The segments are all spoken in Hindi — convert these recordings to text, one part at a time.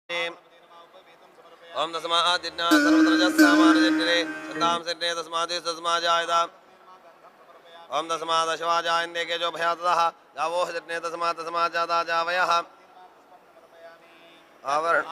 ओम तस्मादिन्ना सर्वत्रजस्सामानजन्निरे सत्तां सिद्धे तस्मादिस्तस्माजायदा ओम तस्मादशवाजायन्दे के जो भयातः गावो जन्ने तस्माजादा जावयः आवरण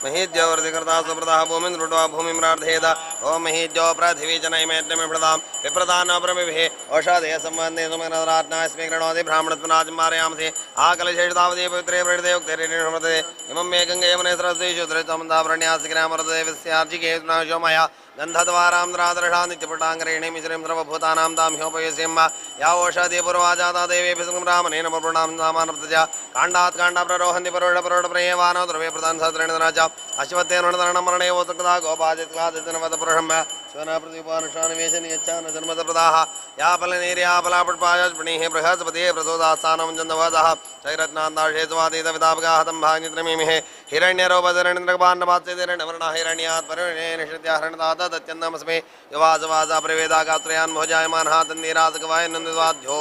महीज्योवर्धिकृता सुप्रदाः भूमिन्द्रुट्वा भूमिम्रार्धेद ओम महीज्यो पृथिवी जनैमेद्यमिप्रदां विप्रदानप्रमिभिः औषधेय सम्बन्धे सुमनरात्नास्मि गृणोति ब्राह्मणत्वनाजं मारयामसि आकलशेषतावदे पवित्रे प्रकृते उक्तेरिणमृते इमं मे गङ्गे यमुने सरस्वती शुद्रतमन्दाभरण्यासिग्रामरते विस्यार्जिके नाशो मया गन्धद्वारां नित्यपुटाङ्गरेणे मिश्रीं सर्वभूतानां तां ह्योपयस्यं या ओषधि पूर्वाजाता देवेभि संग्रामनेन पूर्णां नामानप्रतजा काण्डात् काण्डप्ररोहन्ति परोढप्रयोढप्रयेवानो द्रव्ये प्रधान सहस्रेण राजा अश्वत्थेन मरणे वोतकृता गोपादित्कादितनवतपुरुषं स्वनप्रतिपानुषानिवेशनियच्छान जन्मतप्रदाः या फलनेर्याफलापुष्पायस्पणिः बृहस्पतिः प्रसोदास्थानं चन्दवदः चैरत्नान्दाशेषवादितविदापगाः तं भाग्यत्रमीमिः हिरण्यरोपधरणिन्द्रपान्नपात्सेतिरण्यवर्णः हिरण्यात् परिणेनिषत्याहरणदाता दत्यन्दमस्मे युवासवासा प्रवेदागात्रयान् भोजायमानः तन्नीरासकवाय नन्दिवाद्यो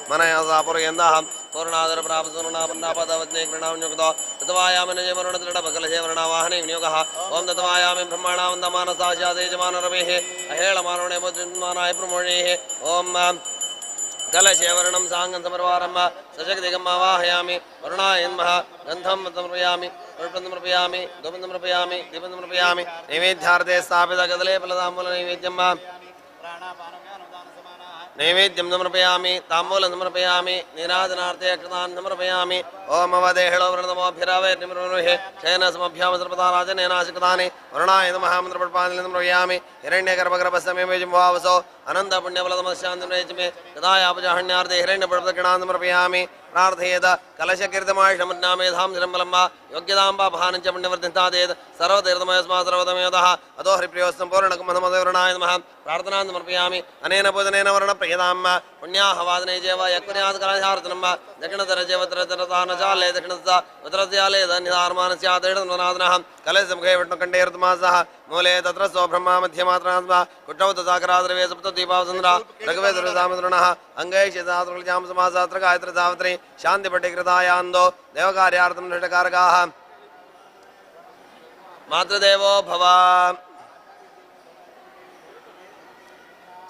मनयसा पुरयन्दः पूर्णादर प्राप्त सुवर्णापन्नापदवज्ञे कृणावन्युक्तो तत्वायामिनजमरुणदृढपकलशेवर्णावाहने विनियोगः ओम तत्वायामि ब्रह्माणावन्दमानसाशादेजमानरवेः अहेळमानोणे बुद्धिमानाय प्रमोणेः ओम कलशेवर्णं साङ्गं समर्वारम्भ सशक्तिगम् आवाहयामि वरुणाय नमः गन्धं समर्पयामि पुष्पं समर्पयामि धूपं समर्पयामि दीपं समर्पयामि नैवेद्यार्थे स्थापितकदले फलताम्बूलनैवेद्यं नैवेद्यं समर्पयामि ताम्बूलं समर्पयामि नीराजनार्थे अक्षतान् समर्पयामि ओम अवदेहलो व्रतमोऽभ्यरावैर्निमृहे शयनसमभ्यां सर्वदा राजनेनाशिकृतानि वरुणाय नमः मन्त्रपुष्पाञ्जलिं समर्पयामि हिरण्यगर्भगर्भसमेवेजिम्भावसो अनन्तपुण्यफलतमस्यान्तिमे तदायापजाहण्यार्थे हिरण्यपुष्पदक्षिणान् समर्पयामि प्रार्थयेत कलशकीर्तमायुषमुन्नामेधां निरम्बलम्बा योग्यदाम्बाभानं च पुण्यवर्धितादेत सर्वतीर्थमयस्मात् सर्वतमेतः अतो हरिप्रियोस्तं पूर्णकुम्भमदवर्णाय नमः प्रार्थनां समर्पयामि अनेन पूजनेन वर्णप्रियतां पुण्याहवादने जेव यक्कुर्यात् कलशार्चनं दक्षिणतरजेवतरतानचाले दक्षिणतः उत्तरस्याले धन्यधार्मानस्यादेणनादनः कलशमुखे विष्णुकण्ठेर्तमासः मूले तत्र स्व ब्रह्मा मध्यमात्रात्मा कुटौ तथाकराद्रवे सप्तदीपावसुन्दरा रघुवेदुरसामद्रणः अङ्गैश्यदातृजां समासात्र गायत्री सावित्री शान्तिपटिकृतायान्दो देवकार्यार्थं निष्ठकारकाः मातृदेवो भव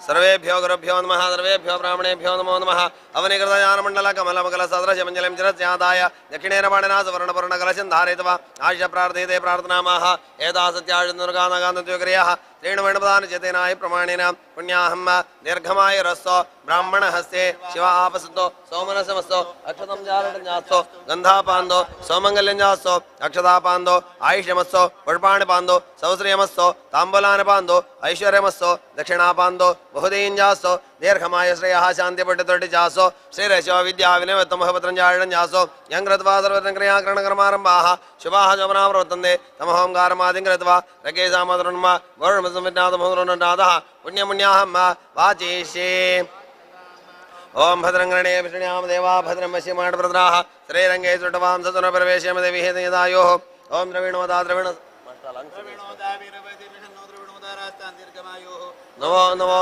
सर्वेभ्यो गुरुभ्यो नमः सर्वेभ्यो ब्राह्मणेभ्यो नमो नमः अवनीकृत ज्ञानमण्डल कमलमकल सदृश मञ्जलिं चिरस्यादाय दक्षिणेन पाणिना सुवर्णपूर्णकलशं धारयित्वा आश प्रार्थयते प्रार्थनामाः एता सत्याशुर्गानगानद्योक्रियाः त्रीणवेणपदानचेतेनाय प्रमाणेन पुण्याहं दीर्घमायुरस्सो ब्राह्मणहस्ते शिवा आपसतो सोमनसमस्तो अक्षतं जालटञ्जास्तो गन्धापान्दो सौमङ्गल्यञ्जास्तो अक्षतापान्दो आयुष्यमस्सो पुष्पाणिपान्दो सौश्रियमस्सो ताम्बूलानपान्दो ऐश्वर्यमस्सो दक्षिणापान्दो बहुदीञ्जास्तो दीर्घमायुश्रेयः शान्तिपट्टितोटिजासो श्रीरशो विद्याविनयत्तमःपत्रञ्जालटञ्जासो यं कृत्वा सर्वतन्क्रियाकरणकर्मारम्भाः शुभाः जपनाः प्रवर्तन्ते तमहोङ्कारमादिं कृत्वा रकेशामधुर्मा गौरमसंविज्ञातमहुरुन्नाथः पुण्यमुण्याहं वाचेष्ये ओम भद्रंगणे विष्णुयाम देवा भद्रं पश्येमाणप्रद्राः श्रीरङ्गे सुटवां सतुनप्रवेशेम देवीहेतयदायोः ओम द्रविणोदा द्रविण नमो नमो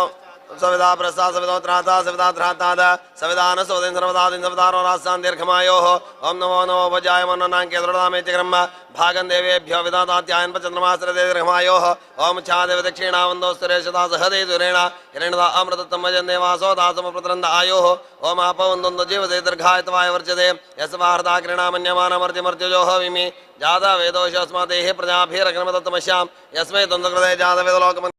सविदा प्रस्ता सविदोत्राता सविदा त्राताद सविदान सोदिन सर्वदादिन सविदारो रास्तान दीर्घमायोः ओम नमो नमो भजाय मनोनांके दृढामेति क्रम भागं देवेभ्यो विदातात्यायन पचन्द्रमासरदे दीर्घमायोः ओम छादेव दक्षिणावन्दो सुरेशदा सहदे दुरेण हिरण्यदा अमृतत्तमजन् देवासो दासमप्रत्रन्द आयोः ओम आपवन्दो जीवदे दीर्घायतवाय वर्जते यस्वाहृदा क्रीणामन्यमानमर्त्यमर्त्यजोः विमि जाता वेदोषस्मादेः प्रजाभिरग्नमतत्तमस्यां यस्मै द्वन्द्वकृते जातवेदलोकम्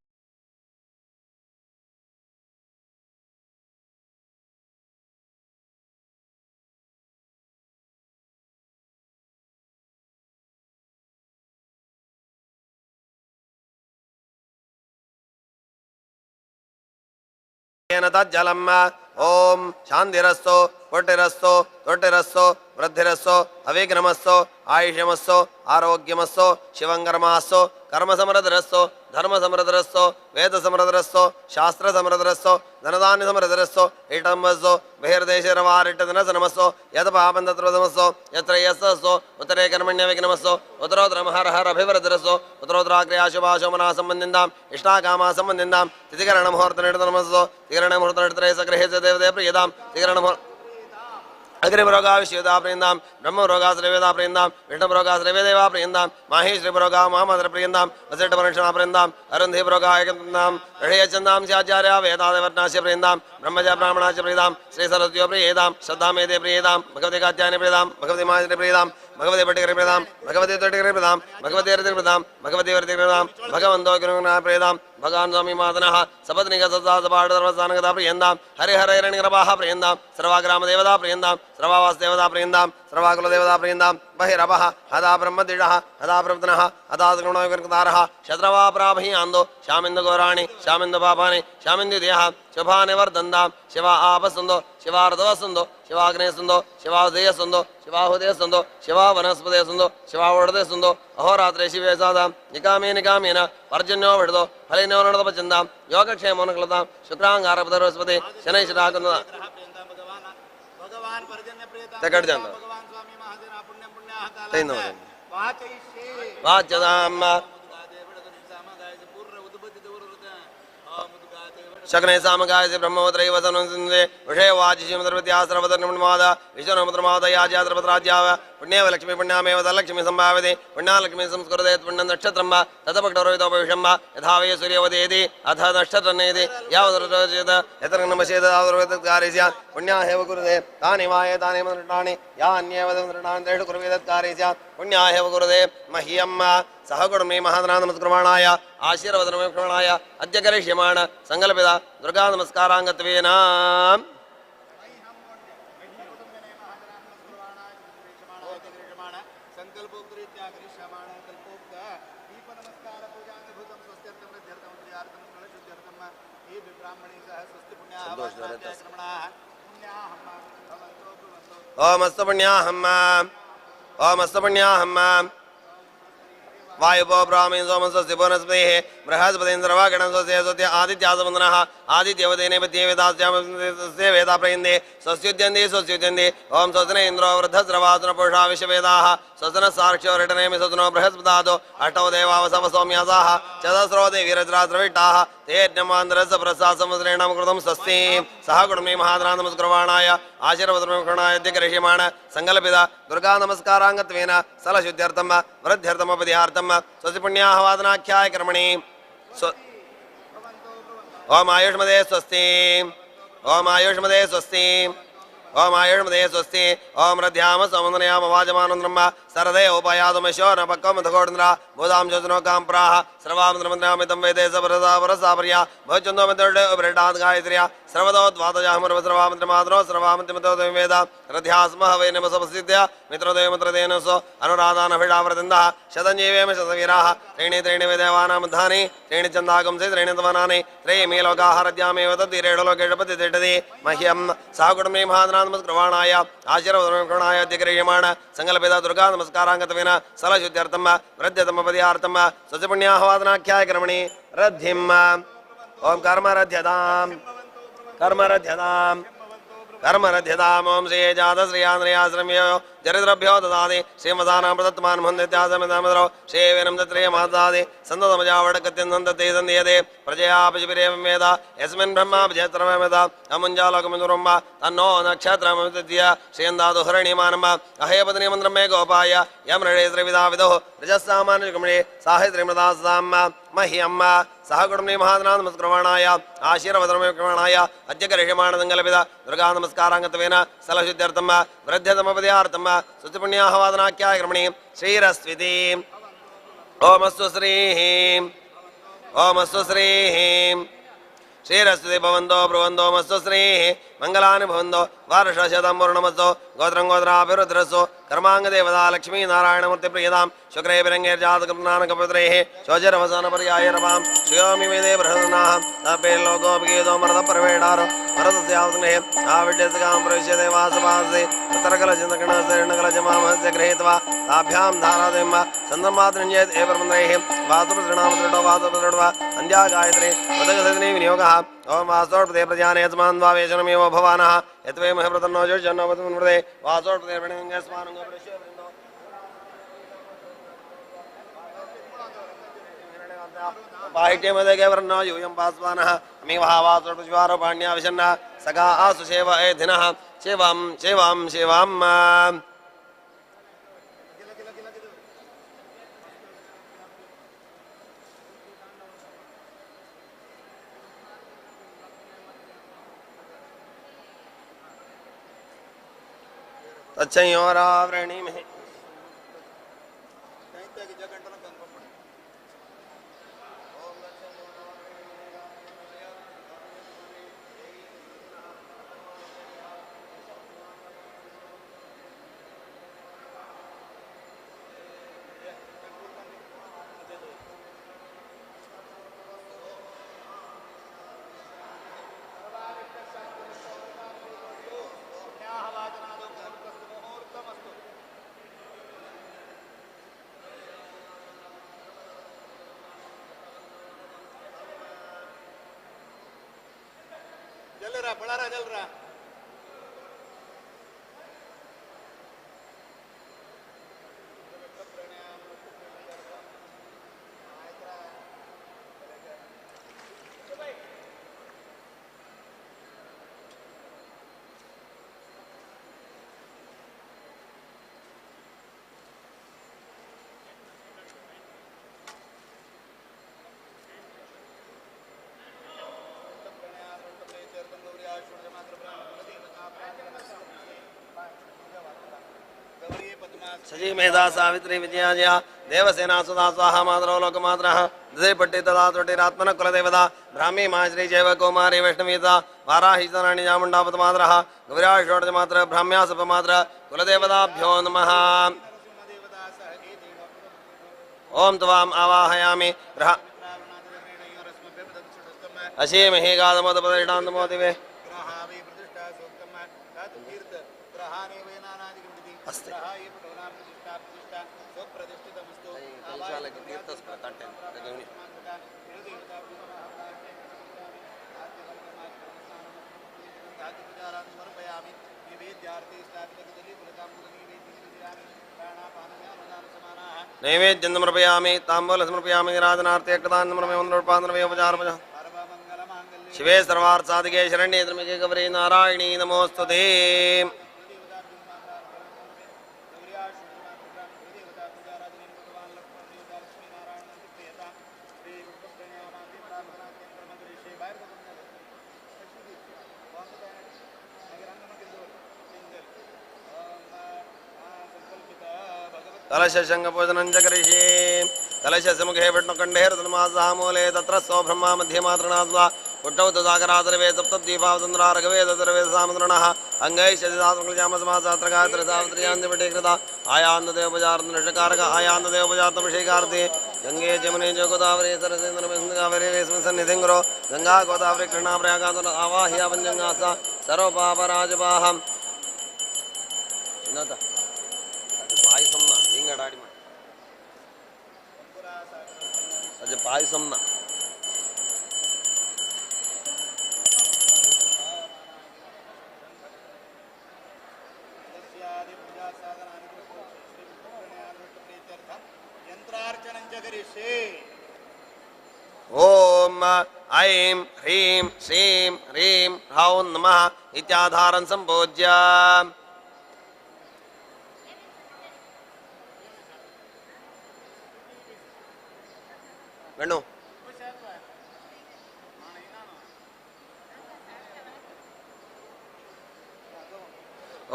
तज्जलम् ओम शांतिरस्तो पुटिरस्तो तुटिरस्तो वृद्धिरस्तो अविघ्नमस्तो आयुष्यमस्तो आरोग्यमस्तो शिवंकर्मास्तो कर्मसमृद्धिरस्तो धर्मसमृद्धिरस्तो वेदसमृद्धिरस्तो शास्त्रसमृद्धिरस्तो धनदान्यसमृद्धिरस्तो इटम्बस्तो बहिर्देशरवारिटधनसनमस्तो यत्पापन्तत्रवसमस्तो यत्र यस्सस्तो उत्तरे कर्मण्यविघ्नमस्तो उत्तरोत्तरमहरहर अभिवृद्धिरस्तो उत्तरोत्तराग्र्याशुभाशोमना सम्बन्धिन्दाम् इष्टाकामा सम्बन्धिन्दाम् तिथिकरणमुहूर्तनिर्धनमस्तो तिकरणमुहूर्तनिर्धरे सगृहे च देवते प्रियताम् तिकरणमुहूर्त अग्रिमरोगा विश्वदा प्रियंदाम ब्रह्मरोगा श्रेवेदा प्रियंदाम विष्णुरोगा श्रेवेदेवा प्रियंदाम माहेश्वरीरोगा महामंत्र प्रियंदाम वसिष्ठपरिषणा प्रियंदाम अरुंधीरोगा एकंदाम ऋषयचंदाम चाचार्य वेदादेवर्णास्य प्रियंदाम ब्रह्मजा ब्राह्मणास्य प्रियदाम श्री सरस्वती प्रियदाम श्रद्धामेते प्रियदाम भगवती कात्यायनी प्रियदाम भगवती माहेश्वरी प्रियदाम भगवती पट्टिकरी प्रियदाम भगवती तोटिकरी प्रियदाम भगवती रतिकरी प्रियदाम भगवती वर्तिकरी प्रियदाम भगवंतो गुरुनाथ प्रियदाम भगवान स्वामी मातनः सपत्निकसत्साधपाठधर्मस्थानगता प्रियंदाम हरिहरैरणिग्रभाः प्रियंदाम सर्वाग्रामदेवता प्रियंदाम सर्वावासदेवता प्रियंदाम सर्वाकुलदेवता प्रियंदाम बहिरवः हदा ब्रह्मदिडः हदा प्रवृत्नः हदा गुणविकृतारः शत्रवा प्राभयान्दो श्यामिन्दुगौराणि श्यामिन्दुपापानि श्यामिन्दुदेह शुभानिवर्धन्दां शिवा आपसुन्दो शिवार्धवसुन्दो शिवाग्नेसुन्दो शिवादयसुन्दो शिवाहुदयसुन्दो शिवा वनस्पतिसुन्दो शिवावृदयसुन्दो अहोरात्रे शिवे सादां निकामे निकामेन पर्जन्यो विडदो फलिनो नडदपचन्दां योगक्षेमोनुकलतां शुक्रांगारपदरस्पति शनैश्वराकुन्द तकड़ जाता शग्ने सामगाय ब्रह्मोत्रय वसनंदे विषय वाचिमद्रव्यास्रवदर्णमाद विष्णुमुद्रमादयाज्याद्रपत्राज्याव पुण्यव लक्ष्मी पुण्यामेव लक्ष्मी संभावते पुण्यालक्ष्मी संस्कृते पुण्यं नक्षत्रं तदपक्टरोहितोपविषं यथा वे सूर्यवदेति अथ नक्षत्रनेति यावदृचेत यत्र नमस्येदावृतकार्य स्यात् पुण्याहेव कुरुते तानि वाये तानि मृष्टानि यान्येव मृष्टानि तेषु कुर्वेदत्कार्ये स्यात् पुण्याहेव कुरुते मह्यं सह कुर्मे महाद्रानमस्कुर्माणाय आशीर्वदनमस्कुर्माणाय अद्य करिष्यमाण संकल्पिता दुर्गा नमस्काराङ्गत्वेन ओम अस्तु पुण्याहम् वायुपो ब्राह्मीण सोमस्य वनस्पतिः बृहस्पतिन्द्रवागणं स्वस्य स्वस्य आदित्यासवन्दनः आदित्यवदेने पत्ये वेदास्यामस्य वेदा प्रयन्ते स्वस्युद्यन्ते ओम स्वस्न इन्द्रो वृद्धस्रवासुनपुरुषा विश्ववेदाः स्वस्न साक्षो रिटनेमि स्वस्नो बृहस्पतादो अष्टौ देवावसव सौम्यासाः चतस्रो देवीरज्राद्रविट्टाः तेऽज्ञमान्तरस्य प्रसादसंवत्सरेणां कृतं स्वस्ति सह कुटुम्बे महाद्रानमस्कुर्वाणाय आशीर्वदनमस्कुर्वाणाय करिष्यमाण संकल्पिता दुर्गा नमस्काराङ्गत्वेन सलशुद्ध्यर्थं वृद्ध्यर्थमपद्यार्थं स्वस्ति पुण्याहवादनाख्याय कर्मणि ओम आयुष्मदे स्वस्ति ओम आयुष्मदे स्वस्ति ओम आयुर्मदे स्वस्ति ओम रध्याम समुद्रयाम वाजमानं ब्रह्म सरदे उपायादुमशो न पक्कम धकोडन्द्रा बोधाम जोजनो काम प्राह सर्वाम द्रमद्रामितं वेदे सबरसा वरसापर्या भजन्दो मदर्डे उब्रेडाद गायत्र्या सर्वदोद्वादजाहमर सर्वामन्त्रमाद्रो सर्वामन्त्रमतो वेद रध्यास्मः वै नमसपसिद्ध्या मित्रदेव मित्रदेन सो अनुराधान भिडावृतन्दः शतञ्जीवेम शतवीराः त्रीणि त्रीणि विदेवानां धानि त्रीणि चन्दागुंसि त्रीणि तवनानि त्रयीमि लोकाः रद्यामेव तद्वीरेणुलोकेषपति तिष्ठति मह्यं साकुटुम्बे महाद्रान्मस्कृवाणाय आशीर्वदनकरणाय अध्यक्रियमाण संकल्पित दुर्गा नमस्काराङ्गतवेन सलशुद्ध्यर्थं वृद्ध्यतमपदयार्थं स्वस्तिपुण्याहवादनाख्याय कर्मणि रद्धिम् ओं कर्मरध्यताम् कर्मरध्यताम् कर्मरध्यताम् ओं श्री जातश्रियान्द्रियाश्रम्यो चरिद्रभ्यो ददाति श्रीमदानां प्रदत्तमान् मुन्दित्यासमिदामद्रो श्रीवेनं तत्रेय महदादि सन्दतमजावडकत्यन्दन्ते सन्ध्यते प्रजयापशिबिरेवं वेद यस्मिन् ब्रह्मापजत्रमेवेद अमुञ्जालोकमिन्दुरम्ब तन्नो नक्षत्रमविद्य श्रीयन्दातु हरणीमानम् अहेपत्नी मन्त्रं मे गोपाय यं ऋणे त्रिविधाविदुः रजस्सामान्यकमणे साहित्रिमदासाम् मह्यम् सह कुटुम्बी महादनाथ नमस्कृवाणाय आशीर्वदनक्रमणाय अद्यकरिष्यमाणदङ्गलपित दुर्गा नमस्काराङ्गत्वेन सलशुद्ध्यर्थं वृद्ध्यतमपदयार्थं सुतिपुण्याहवादनाख्याय कर्मणि श्रीरस्विति ओमस्तु श्रीः ओमस्तु श्रीः श्रीरस्वती भवन्तो ब्रुवन्तो मस्तु श्रीः मङ्गलानि भवन्तो वर्षशतं पूर्णमस्तु गोत्रं गोत्राभिरुद्रस्सु कर्माङ्गदेवता लक्ष्मीनारायणमूर्तिप्रियतां शुक्रे विरङ्गैर्जातकर्णानकपुत्रैः शोचरवसानपर्याय रमां श्रियोमि मे देवबृहन्नाः तपे लोकोपगीतो मरतपर्वेडारो मरतस्यावस्नेः आविड्यसकां प्रविश्यते वासवासि उत्तरकलचिन्तकणस्य गृहीत्वा ताभ्यां धारादयं चन्द्रमातृञ्जयत् एवमन्त्रैः वातुप्रसृणामदृढो वातुप्रसृढवा अन्ध्या गायत्री उदकसदिनी विनियोगः ओं वासोर्पदे प्रजाने यजमान् द्वावेशनमेव भवानः यत्वे महे प्रतन्नो जोषन्नोपतन्मृते वासोर्पदे प्रणिङ्गस्मानङ्गो प्रश्यवृन्दो बाहिट्यमदे वर्णो यूयं पास्वानः अमीवः वासोर्पज्वारोपाण्या विशन्ना सखा आसु सेव एधिनः शिवं शिवं शिवम् तच्छयोरावृणीमहि जल रहा बड़ा रहा जल रहा सजी मेधा सावित्री विजयाजया देवसेना सुधा स्वाहा मातरो लोकमात्रः दधे तदा त्रुटिरात्मनः कुलदेवता ब्राह्मी माश्री जैव कौमारी वैष्णवीता वाराही सनानि चामुण्डापतमात्रः गौराषोडजमात्र ब्राह्म्या सपमात्र कुलदेवताभ्यो नमः ओं त्वाम् आवाहयामि अशीमहि गादमोदपदिष्टान्तमोदिवे अस्ति नैवेद्यं समर्पयामि ताम्बूलं समर्पयामि निराजनार्थे एकदानं समर्पयामि उपचारः शिवे सर्वार्थसाधिके शरण्ये त्र्यम्बके गौरी नारायणी नमोस्तुते कलशशङ्खपूजनं च करिष्ये कलशस्य मुखे विष्णुकण्ठे रत्नमासामूले तत्र सौ ब्रह्मा मध्ये मातृणात्वा पुट्टौ तदाकरादरवे सप्तद्वीपावतन्द्रारगवे तदरवे सामन्द्रणः अङ्गैश्चदिदात्मकजामसमासात्रगात्रसावत्र्यान्तिपटे कृता आयान्ददेवपजार्तनषकारक आयान्ददेवपजातमषेकार्थे गङ्गे जमुने च गोदावरी सरस्वती सन्निधिं गुरो गङ्गा गोदावरी कृष्णा प्रयागान्तु आवाह्या पञ्चङ्गासा सर्वपापराजपाहम् ಇನ್ನೊಂದ ಅದು ಪಾಯಸಂನ ಹಿಂಗಡ ಆಡಿ ಮಾಡಿ ಅದು ಪಾಯಸಂನ ಓಂ ಐಂ ಹ್ರೀಂ ಶ್ರೀಂ ಹ್ರೀಂ ಹೌಂ ನಮಃ ಇತ್ಯಾಧಾರಂ ಸಂಪೂಜ್ಯ ಗಣ್ಣು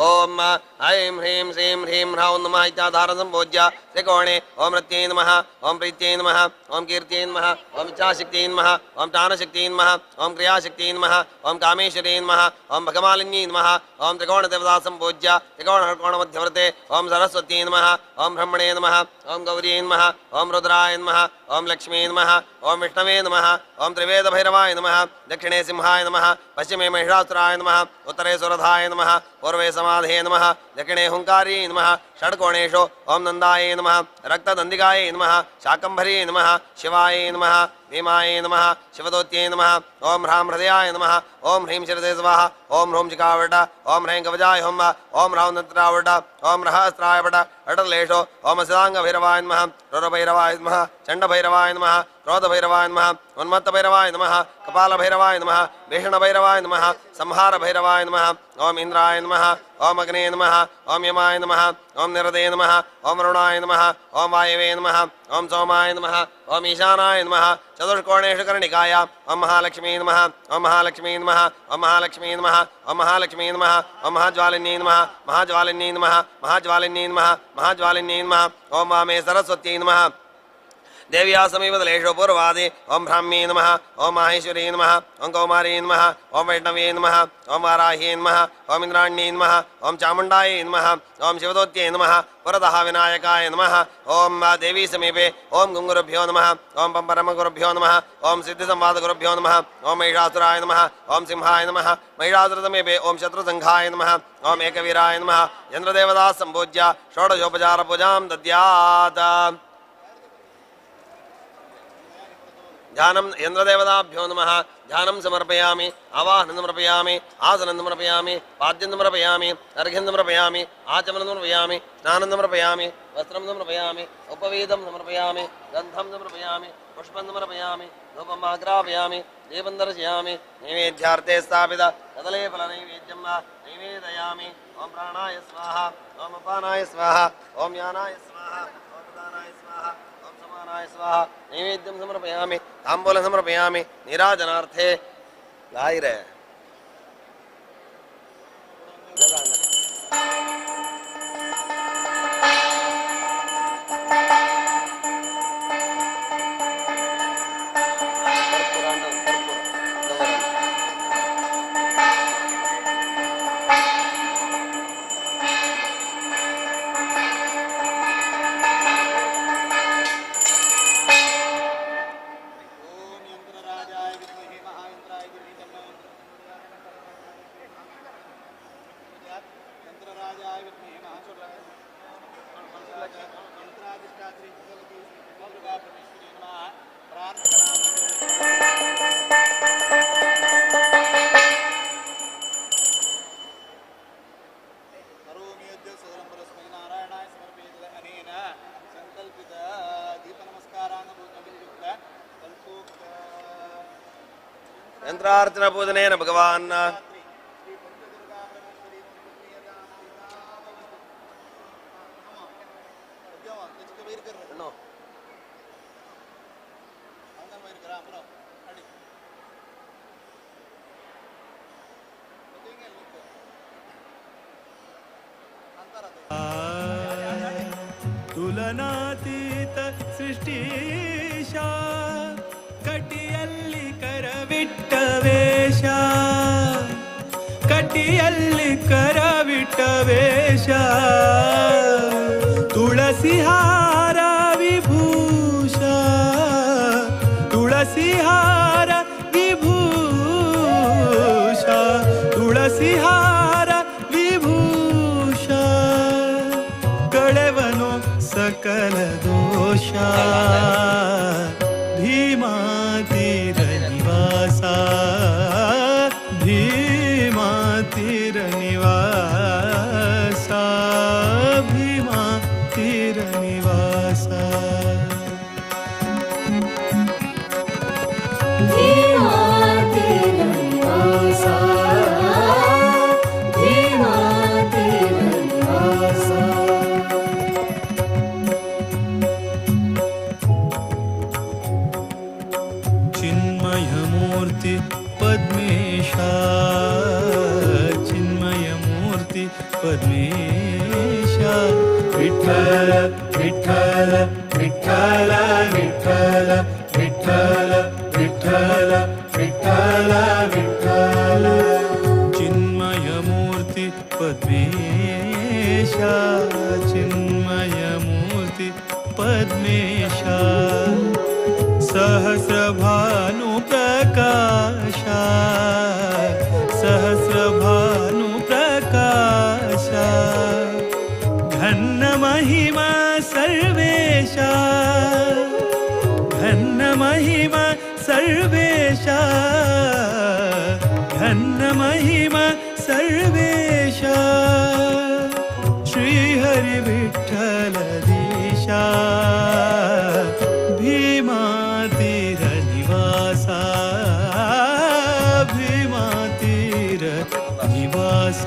ओम ऐं ह्रीं श्रीं ह्रीं ह्रौं नमः इत्याधारं संपूज्य त्रिकोणे ओम रत्यै नमः ओम प्रीत्यै नमः ओम कीर्त्यै नमः ओम इच्छाशक्त्यै नमः ओम ज्ञानशक्त्यै नमः ओम क्रियाशक्त्यै नमः ओम कामेश्वर्यै नमः ओम भगमालिन्यै नमः ओम त्रिकोणदेवता संपूज्य त्रिकोणमध्यवर्ते ओम सरस्वत्यै नमः ओम ब्रह्मणे नमः ओम गौर्यै नमः ओम रुद्राय नमः ओम लक्ष्मी नमः ओम विष्णवे नमः ओम त्रिवेदभैरवाय नमः दक्षिणे सिंहाय नमः पश्चिमे महिषासुराय नमः उत्तरे सुरधाय नमः पूर्वे समाधे नमः दक्षिणे हुंकार्यै नमः षड्कोणेषु ओम नंदाय नमः रक्तदंदिकाय नमः शाकंभरी नमः शिवाय नमः भीमाय नमः शिवदूत्यै नमः ओम ह्रां हृदयाय नमः ओम ह्रीं शिरसे स्वाहा ओम ह्रूं चिकावट ओम ह्रैं कवचाय हुम ओम ह्रौं नत्रावट ओम रहस्राय वट अटलेषु ओम सिदांगभैरवाय नमः रुरभैरवाय नमः चण्डभैरवाय नमः क्रोधभैरवाय नमः उन्मत्तभैरवाय नमः कपालभैरवाय नमः भीषणभैरवाय नमः संहारभैरवाय नमः ओम इंद्राय नमः ओम अग्ने नमः ओम यमाय नमः ओम निरदे नमः ओम वरुणाय नमः ओम वायवे नमः ओम सोमाय नमः ओम ईशानाय नमः चतुष्कोणेषु कर्णिकाय ओम महालक्ष्मी नमः ओम महालक्ष्मी नमः ओम महालक्ष्मी नमः ओम महालक्ष्मी नमः ओम महाज्वालिन्यै नमः महाज्वालिन्यै नमः महाज्वालिन्यै नमः महाज्वालिन्यै नमः ओम वामे सरस्वत्यै नमः देव्या समीपदलेषु पूर्वादि ओम ब्राह्मी नमः ओम माहेश्वरी नमः ओम कौमारी नमः ओम वैष्णवी नमः ओम वाराही नमः ओम इंद्राण्यै नमः ओम चामुण्डायै नमः ओम शिवदूत्यै नमः पुरतः विनायकाय नमः ओम देवी समीपे ओम गुंगुरुभ्यो नमः ओम पंपरमगुरुभ्यो नमः ओम सिद्धिसंवादगुरुभ्यो नमः ओम महिषासुराय नमः ओम सिंहाय नमः महिषासुरसमीपे ओम शत्रुसंघाय नमः ओम एकवीराय नमः चन्द्रदेवता संपूज्य षोडशोपचारपूजां दद्यात् ध्यानं यन्द्रदेवताभ्यो नमः ध्यानं समर्पयामि आवाहनं समर्पयामि आसनं समर्पयामि पाद्यं समर्पयामि अर्घ्यं समर्पयामि आचमनं समर्पयामि स्नानं समर्पयामि वस्त्रं समर्पयामि उपवेदं समर्पयामि गन्धं समर्पयामि पुष्पं समर्पयामि धूपम् आग्रापयामि दीपं दर्शयामि नैवेद्यार्थे स्थापित कदलीफलनैवेद्यं नैवेदयामि ओम प्राणाय स्वाहा ओम अपानाय स्वाहा ओम यानाय स्वाहा ओम उदानाय स्वाहा स्वाहा नैवेद्यं समर्पयामि ताम्बूलं समर्पयामि नीराजनार्थे गायरे यंत्रार्चना पूजनेन भगवान् तुल ಕಲ್ಪನಾತೀತ ಸೃಷ್ಟೀಶ ಕಟಿಯಲ್ಲಿ ಕರವಿಟ್ಟ ವೇಷ ಕಟಿಯಲ್ಲಿ ಕರವಿಟ್ಟ ವೇಷ ತುಳಸಿಹಾರ ವಿಭೂಷ ತುಳಸಿಹಾರ ವಿಭೂಷ ತುಳಸಿಹಾರ ವಿಭೂಷ ಕಳೆವನು ಸಕಲ ದೋಷ ಭೀಮಾತೀರ ನಿವಾಸ ಭೀಮಾತೀರ ನಿವಾಸ ಭೀಮಾತೀರ ನಿವಾಸ ಭೀಮಾತೀರ ನಿವಾಸ ಭೀಮಾತೀರ ನಿವಾಸ ಚಿನ್ಮಯಮೂರ್ತಿ ಪದ್ಮೇಶ ಚಿನ್ಮಯಮೂರ್ತಿ ಪದ್ಮೇಶ ವಿಠಲ ವಿಠಲ ವಿಠಲ ವಿಠಲ ವಿಠಲ ವಿಠಲ ವಿಠಲ ವಿಠಲ ಚಿನ್ಮಯಮೂರ್ತಿ ಪದ್ಮೇಶ ಚಿನ್ಮಯಮೂರ್ತಿ ಪದ್ಮೇಶ सहस्रभानु प्रकाश सहस्रभानु प्रकाश घन्न महिमा सर्वेश घन्न महिमा सर्वेश घन्न महिमा सर्वेश श्री हरि विठ्ठल दीशा भीमातीर निवास भीमातीर निवास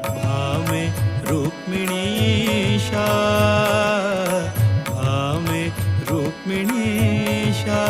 भामे रुक्मिणीशा भामे रुक्मिणीशा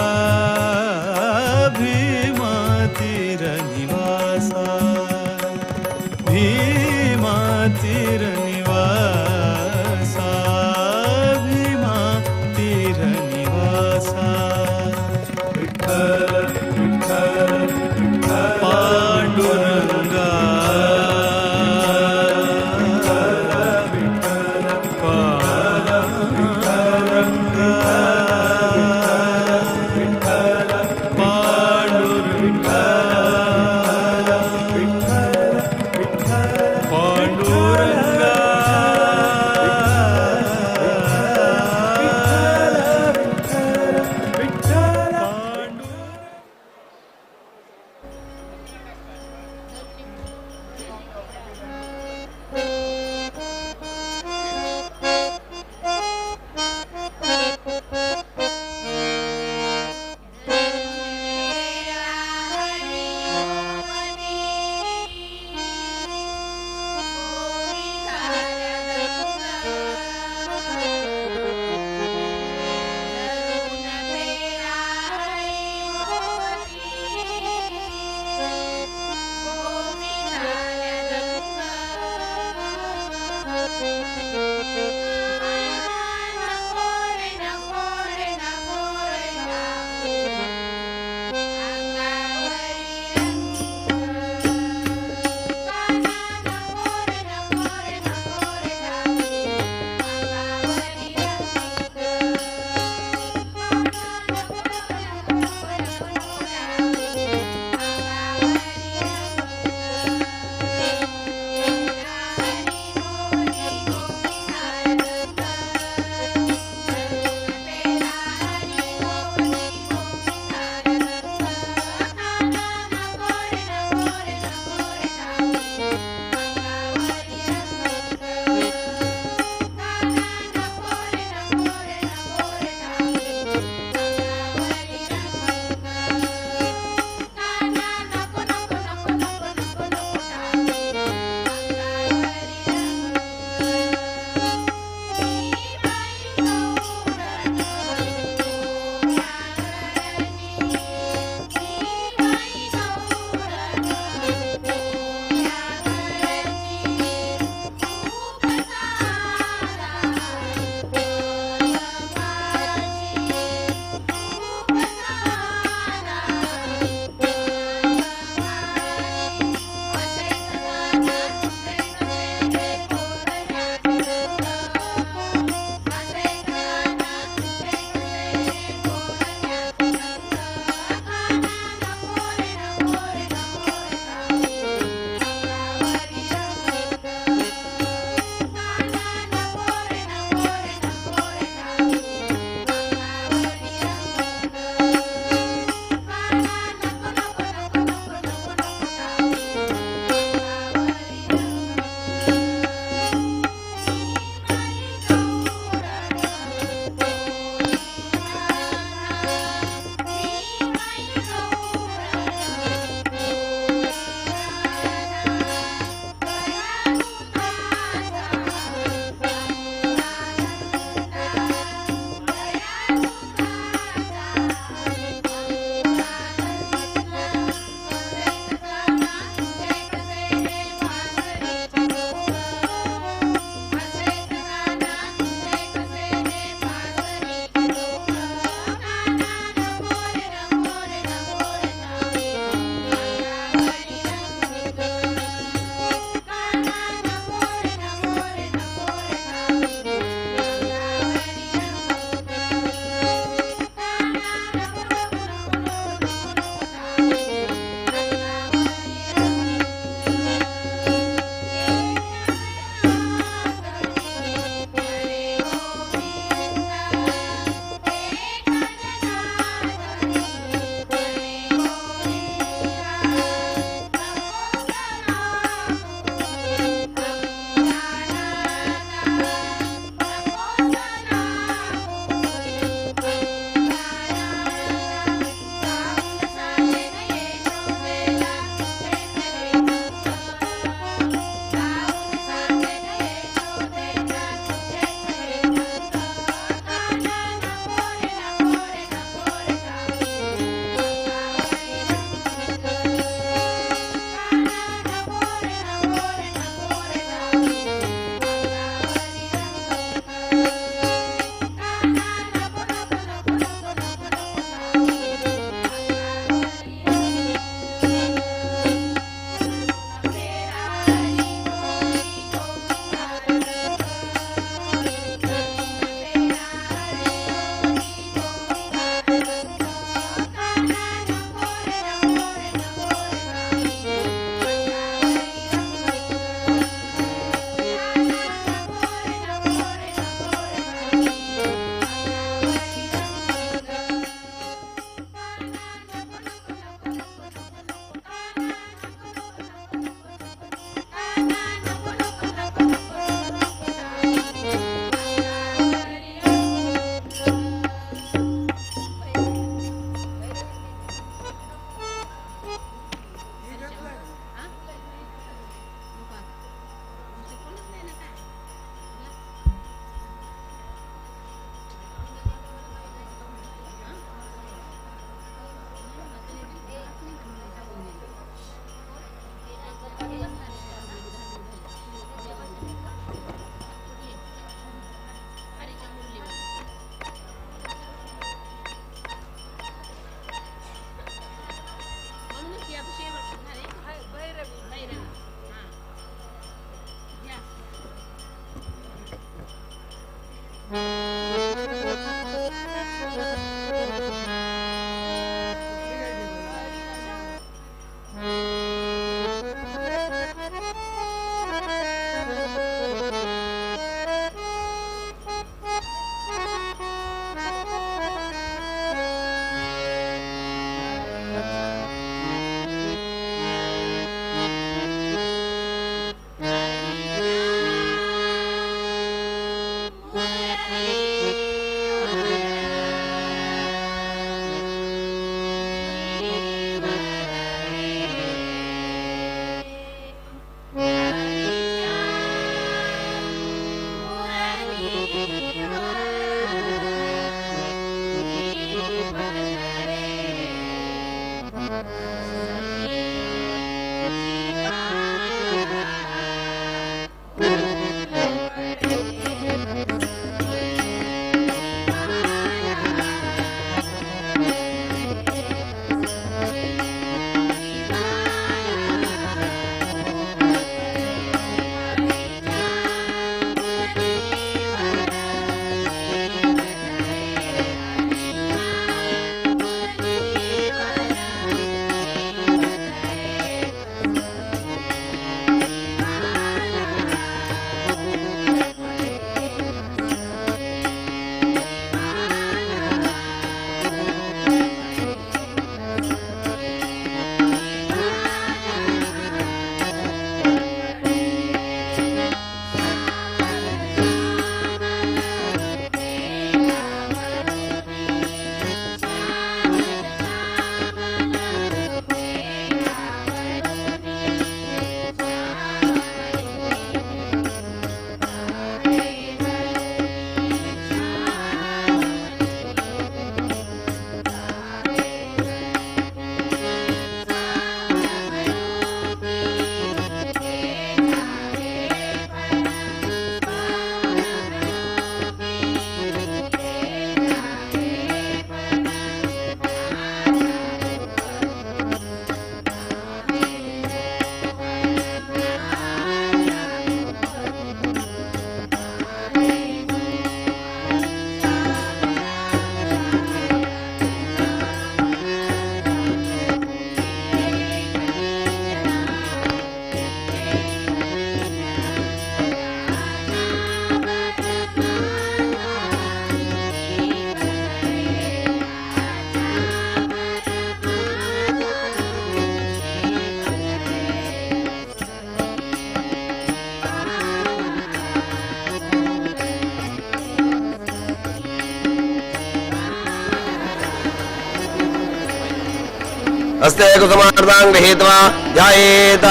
अस्ते कुसुमार्तां गृहीत्वा ध्यायेत्।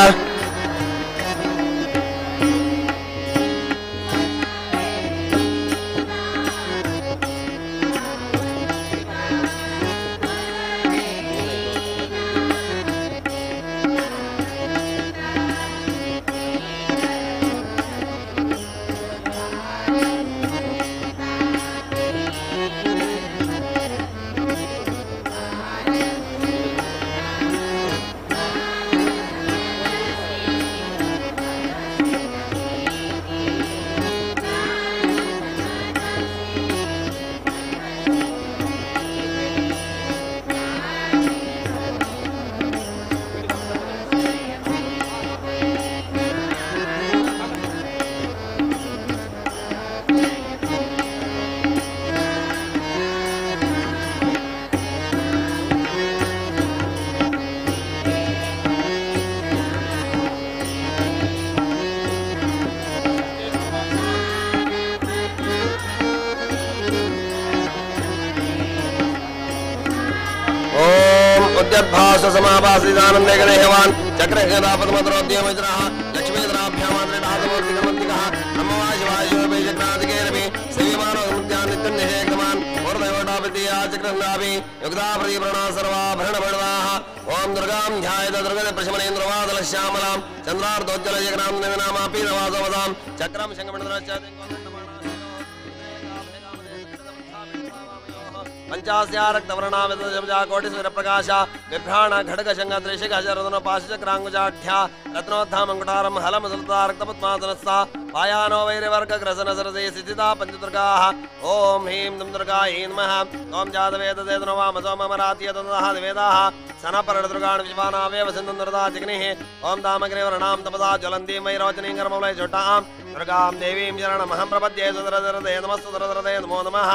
उद्यद्भास समाभासिदानन्दे गणेयवान् चक्रगदापद्मद्रोद्यमज्रः लक्ष्मीधराभ्यामाद्रेणादमूर्तिकमन्तिकः नमो शिवाय शिवभैजग्नादिकेरपि सेव्यमानो समुद्यान् नित्यं निषेकमान् पूर्णयोटापतीयाचक्रन्दापि युगदाप्रदीप्रणा सर्वाभरणभणवाः ॐ दुर्गां ध्यायेत दुर्गदप्रशमनेन्द्रवादलश्यामलां चन्द्रार्धोज्ज्वलजगनां देवनामापि नवासवदां चक्रं पंचास्या रक्तवर्णा कोटिस्वरप्रकाश बिभ्राण खड्ग शंग त्रिशिख रत्न पाशचक्रांगुजाढ्या रत्नोत्था मंकुटारम हलमसलता रक्तपद्मासनस्था पायानो वैरवर्ग ग्रसन सरसे सिद्धिता पंचदुर्गाः ओम ह्रीं दुं दुर्गायै नमः ओम जातवेदनो वाम सोममरात्य ततः वेदाः सनपरदुर्गान् विश्वानावेव सिन्धुर्दा जिग्निः ओम दामग्रेवर्णां तपसा ज्वलन्तीं वैरोचनीं कर्मवलय चोटां दुर्गां देवीं शरणमहं प्रपद्ये सुदरदरदे नमस्तुदरदरदे नमो नमः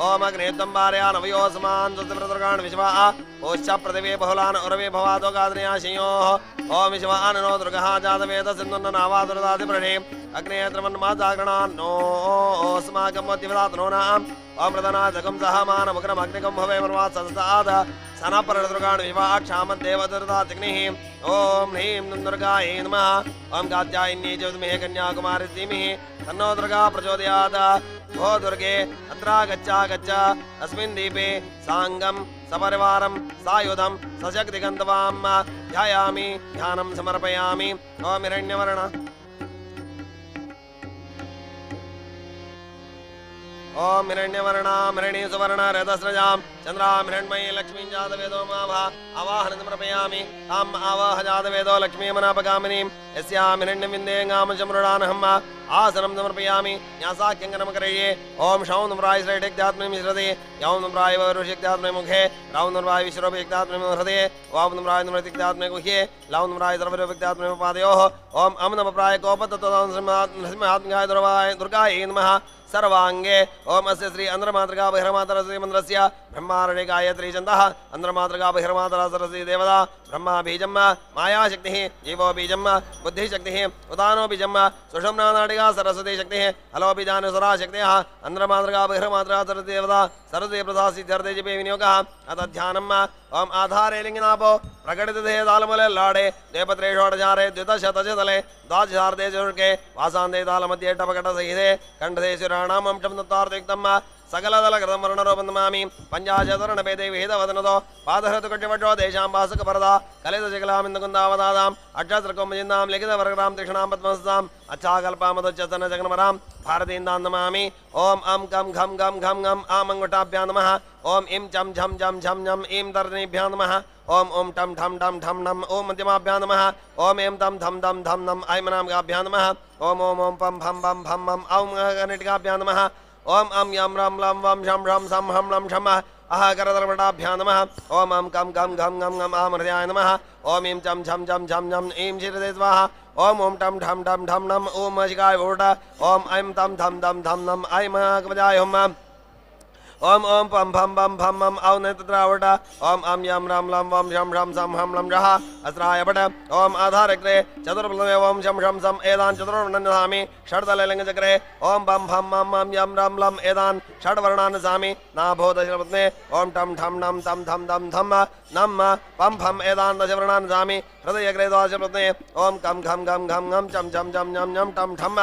ओम अग्नेत्वम्बार्या नवयोस्मान् सुदृदुर्गान् विश्वा ओश्च पृथिवी बहुलान् उर्वी भवातो गाद्रयाशयोः ओम विश्वान् नो दुर्गः जातवेद सिन्धुन्ननावादुरदादिप्रणि अग्नेत्रमन्माजागणान् नो अस्माकं नो नाम ओम प्रदनाजकं सहमानमुग्रमग्निकं भवे मर्वात्सदसाद सनपरदुर्गान् विवाक्षामद्देवदुर्दातिग्निः ओम ह्रीं दुर्गायै नमः ओम कात्यायन्यै च विद्महे कन्याकुमारी धीमहि तन्नो दुर्गा प्रचोदयात् भो दुर्गे अत्रागच्छ अस्मिन् दीपे साङ्गं सपरिवारं सायुधं सशक्तिगन्धवां ध्यायामि ध्यानं समर्पयामि। ओम हिरण्यवर्ण ओम हिरण्यवर्णां सुवर्ण रथस्रजां चन्द्रां हिरण्मयी लक्ष्मीं जातवेदो माभा आवाहनं समर्पयामि। ताम् आवाह जातवेदो लक्ष्मीमनापगामिनीं यस्यां हिरण्यविन्देङ्गां चमृडानहम् आसनं समर्पयामि। न्यासाख्यङ्गनं करये। ओम शौं नुम्राय श्रेष्ठिक्त्यात्मे मिश्रते यौं नुम्राय वरुषिक्त्यात्मे मुखे रौं नुम्राय विश्वरूपिक्त्यात्मे हृदये वां नुम्राय नृतिक्त्यात्मे गुह्ये लौं नुम्राय सर्वरूपिक्त्यात्मे पादयोः। ओम अम नमः प्राय कोपतत्वनृसिंहात्मकाय दुर्गायै नमः सर्वांगे। ओम अस्य श्री अंध्रमातृका बहिर्मातरा श्री मंत्रस्य ब्रह्मारणे गायत्री छन्दः अंध्रमातृका बहिर्मातरा सरस्वती देवता ब्रह्मा बीजम् माया शक्तिः जीवो बीजम् बुद्धिशक्तिः उदानो बीजम् सुषुम्ना नाटिका सरस्वती शक्तिः हलो बीजानुसरा शक्तिः अंध्रमातृका बहिर्मातरा सरस्वती देवता सरस्वती प्रसाद सिद्ध्यर्थे जपे विनियोगः अथ ध्यानम्। ओम आधारे लिंगनापो प्रकटिते तालमूले लाडे देवपत्रे षोडचारे द्वितशतशतले द्वादशार्धे चतुर्के वासान्ते तालमध्ये टपकटसहिते कंठे शिराणाम् अंशं दत्तार्थयुक्तम् सकलदलकृतं वर्णरूपं नमामि। पञ्चाशतवर्णभेदे वेदवदनतो पादहृतकुट्यवटो देशां वासकपरदा कलितशिखलामिन्दकुन्दावदादाम् अक्षत्रकौमुदीनां लिखितवर्गरां तीक्ष्णां पद्महस्ताम् अच्छाकल्पामदुच्चसन जगन्मरां भारतीन्दां नमामि। ओम अं कं घं घं घं घं आमङ्गुटाभ्यां नमः। ओम इं चं झं झं झं झं ईं तर्जनीभ्यां नमः। ओम ओम ठं ठं ठं ठं ठं ओम मध्यमाभ्यां नमः। ओम एं तं धं धं धं धं ऐमनाम्गाभ्यां नमः। ओम ओम ओम पं भं भं भं भं औं कनिटिकाभ्यां नमः। ओम अं यं रं लं वं शं शं सं हं लं शम अह करतलपटाभ्यां नमः। ओम अं कं घं घं घं घं आं हृदयाय नमः। ओम ईं चं झं झं झं झं ईं शिरदे स्वाहा। ओम ओम ठं ठं ठं ठं नम ओम शिखाय वोट। ओम ऐं तं धं धं धं धं ऐं कवचाय हुम। ओम ओम पं भं भं भं भं औ नेत्रावट। ओम अं यं रं लं वं शं शं सं हं लं रः अस्राय पट। ओम आधारक्रे चतुर्बलमे ओम शं शं सं एदान् चतुर्वर्णान् नसामि षड्दले लिङ्गचक्रे। ओम बं भं मं मं यं रं लं एदान् षड्वर्णान् नसामि नाभोदशपत्ने। ओम ठं ठं नं तं धं धं धं नम पं फं एदान् दशवर्णान् नसामि हृदयग्रे द्वादशपत्ने। ओम कं घं घं घं घं चं चं चं ञं ञं टं ठं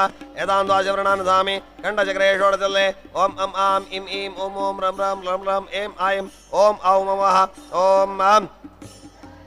एदान् द्वादशवर्णान् नसामि कंठचक्रे षोडशले। ओम अं आं इं ईं ओम ओम रं रं लं लं ऐं ऐं ओम औं मवः। ओम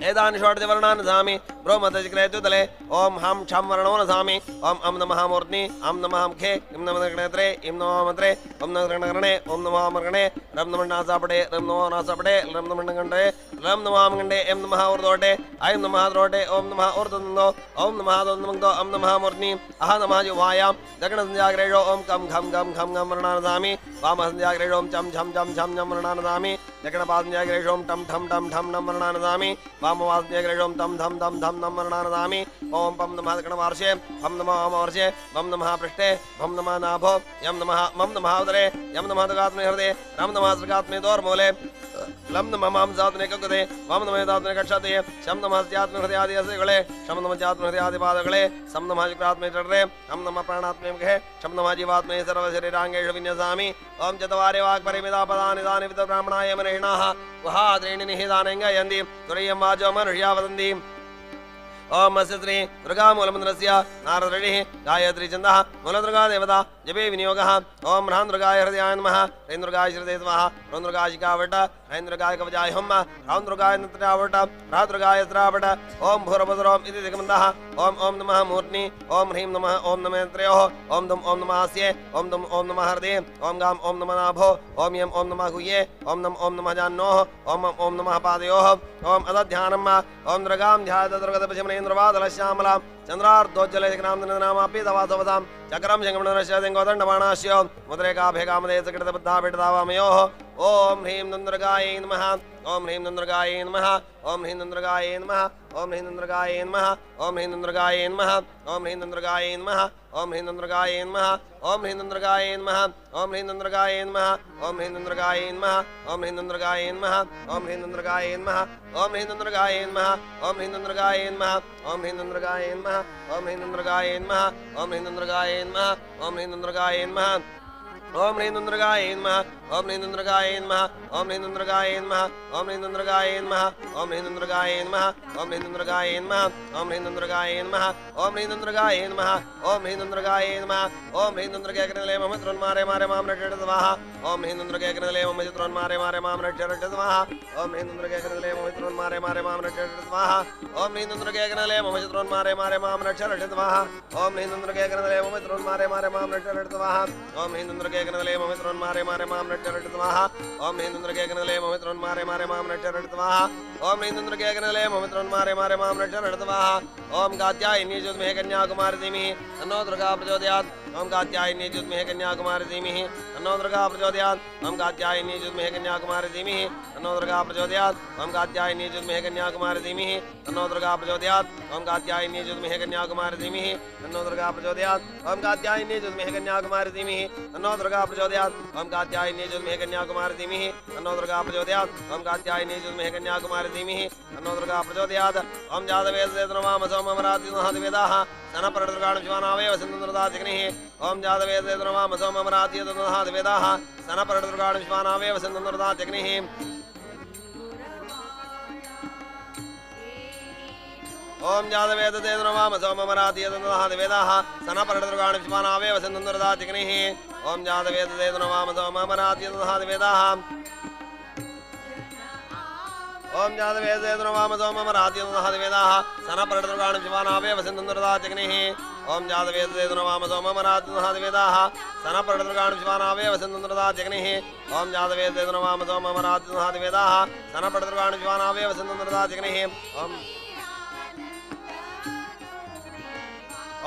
एदान् षोडशवर्णान् नसामि ब्रह्मचक्रे द्वितले। ओम हं छं वर्णो नसामि। ओम अं नमः मूर्ध्नि अं नमः मुखे इं नमः नेत्रे इं नमः मन्त्रे ओम नमः कर्णे ओम नमः मर्गणे रं नमः नासापटे रं नमः नासापटे रं नमः कंठे रं नमः कंठे एं नमः ऊर्ध्वोटे ऐं नमः द्रोटे ओम नमः ऊर्ध्वन्दो ओम नमः दोन्दमङ्गो ओम नमः मूर्ध्नि अह नमः जिह्वायां दक्षिणसन्ध्याग्रेषो ओम कं घं घं घं घं वर्णान् नसामि वामसन्ध्याग्रेषो ओम चं झं झं झं झं वर्णान् नसामि दक्षिणपादसन्ध्याग्रेषो ओम टं ठं ठं ठं नं वर्णान् नसामि वामवासन्ध्याग्रेषो तं धं धं धं नं वर्णान् नसामि। ओम पं नमः दक्षिणपार्श्वे पं नमः वामपार्श्वे पं नमः पृष्ठे पं नमः नाभो यं नमः मं नमः उदरे यं नमः दुगात्मने हृदये रं नमः सृगात्मने दोर्मूले लं नमः मांसात्मने ककुते वं नमः दात्मने कक्षते शं नमः स्यात्मने हृदयादिगले शं नमः चात्मने हृदयादिपादगले सं नमः शुक्रात्मने चर्रे हम नमः प्राणात्मने मुखे शं नमः जीवात्मने सर्वशरीराङ्गेषु विन्यसामि। ओम चत्वारि वाक्परिमिता पदानि तानि विद्ब्राह्मणाय मनीषिणः गुहात्रीणि निहितानि गायन्ति तुरीयं वाचो मनुष्या वदन्ति। ओम अस्य श्री दुर्गामूलमन्त्रस्य नारदऋषिः गायत्री छन्दः मूलदुर्गा देवता जपे विनियोगः। ओम ह्रां दुर्गाय हृदयाय नमः ह्रीं दुर्गाय शिरदे स्वाहा ह्रौं दुर्गाय शिखावट ह्रैं दुर्गाय कवचाय हुम् ह्रौं दुर्गाय नत्रावट ह्रां दुर्गाय स्त्रावट। ओम भूर्भुवस्सुरोम इति दिग्बन्धः। ओम ओम नमः मूर्ध्नि ओम ह्रीं नमः ओम नमः त्रयोः ओम दुम ओम नमः अस्ये ओम दुम ओम नमः हृदये ओम गां ओम नमः नाभो ओम यं ओम नमः गुह्ये ओम नमः जाह्नोः ओम ओम नमः पादयोः। ओम अदध्यानम् ओम दुर्गां ध्यायत दुर्गतपश्यमनेन्द्रवादलश्यामलां चन्द्रार्धोज्ज्वलैकनां चक्रं शङ्खमण्डलस्य मुद्रेकाभेकामदेशकृतबद्धाभिटदावामयोः। ओम ह्रीं दुर्गायै नमः ओम ह्रीं दुर्गायै नमः ओम ह्रीं दुर्गायै नमः ओम ह्रीं दुर्गायै नमः ओम ह्रीं दुर्गायै नमः ओम ह्रीं दुर्गायै नमः ओम ह्रीं दुर्गायै नमः ओम ह्रीं दुर्गायै नमः ओम ह्रीं दुर्गायै नमः ओम ह्रीं दुर्गायै नमः ओम ह्रीं दुर्गायै नमः ओम ह्रीं दुर्गायै नमः ओम ह्रीं दुर्गायै नमः ओम ह्रीं दुर्गायै नमः ओम ह्रीं दुर्गायै नमः ओम ह्रीं दुर्गायै नमः ओम ह्रीं दुर्गायै नमः ओम ह्रीं दुर्गायै नमः ओम ह्रीं दुर्गायै नमः ओम ह्रींद्रगाय नमः ओम ह्रींद्रगाय नमः ओम ह्रींद्रगाय नमः ओम ह्रींद्रगाय नमः ओम ह्रींद्रगाय नमः ओम ह्रींद्रगाय नमः ओम ह्रींद्रगाय नमः ओम ह्रींद्रगाय नमः ओम ह्रींद्रगाय कृतले मम त्रोन मारे मारे माम रट्ट स्वाहा ओम ह्रींद्रगाय कृतले मम त्रोन मारे मारे माम रट्ट स्वाहा ओम ह्रींद्रगाय कृतले मम त्रोन मारे मारे माम रट्ट स्वाहा ओम ह्रींद्रगाय कृतले मम त्रोन मारे मारे माम रट्ट स्वाहा ओम ह्रींद्रगाय कृतले मम त्रोन मारे मारे माम रट्ट स्वाहा ओम ह्रींद्रगाय कृतले मम त्रोन मारे मारे माम रट्ट स्वाहा ओम ह्रींद्रगाय कृतले मम त्रोन मारे मारे माम रट्ट स्वाहा ओम ह्रींद्रगाय कृतले मम त्रोन मारे मारे माम रट्ट स्वाहा ओम कात्यायनी ज्योतिर्मय कन्याकुमारी धीमहि तन्नो दुर्गा प्रचोदयात् ओम कात्यायनी ज्योतिर्मय कन्याकुमारी धीमहि तन्नो दुर्गा प्रचोदयात् ओम कात्यायनी ज्योतिर्मय कन्याकुमारी धीमहि तन्नो दुर्गा प्रचोदयात् ओम कात्यायनी ज्योतिर्मय कन्याकुमारी धीमहि तन्नो दुर्गा प्रचोदयात् ओम कात्यायनी ज्योतिर्मय कन्याकुमारी धीमहि तन्नो दुर्गा प्रचोदयात् ओम कात्यायनी ज्योतिर्मय कन्याकुमारी धीमहि तन्नो दुर्गा प्रचोदयात् ओम कात्यायनी ज्योतिर्मय कन्याकुमारी धीमहि तन्नो दुर्गा प्रचोदयात् ओम कात्यायनी ज्योतिर्मय कन्याकुमारी धीमहि तन्नो दुर्गा प्रचोदयात् ओम जातवेदसे नमाम सोममराति नहद्वेदाः सनपरदुर्गाण शिवानावेव सिन्धुनृदातिग्निः ओम जातवेदसे नमाम सोममराति नहद्वेदाः सनपरदुर्गाण शिवानावेव सिन्धुनृदातिग्निः ओम जातवेदसे नमाम सोममराति नहद्वेदाः सनपरदुर्गाण शिवानावेव सिन्धुनृदातिग्निः ओम जातवेदसे नमाम सोममराति नहद्वेदाः ओम जातवेदसे नमाम सोममराति नहद्वेदाः सनपरदुर्गाण शिवानावेव सिन्धुनृदातिग्निः ओम जातवेदसे नमाम सोममराति नहद्वेदाः सनपरदुर्गाण शिवानावेव सिन्धुनृदातिग्निः ओम जातवेदसे नमाम सोममराति नहद्वेदाः सनपरदुर्गाण शिवानावेव सिन्धुनृदातिग्निः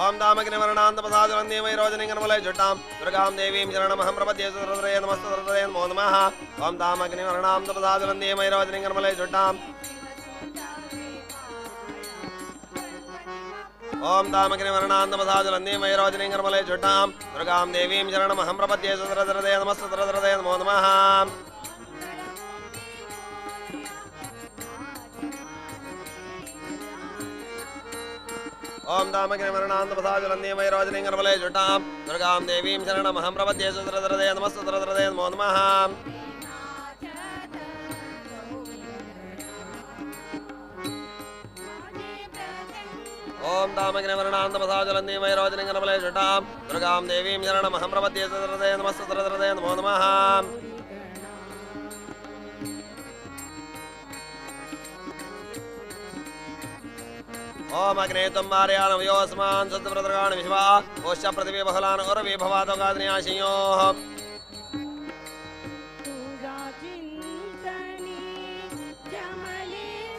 ओम दामग्निवर्णान्तपसादवन्दे वैरोजनिङ्गनमलय जुट्टां दुर्गां देवीं शरणमहं प्रपद्ये सुरद्रये नमस्तुरद्रये नमो नमः ओम दामग्निवर्णान्तपसादवन्दे वैरोजनिङ्गनमलय जुट्टां ओम दामग्निवर्णान्तपसादवन्दे वैरोजनिङ्गनमलय जुट्टां दुर्गां देवीं शरणमहं प्रपद्ये सुरद्रये नमस्तुरद्रये नमो नमः ओम दामग्निवर्णान्तपसादवन्दे वैरोजनिङ्गनमलय जुट्टां दुर्गां देवीं शरणमहं प्रपद्ये सुरद्रये नमस्तुरद्रये नमो नमः ओम दामग्निवर्णान्तपसादवन्दे वैरोजनिङ्गनमलय जुट्टां दुर्गां देवीं शरणमहं प्रपद्ये सुरद्रये नमस्तुरद्रये नमो नमः ओम अग्ने तुम्बारयान वयोस्मान् सत्प्रदर्गाण विश्वा ओश्च पृथिवी बहुलान उर्वी भवातो गाद्न्याशियोः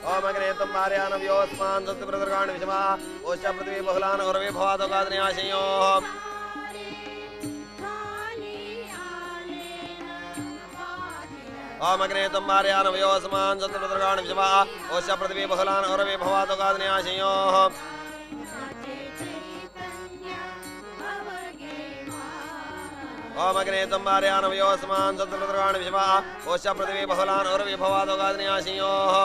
ओम अग्ने तुम्बारयान वयोस्मान् सत्प्रदर्गाण विश्वा ओश्च पृथिवी बहुलान उर्वी भवातो गाद्न्याशियोः ओम अग्ने तुम्बारयान वयोस्मान् सत्प्रदर्गाण विश्वा ओश्च पृथिवी बहुलान उर्वी भवातो गाद्न्याशियोः ओम अग्ने तुम्बारयान वयोस्मान् सत्प्रदर्गाण विश्वा ओश्च पृथिवी बहुलान उर्वी भवातो गाद्न्याशियोः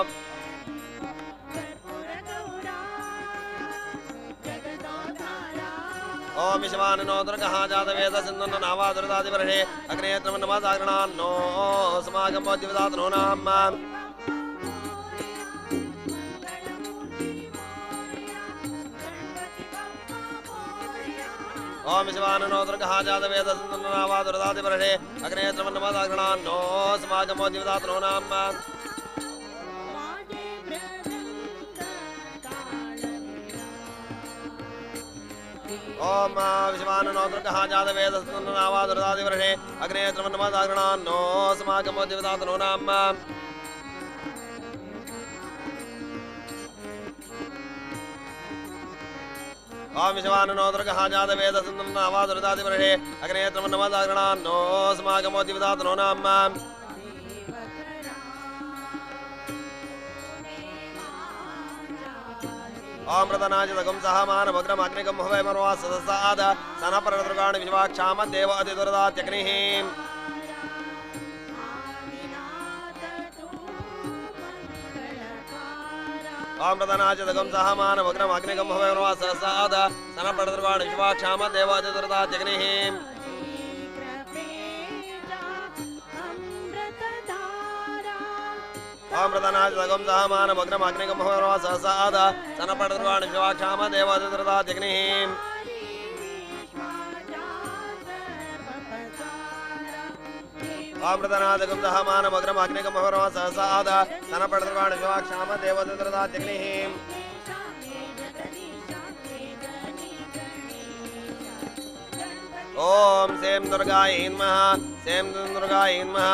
ओम विश्वानो दुर्गः जातवेद सिन्धुन नावादुरदादिवर्षे अग्ने त्रमन्नमादाग्रणान्नो समागम बोध्यवदातनो नाम ओम विश्वानो दुर्गः जातवेद सिन्धुन नावादुरदादिवर्षे अग्ने त्रमन्नमादाग्रणान्नो समागम बोध्यवदातनो नाम ओम विश्वानो दुर्गः जातवेद सिन्धुन नावादुरदादिवर्षे अग्ने त्रमन्नमादाग्रणान्नो समागम बोध्यवदातनो नाम ओम विश्वानो दुर्गः जातवेद सिन्धुन नावादुरदादिवर्षे अग्ने त्रमन्नमादाग्रणान्नो समागम बोध्यवदातनो नाम ओम प्रतनाजितगं सह मानभग्रमग्निगं हवै मर्वा सदसाद सनपरदुर्गाण विश्वाक्षाम देव अतिदुरदात्यग्निः ओम प्रतनाजितगं सह मानभग्रमग्निगं हवै मर्वा सदसाद सनपरदुर्गाण विश्वाक्षाम देव अतिदुरदात्यग्निः ओम प्रधानाजगम सहमान भग्नम अग्निगम भवनवा सहसाद सनपडद्वाण शिवाक्षाम देवदृताग्निः ओम प्रधानाजगम सहमान भग्नम अग्निगम भवनवा सहसाद सनपडद्वाण शिवाक्षाम देवदृताग्निः ओम सेम दुर्गायै नमः सेम दुर्गायै नमः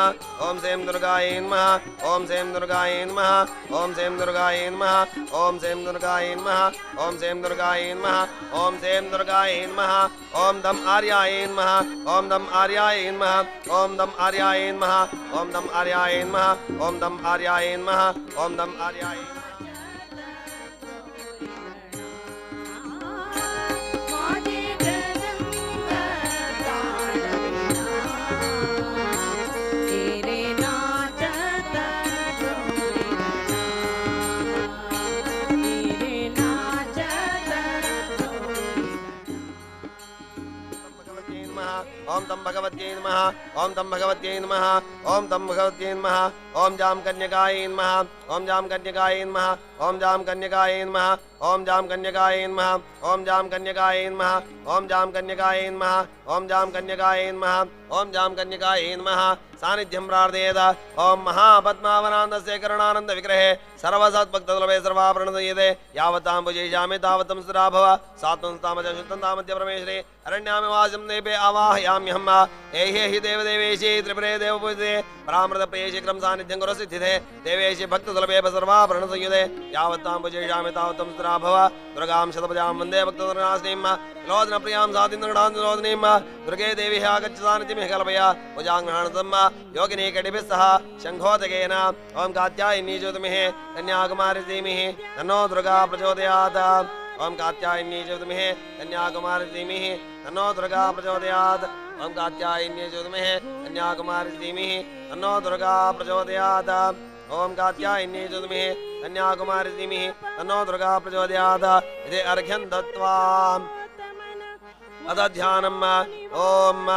ओम सेम दुर्गायै नमः ओम सेम दुर्गायै नमः ओम सेम दुर्गायै नमः ओम सेम दुर्गायै नमः ओम सेम दुर्गायै नमः ओम सेम दुर्गायै नमः ओम दम आर्याय नमः ओम दम आर्याय नमः ओम दम आर्याय नमः ओम दम आर्याय नमः ओम दम आर्याय नमः ओम दम आर्याय ओम तम भगवत्यै नमः ओम तम भगवत्यै नमः ओम तम भगवत्यै नमः ओम जाम कन्यकायै नमः ओम जाम कन्यकायै नमः ओम जाम कन्यकायै नमः ओम जाम कन्यकायै नमः ओम जाम कन्यकायै नमः ओम जाम कन्यकायै नमः ओम जाम कन्यकायै नमः ओम जाम कन्यकायै नमः सानिध्यं प्रार्थयेत ओम महापद्मावनान्दस्य करुणानन्द विग्रहे सर्वसत्भक्तदुर्लभे सर्वाभरणदयेते यावतां पूजयिष्यामि तावतं स्थिरा भव सात्वं तामज शुद्धं तामद्य परमेश्वरे अरण्यामि वासं देवे आवाहयाम्यहम् एहि हि देवदेवेशि त्रिपुरे देवपूजिते परामृतप्रिये शीघ्रं सानिध्यं कुरु सिद्धिते देवेशि भक्तदुर्लभे सर्वाभरणदयेते यावतां पूजयिष्यामि तावतं स्थिरा भव दुर्गां शतपदां वन्दे भक्तदुर्गास्नीं लोचनप्रियां साधिन्दगणान्लोचनीं दुर्गे देवी आगच्छसानिध्यं कल्पय भुजाङ्गणानतम् योगिनी कटिभिः सह शङ्खोदकेन ओं कात्यायनी ज्योतिमहे कन्याकुमारी धीमहि तन्नो दुर्गा प्रचोदयात् ओं कात्यायनी ज्योतिमहे कन्याकुमारी धीमहि तन्नो दुर्गा प्रचोदयात् ओं कात्यायनी ज्योतिमहे कन्याकुमारी धीमहि तन्नो दुर्गा प्रचोदयात् ओं कात्यायनी ज्योतिमहे कन्याकुमारी धीमहि तन्नो दुर्गा प्रचोदयात् इति अर्घ्यं दत्त्वा अदध्यानम् ओम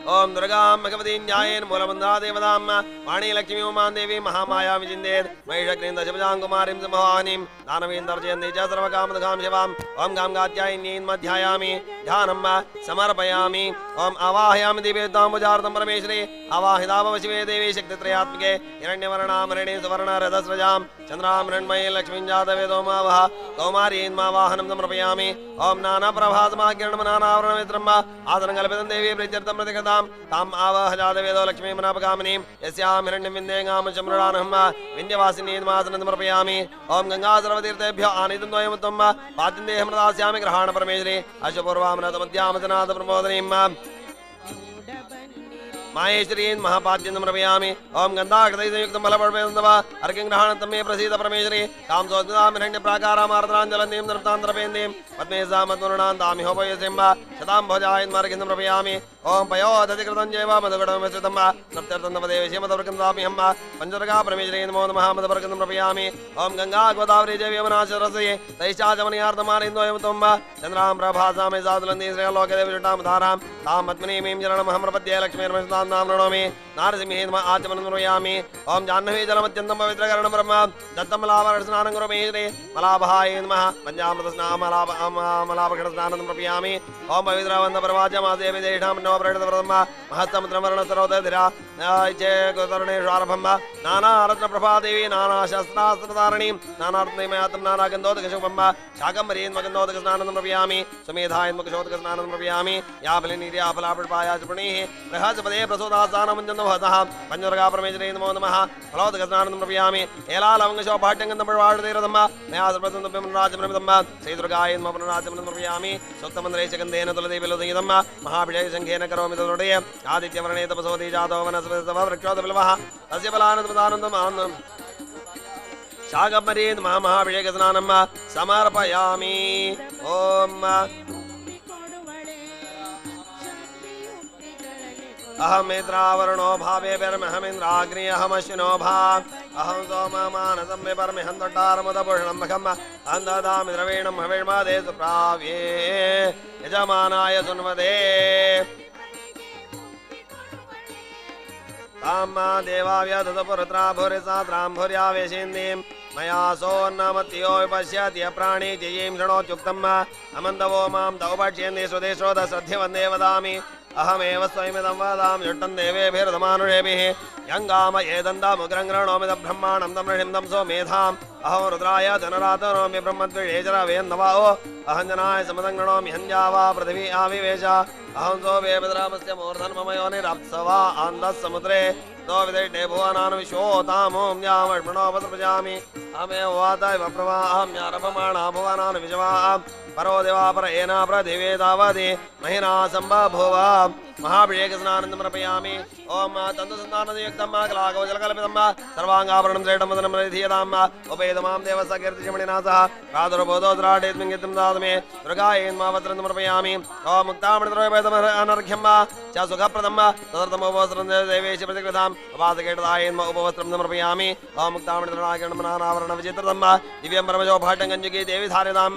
ओम दुर्गां भगवती न्यायेन मूलबन्धा देवतां वाणी लक्ष्मी उमा देवी महामाया विजिन्देत् महिषग्रीं दशभुजां कुमारीं समोहानीं दानवीन्दर्जयन्ती च सर्वकामदगां शिवां ओम गां कात्यायनीं मध्यायामि ध्यानं समर्पयामि ओम आवाहयामि दिव्यतां पूजार्थं परमेश्वरे आवाहिता भव शिवे देवी शक्तित्रयात्मिके हिरण्यवर्णामरणे सुवर्णरथस्रजां चन्द्रां मृण्मये लक्ष्मीं जातवेदोमावह कौमारीन्मावाहनं समर्पयामि ओम नानाप्रभासमाकिरणं नानावरणमित्रम् आसनकल्पितं देवी प्रीत्यर्थं प्रतिगतां ताम् आवाह जातवेदो लक्ष्मीं मनापकामिनीं यस्यां हिरण्यं विन्देगां चम्रणानहं विन्ध्यवासिनीमासनं समर्पयामि ओम गंगा सर्वतीर्थेभ्यो आनीतं द्वयमुत्तम पातिन्देहं प्रदास्यामि ग्रहाण परमेश्वरे अशुपूर्वामृतमध्यामजनाथ प्रमोदनीं माहेश्वरीन् महापाद्यं रमयामि ओम गन्धाकृतयुक्तं फलपर्वतव अर्घ्यं ग्रहणं मे प्रसीद परमेश्वरी कां सोत्सां हिरण्यप्राकारामार्द्राञ्जलन्तीं नृप्तान्तरपेन्दीं पद्मे सामद्वरुणां दामिहोपयसिंह शतां भोजायन् मार्गं रमयामि ओम पयोदधिकृतं जैव मधुगणमिश्रितं सप्तर्थं नवदेवशीमदवर्गन्दाम्यहं पञ्चर्गा परमेश्वरी नमो नमः मदवर्गं रमयामि ओम गंगा गोदावरी जय यमुनाचरसये तैश्चाचमनीयार्धमारिन्दोयमुतं चन्द्रां प्रभासां सादुलन्दी श्रेयलोकदेवजुटां धारां तां पद्मनीमीं चरणमहं प्रपद्ये लक्ष्मीर्मस्तां नाम नमामि नारसिंहे नमः आचमनं कुर्यामि ओम जाह्नवी जलमत्यन्तं पवित्रकरणं ब्रह्म दत्तं मलाभरणस्नानं कुर्महे मलाभाय नमः पञ्चामृतस्नानं मलाभरणस्नानं प्रपयामि ओम पवित्रवन्दप्रवाचमासे विदेशां नवप्रणतव्रतम् महत्समुद्रवर्णसरोदधिरा चेतरणेष्वारभं नानारत्नप्रभादेवी नानाशस्त्रास्त्रधारणीं नानारत्नमयातं नानागन्धोदकशुभं शाकम्भरीन्मगन्धोदकस्नानं प्रपयामि सुमेधायन्मकशोदकस्नानं प्रपयामि याफलिनीर्याफलापुष्पायाचपुणीः बृहस्पदे प्रसोदासानमञ्जन्दवहतः पञ्चवर्गा परमेश्वरी नमो नमः फलोदकस्नानं प्रपयामि एलालवङ्गशोपाट्यङ्गन्दपवाडतीरथं मया सर्वतन्त्रराजमृतं श्रीदुर्गाय नमः पुनराजमनं प्रपयामि सूक्तमन्त्रे च गन्धेन तुलसीबिलुदयितं महाभिषेकशङ्खेन करोमि तदृढये आदित्यवर्णे तपसोति जातो वनस्पतिस्तव वृक्षोदबिलवः तस्य फलानन्दमानन्दम् शाकम्भरीन् महाभिषेकस्नानं समर्पयामि ओम अहमिन्द्रावरुणो भावे परमहमिन्द्राग्नि अहमश्विनो भा अहं सोममानसं विपर्मिहं तट्टारमुदपुषणं मखम् अहं ददामि द्रवीणं हविर्मदे सुप्राव्ये यजमानाय सुन्वदे ताम देवाव्यधुतपुरुत्रा भूरिसात्रां भूर्यावेशेन्दीं मया सोन्नमत्यो विपश्यति अप्राणी जयीं शृणोत्युक्तम् अमन्दवो मां दौपक्ष्यन्ति श्रुतिश्रोतश्रद्धि वन्दे वदामि अहमेव स्वयमिदं वदामि जुष्टं देवेभिर्दमानुषेभिः यङ्गाम एदन्दामुग्रं गृह्णोमि ब्रह्माणं तं ऋषिं सोमेधाम् अहं रुद्राय धनरातनोमि ब्रह्मद्विषेचरवेन्नवाओ अहं जनाय समदं गृह्णोमि हञ्जावा पृथिवी आविवेश अहं सोऽवेपद्रामस्य मूर्धन् मम योनिरप्सवा आन्दः समुद्रे नो विदे भुवनान् विश्वोतामों यामर्पणोपसृजामि अहमेव वाता इव प्रवाहं यारभमाणा भुवनान् विश्वाः परो देवापर एना पृथिवी तावति महिना सम्बभूव महाभिषेकस्नानं समर्पयामि ओम तन्तुसन्तानयुक्तं कलाकवचलकल्पितं सर्वाङ्गाभरणं श्रेष्ठं मदनं प्रदीयताम् उपेतमां देवस्य कीर्तिशमणिना सह प्रादुर्बोधोद्राडेत्मिङ्गितं दातुमे दुर्गायेन्मा वस्त्रं समर्पयामि ओम मुक्तामणिद्रव्यपेतमनर्घ्यं च सुखप्रदं तदर्थमुपवस्त्रं देवेश प्रतिकृताम् उपासकेटदायेन्मा उपवस्त्रं समर्पयामि ओम मुक्तामणिद्रनागणमनावरणविचित्रं दिव्यं परमशोभाढ्यं गञ्जुकी देवी धारितां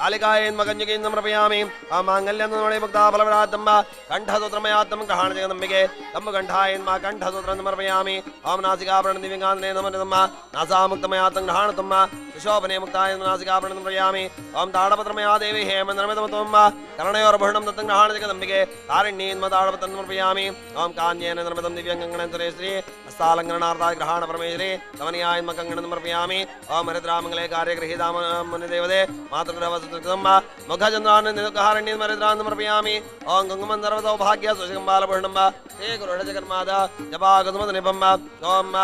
कालिकायेन्मा गञ्जुकीं समर्पयामि ओम माङ्गल्यं मुक्ताफलविरातं कण्ठसूत्रमयात्तं ग्रहाणजगदम्बिके कम्बकण्ठायन्मा कण्ठसूत्रं समर्पयामि ओम नासिकाभरणं दिव्यकान्तने नमः नासामुक्तमयात्तं ग्रहाणतं सुशोभने मुक्ताय नासिकाभरणं समर्पयामि ओम ताडपत्रमया देवी हेमन्दनमिदमत्वं करणयोर्भरणं दत्तं ग्रहाणजगदम्बिके तारिण्येन्मा ताडपत्रं समर्पयामि ओम कान्येन निर्मितं दिव्यङ्गङ्गणं सुरेश्री हस्तालङ्करणार्थाय ग्रहाणपरमेश्वरी कमनीयायन्मा कङ्गणं समर्पयामि ओम हरिद्रामङ्गले कार्यगृहीता मुनिदेवते मातृगृहवसुकृतं मुखचन्द्रान् हरिद्रान् समर्पयामि ओम गङ्गमं सर्वसौभाग्य सुशिखम्बालभूषणं हे गुरुजगन्माता जपागतमनिपं ओम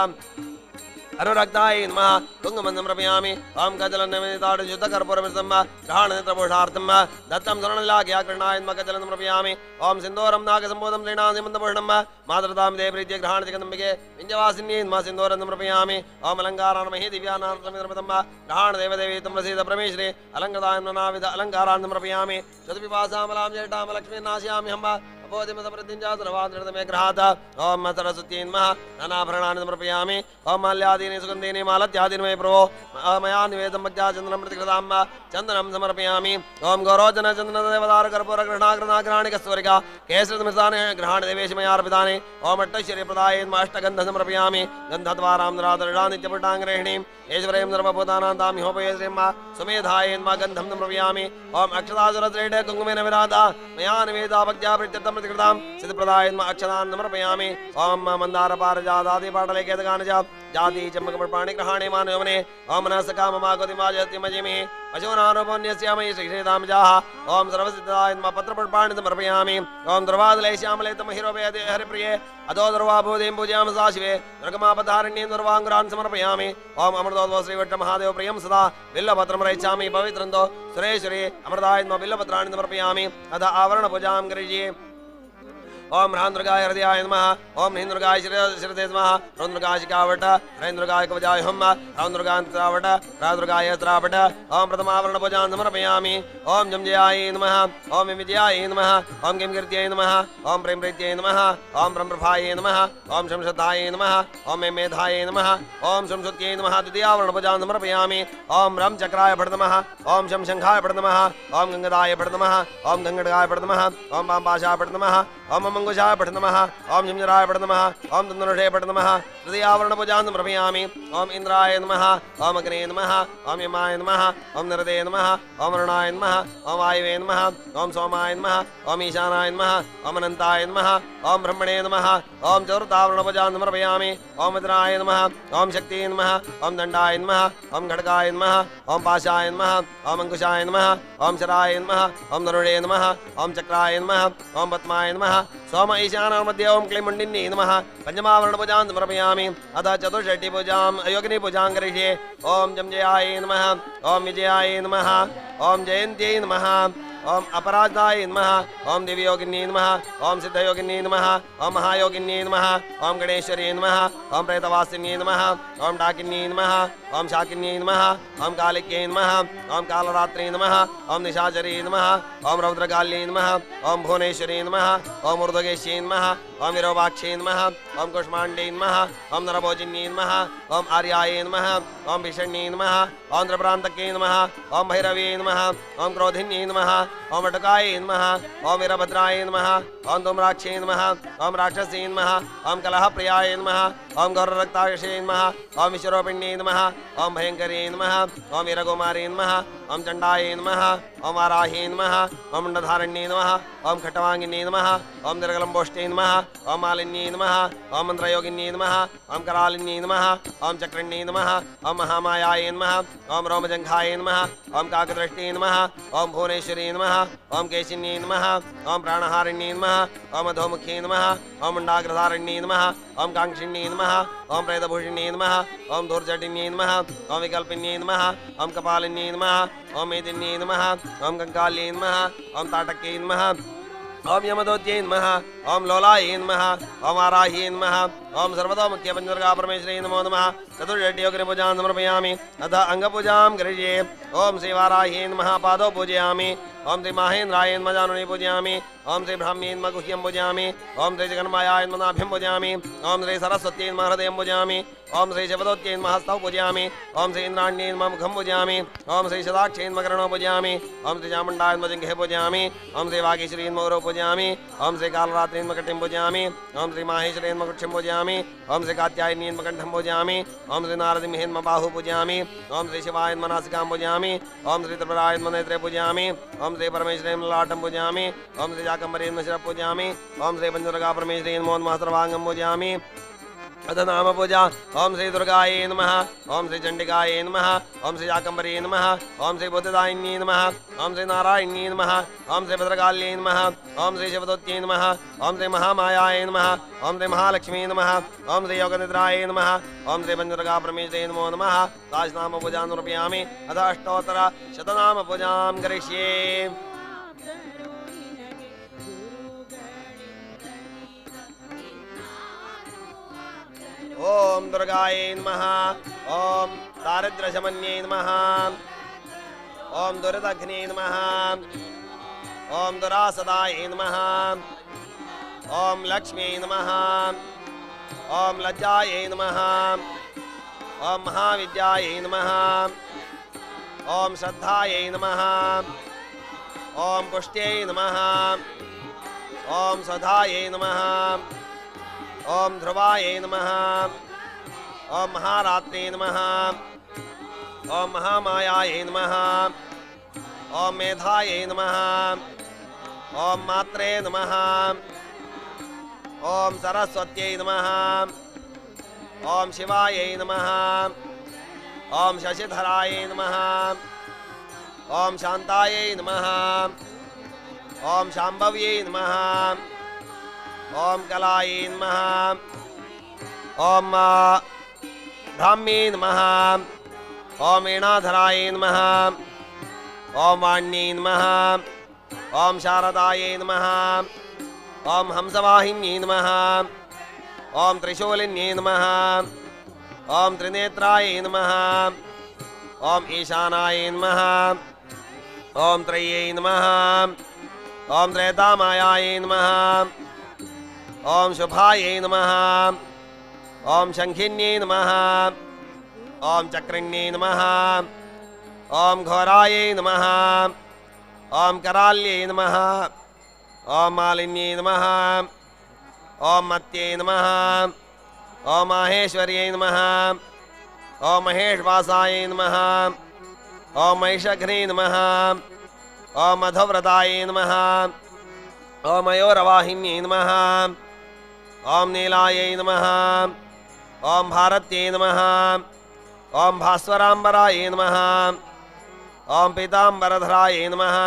अनुरक्ताय नमः कुङ्कुमं समर्पयामि ओम कजलन्नमिताडुजुतकर्पूरमितं ग्रहाणनेत्रभूषार्थं दत्तं सुवर्णलाघ्याकृष्णाय नमः कजलं समर्पयामि ओम सिन्दूरं नागसम्बोधं श्रीणादिमन्दभूषणं मातृतां देवप्रीत्यै ग्रहाणजगदम्बिके विञ्जवासिन्यै नमः सिन्दूरं समर्पयामि ओम अलङ्कारान्महि दिव्यानार्थमितं ग्रहाणदेवदेवी तं प्रसीद परमेश्वरी अलङ्कृताय नानाविध अलङ्कारान् समर्पयामि शतपिपासामलां ज्येष्ठां लक्ष्मीं नाशयामि हम ग्रहात् ओम सरस्वती नमः नानाभरणानि समर्पयामि ओम माल्यादीनि सुगन्धीनि मालत्यादीनि मे प्रभो मया निवेदं भक्त्याचन्दनं प्रतिकृतां चन्दनं समर्पयामि ओम गौरोजन चन्दनदेवदार कर्पूरकृष्णाग्रणाग्रहाणि कस्तूरिका केसरमितानि ग्रहाणि देवेश मया अर्पितानि ओम अष्टैश्वर्यप्रदाय अष्टगन्धं समर्पयामि गन्धद्वारां नित्यपुटाङ्गरेहिणीं ईश्वरीं सर्वभूतानां तां ह्योपयेश्रीं सुमेधाय गन्धं समर्पयामि ओम अक्षतासुरश्रेष्ठे कुङ्कुमेन विराधा मया निवेदा भक्त्या प्रीत्यर्थं प्रतिकृतां सिद्धप्रदाय अक्षतान् समर्पयामि ओम मन्दारपारिजातादिपाटले केतकानि च जाति चम्मकपुष्पाणि ग्रहाणि मानवने ओम नसकाममागतिमाजतिमजिमिः पशूनानुपन्यस्यामि श्रीश्रीतामजाः ओम सर्वसिद्धाय पत्रपुष्पाणि समर्पयामि ओम दुर्वादले श्यामले तमहिरोपयति हरिप्रिये अदो दुर्वाभूतिं पूजयामि सदाशिवे दुर्गमापधारिण्यं दुर्वाङ्गुरान् समर्पयामि ओम अमृतोद्भव श्रीवट्टमहादेव प्रियं सदा बिल्लपत्रं रक्षामि पवित्रन्दो सुरेश्वरी अमृताय बिल्लपत्राणि समर्पयामि अथ आवरणपूजां करिष्ये ओम ह्रान्द्रुगाय हृदयाय नमः ओम ह्रीन्द्रुगाय शिरसे नमः ह्रौन्द्रुगाय शिखावट ह्रैन्द्रुगाय कवचाय हुम ह्रौन्द्रुगान्त्रावट ह्रान्द्रुगाय त्रावट ओम प्रथमावरणपूजां समर्पयामि ओम जमजयाय नमः ओम विजयाय नमः ओम किंकीर्त्यै नमः ओम प्रेमप्रीत्यै नमः ओम ब्रह्मप्रभाय नमः ओम शंशताय नमः ओम मेधाय नमः ओम शंसुत्यै नमः द्वितीयावरणपूजां समर्पयामि ओम ब्रह्मचक्राय फट् नमः ओम शंखंखाय फट् नमः ओम गंगदाय फट् नमः ओम गंगडगाय फट् नमः ओम पाम्पाशाय फट् नमः ओम मंगुषाय फट् नमः ओम झुंझराय फट् नमः ओम धनुषे फट् नमः तृतीयावरणपूजां समर्पयामि ओम इंद्राय नमः ओम अग्ने नमः ओम यमाय नमः ओम नरदे नमः ओम वरुणाय नमः ओम वायुवे नमः ओम सोमाय नमः ओम ईशानाय नमः ओम अनंताय नमः ओम ब्रह्मणे नमः ओम चतुर्थावरणपूजां समर्पयामि ओम मित्राय नमः ओम शक्ति नमः ओम दंडाय नमः ओम खड्गाय नमः ओम पाशाय नमः ओम अंकुशाय नमः ओम शराय नमः ओम धनुषे नमः ओम चक्राय नमः ओम पद्माय नमः सोम ईशानामध्ये ओम क्लीमुण्डिन्यै नमः पंचमावरणपूजां समर्पयामि अथ चतुष्षष्टिपूजां योगिनीपूजां करिष्ये ओम जमजयाय नमः ओम विजयाय नमः ओम जयन्त्यै नमः ओम अपराधाय नमः ओम दिव्ययोगिन्यै नमः ओम सिद्धयोगिन्यै नमः ओम महायोगिन्यै नमः ओम गणेश्वर्यै नमः ओम प्रेतवासिन्यै नमः ओम डाकिन्यै नमः ओम शाकिन्यै नमः ओम कालिक्यै नमः ओम कालरात्रै नमः ओम निशाचर्यै नमः ओम रौद्रकाल्यै नमः ओम भुवनेश्वर्यै नमः ओम ऊर्ध्वगेश्यै नमः ओम विरूपाक्षे नमः ओम कुष्माण्डे नमः ओम नरभोजिन्ये नमः ओम आर्याय नमः ओम भीषण्ये नमः ओम त्रिप्रान्तके नमः ओम भैरवे नमः ओम क्रोधिन्ये नमः ओम वटकाय नमः ओम वीरभद्राय नमः ओम धूम्राक्षे नमः ओम राक्षसे नमः ओम कलहप्रियाय नमः ओम गौररक्ताक्षे नमः ओम विश्वरूपिण्ये नमः ओम भयंकरे नमः ओम वीरकुमारे नमः ओम चण्डाय नमः ओम वाराहे नमः ओम मुण्डधारण्ये नमः ओम खट्टवाङ्गिन्ये नमः ओम निर्गलम्बोष्टे नमः ओम मालिन्ये नमः ओम मन्त्रयोगिन्ये नमः ओम करालिन्ये नमः ओम चक्रण्ये नमः ओम महामायाय नमः ओम रोमजङ्घाय नमः ओम काकदृष्टे नमः ओम भुवनेश्वरी नमः ओम केशिन्ये नमः ओम प्राणहारिण्ये नमः ओम अधोमुखे नमः ओम मुण्डाग्रधारण्ये नमः ओम काङ्क्षिण्ये नमः ओम प्रेतभूषिण्ये नमः ओम धूर्जटिन्ये नमः ओम विकल्पिन्ये नमः ओम कपालिन्ये नमः ओम मेदिन्ये नमः ओम कंकाल्ये नमः ओम ताटक्ये नमः ओम यमदोत्ये नमः ओम लोलाये नमः ओम वाराह्ये नमः ओम सर्वतोमुख्य पंचदुर्गा परमेश्वरी नमो नमः चतुर्षष्ट्योग्रपूजां समर्पयामि अथ अंगपूजां करिष्ये ओम श्री वाराह्ये नमः पादौ पूजयामि ओम श्री माहेन्द्राय नमः जानुनी पूजयामि ओम श्री ब्राह्म्ये नमः गुह्यं पूजयामि ओम श्री जगन्मायाय नमः नाभ्यं पूजयामि ओम श्री सरस्वत्यै नमः हृदयं पूजयामि ओम श्री शपथोत्यै नमः हस्तौ पूजयामि ओम श्री इन्द्राण्ये नमः मुखं पूजयामि ओम श्री शताक्षे नमः कर्णौ पूजयामि ओम श्री चामुण्डाय नमः जिह्वे पूजयामि ओम श्री वागीश्वरी नमः उरौ पूजयामि ओम श्री कालरात्रि नमः कटिं पूजयामि ओम श्री माहेश्वरी नमः कुक्षं पूजयामि ओम श्री कात्यायनी नमः कंठं पूजयामि ओम श्री नारदिमहे नमः बाहु पूजयामि ओम श्री शिवाय नमः नासिकां पूजयामि ओम श्री त्रिपुराय नमः नेत्रे पूजयामि ओम श्री परमेश्वरी नमः ललाटं पूजयामि ओम श्री शाकम्भरी नमः शिरः पूजयामि ओम श्री पंचदुर्गा परमेश्वरी नमो नमः सर्वाङ्गं पूजयामि अथ नाम पूजा ओम श्री दुर्गाय नमः ओम श्री चंडिकाय नमः ओम श्री शाकम्भरी नमः ओम श्री बुद्धिदायिन्ये नमः ओम श्री नारायण्ये नमः ओम श्री भद्रकाल्ये नमः ओम श्री शिवदोत्ये नमः ओम श्री महामायाय नमः ओम श्री महालक्ष्मी नमः ओम श्री योगनिद्राय नमः ओम श्री पंचदुर्गा परमेश्वरी नमो नमः ताजनाम पूजां समर्पयामि अथ अष्टोत्तर शतनाम पूजां करिष्ये ओम दुर्गाय नमः ओम दारिद्र्यशमन्ये नमः ओम दुरितघ्ने नमः ओम दुरासदाय नमः ओम लक्ष्मी नमः ओम लज्जाय नमः ओम महाविद्याय नमः ओम श्रद्धाय नमः ओम पुष्ट्यै नमः ओम सदाय नमः ओम ध्रुवाय नमः ओम महारात्रे नमः ओम महामायाय नमः ओम मेधाय नमः ओम मात्रे नमः ओम सरस्वत्यै नमः ओम शिवाय नमः ओम शशिधराय नमः ओम शांताय नमः ओम शांभव्यै नमः ओम कलाय नमः ओम ब्राह्म्ये नमः ओम वीणाधराय नमः ओम वाण्ये नमः ओम शारदाय नमः ओम हंसवाहिन्ये नमः ओम त्रिशूलिन्ये नमः ओम त्रिनेत्राय नमः ओम ईशानाय नमः ओम त्रय्यै नमः ओम त्रैतामायाय नमः ओम शुभाय नमः ओम शंखिन्ये नमः ओम चक्रिण्ये नमः ओम घोराय नमः ओम कराल्ये नमः ओम मालिन्ये नमः ओम मत्ये नमः ओम माहेश्वर्ये नमः ओम महेशवासाय नमः ओम महिषघ्ने नमः ओम मधुव्रताय नमः ओम मयूरवाहिन्ये नमः ओम नीलायै नमः ओम भारत्यै नमः ओम भास्वराम्बराय नमः ओम पीताम्बरधराय नमः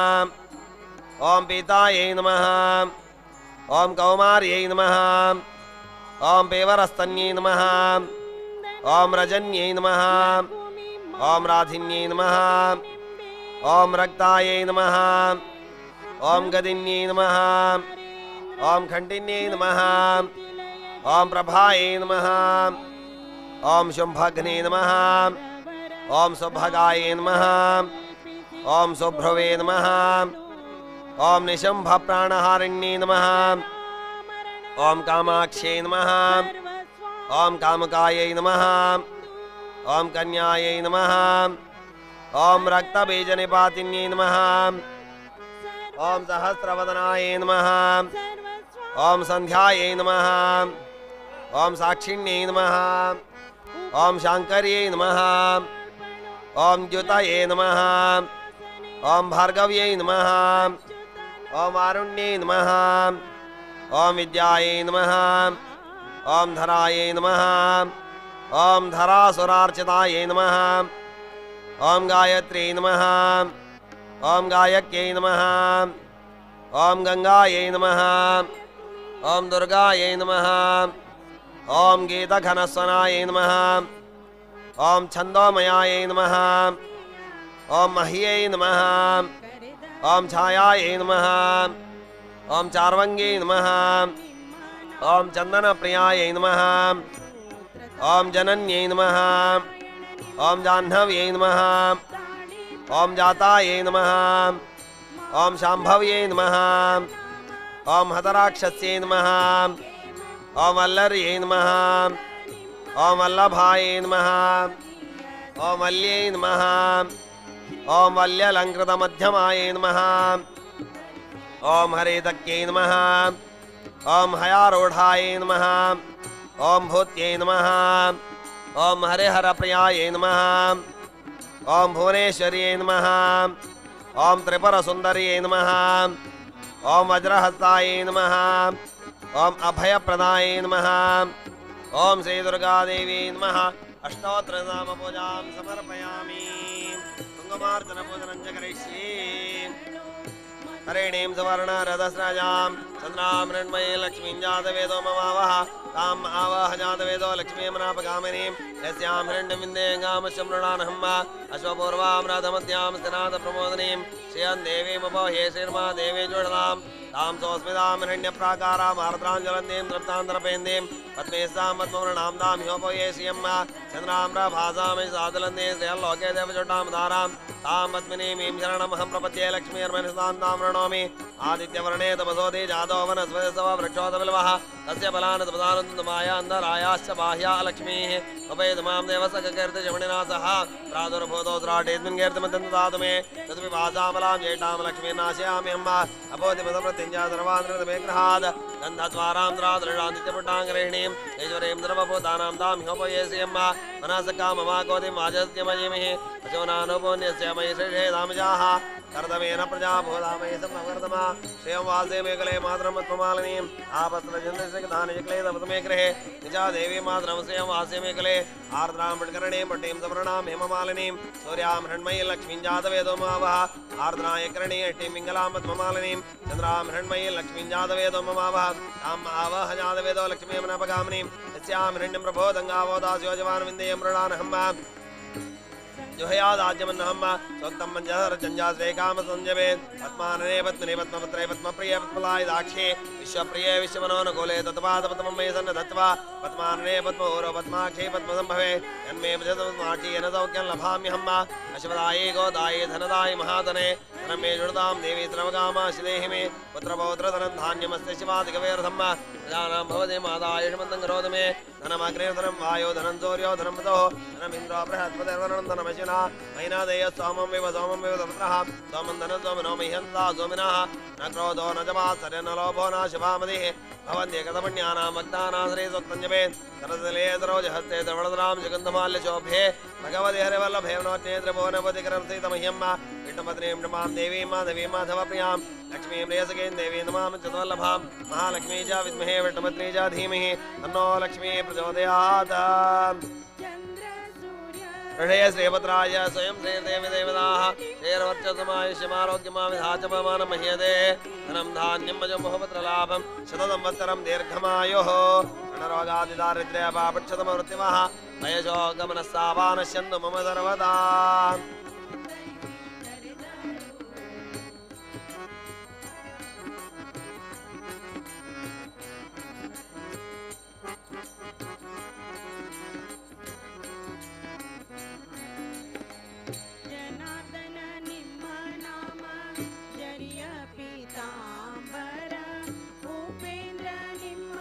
ओम पीतायै नमः ओम कौमार्यै नमः ओम पेवरस्तन्यै नमः ओम रजन्यै नमः ओम राधिन्यै नमः ओम रक्तायै नमः ओम गदिन्यै नमः ओम खण्डिन्यै नमः ओम प्रभाय नमः ओम शुंभघ्ने नमः ओम सुभगाय नमः ओम सुभ्रवे नमः ओम निशंभ प्राणहारिण्ये नमः ओम कामाक्षै नमः ओम कामकायै नमः ओम कन्यायै नमः ओम रक्तबीजनिपातिन्यै नमः ओम सहस्रवदनायै नमः ओम संध्यायै नमः ओम साक्षिण्यै नमः ओम शांकर्यै नमः ओम द्युतये नमः ओम भार्गव्यै नमः ओम आरुण्यै नमः ओम विद्यायै नमः ओम धरायै नमः ओम धरासुरार्चितायै नमः ओम गायत्र्यै नमः ओम गायक्यै नमः ओम गंगायै नमः ओम दुर्गायै नमः ओम गीतघनस्वनायै नमः ओम छंदोमयायै नमः ओम मह्यै नमः ओम छायायै नमः ओम चार्वंगी नमः ओम चंदनप्रियायै नमः ओम जनन्यै नमः ओम जाह्नव्यै नमः ओम जातायै नमः ओम शांभव्यै नमः ओम हतराक्षस्यै नमः ओम वल्लर्यै नमः ओम वल्लभायै नमः ओम वल्यै नमः ओम वल्यलंकृतमध्यमायै नमः ओम हरेतक्यै नमः ओम हयारूढायै नमः ओम भूत्यै नमः ओम हरिहरप्रियायै नमः ओम भुवनेश्वर्यै नमः ओम त्रिपुरसुन्दर्यै नमः ओम वज्रहस्तायै नमः ओम अभयप्रदायै नमः ओम श्रीदुर्गादेवी नमः अष्टोत्तरनामपूजां समर्पयामि कुङ्कुमार्चनपूजनं च करिष्ये हरिणीं सुवर्णरथस्रजां चन्द्रां मृण्मयी लक्ष्मीं जातवेदो ममावह ताम् आवह जातवेदो लक्ष्मीमनापगामिनीं यस्यां हिरण्यमिन्देङ्गामश्यमृणानहम् अश्वपूर्वां रथमध्यां स्थिनाथप्रमोदनीं श्रियं देवीमुपहे श्रीर्मा देवी जुषतां तां सोऽस्मितां हिरण्यप्राकाराम् आर्द्राञ्जलन्तीं तृप्तान्तरपेन्दीं पद्मेस्तां पद्मवृणां तां ह्योपये श्रियं चन्द्रां प्रभासामि सादुलन्तीं श्रियल्लोके देवजुटां धारां तां पद्मिनीं शरणमहं प्रपद्ये लक्ष्मीर्मनिस्तां तां वृणोमि आदित्यवर्णे तपसोदि जातो वनस्पतिस्तव वृक्षोदबिल्वः तस्य फलानि अन्तरायाश्च बाह्या लक्ष्मीः उपैतमां देवसखकीर्तिशमणिना सह प्रादुर्भूतो स्राटेऽस्मिन् कीर्तिमत्यन्तं दातु मे तद्विभासामलां ज्येष्ठां लक्ष्मीर्नाशयाम्यहम् अपोधिपदप्रत्यञ्जा सर्वान्तरतमेग्रहात् गन्धद्वारां द्रादृशान्तित्यपुट्टाङ्गरेणीं ईश्वरीं सर्वभूतानां तां ह्योपयेस्यम् मनसकाममाकोतिं वाजस्यमयीमिः अशोनानुपुण्यस्य मयि श्रीषेधामिजाः कर्दमेन प्रजाभूतामयि सम्वर्धमा श्रियं वासे मेकले मातरमत्वमालिनीम् आपस्त्रजन्यसिकधानिजक्ले मे निजा देवी मातरं श्रियं वासे मेकले आर्द्रां मृट्करणीं पट्टीं सवर्णां हेममालिनीं सूर्यां हृण्मयी लक्ष्मीं जातवेदो मावः आर्द्राय करणीं अष्टीं पिङ्गलां पद्ममालिनीं चन्द्रां हृण्मयी लक्ष्मीं जातवेदो ममावः ताम् आवह जातवेदो लक्ष्मीमनपगामिनीं यस्यां हिरण्यं प्रबोधङ्गावोदास्योजवान् विन्देयं मृणानहम् जुहयादाज्यमन्नहम् स्वक्तं मञ्जरचञ्जाश्रेकाम संजवेत् पद्मानने पद्मिने पद्मपत्रे पद्मप्रिय पद्मलायदाक्षे विश्वप्रिये विश्वमनोनुकूले तत्पादपद्मं मे सन्नधत्वा पद्मानने पद्मोरो पद्माक्षे पद्मसम्भवे यन्मे पद्माक्षी येन सौख्यं लभाम्यहम् अश्वदाये गोदाये धनदाये महाधने धनं मे जुडतां देवी सर्वकामाशि देहि मे पुत्रपौत्रधनं धान्यमस्ति शिवादिकवेर्धम् प्रजानां भवति मादायुष्मन्तं करोतु मे धनमग्रे धनं वायो धनं सूर्यो धनं मृतो धनमिन्द्रो बृहस्पतिर्वरुणं धनमशिना मैनादेय सोमं विव दपुत्रः सोमं धनं सोमिनो मह्यन्ता सोमिनः न क्रोधो न जमात्सर्य न लोभो न शुभामतिः भवन्त्येकतपुण्यानां भक्तानां श्रीसूक्तं जपेत् सरसले सरोजहस्ते द्रवणधरां जगन्धमाल्यशोभे भगवति हरिवल्लभे नोत्नेत्रभुवनपतिकरं सीतमह्यम् विष्णुपत्नीं नमां देवीं माधवीं माधवप्रियां लक्ष्मीं प्रियसखीं देवीं नमां चतुर्वल्लभां महालक्ष्मी च विद्महे विष्णुपत्नी च धीमहि तन्नो लक्ष्मी प्रचोदयात् हृदय श्रीभद्राय स्वयं श्रीर्देवी देवताः श्रीर्वर्चसमायुष्यमारोग्यमाविधाचपमानं मह्यते धनं धान्यं भजं बहुपुत्रलाभं शतसंवत्सरं दीर्घमायुः ऋणरोगादिदारिद्र्यपापक्षतमवृत्तिमः वयशोगमनस्सावानश्यन्तु मम सर्वदा पीतांबर भूपेन्द्र निम्म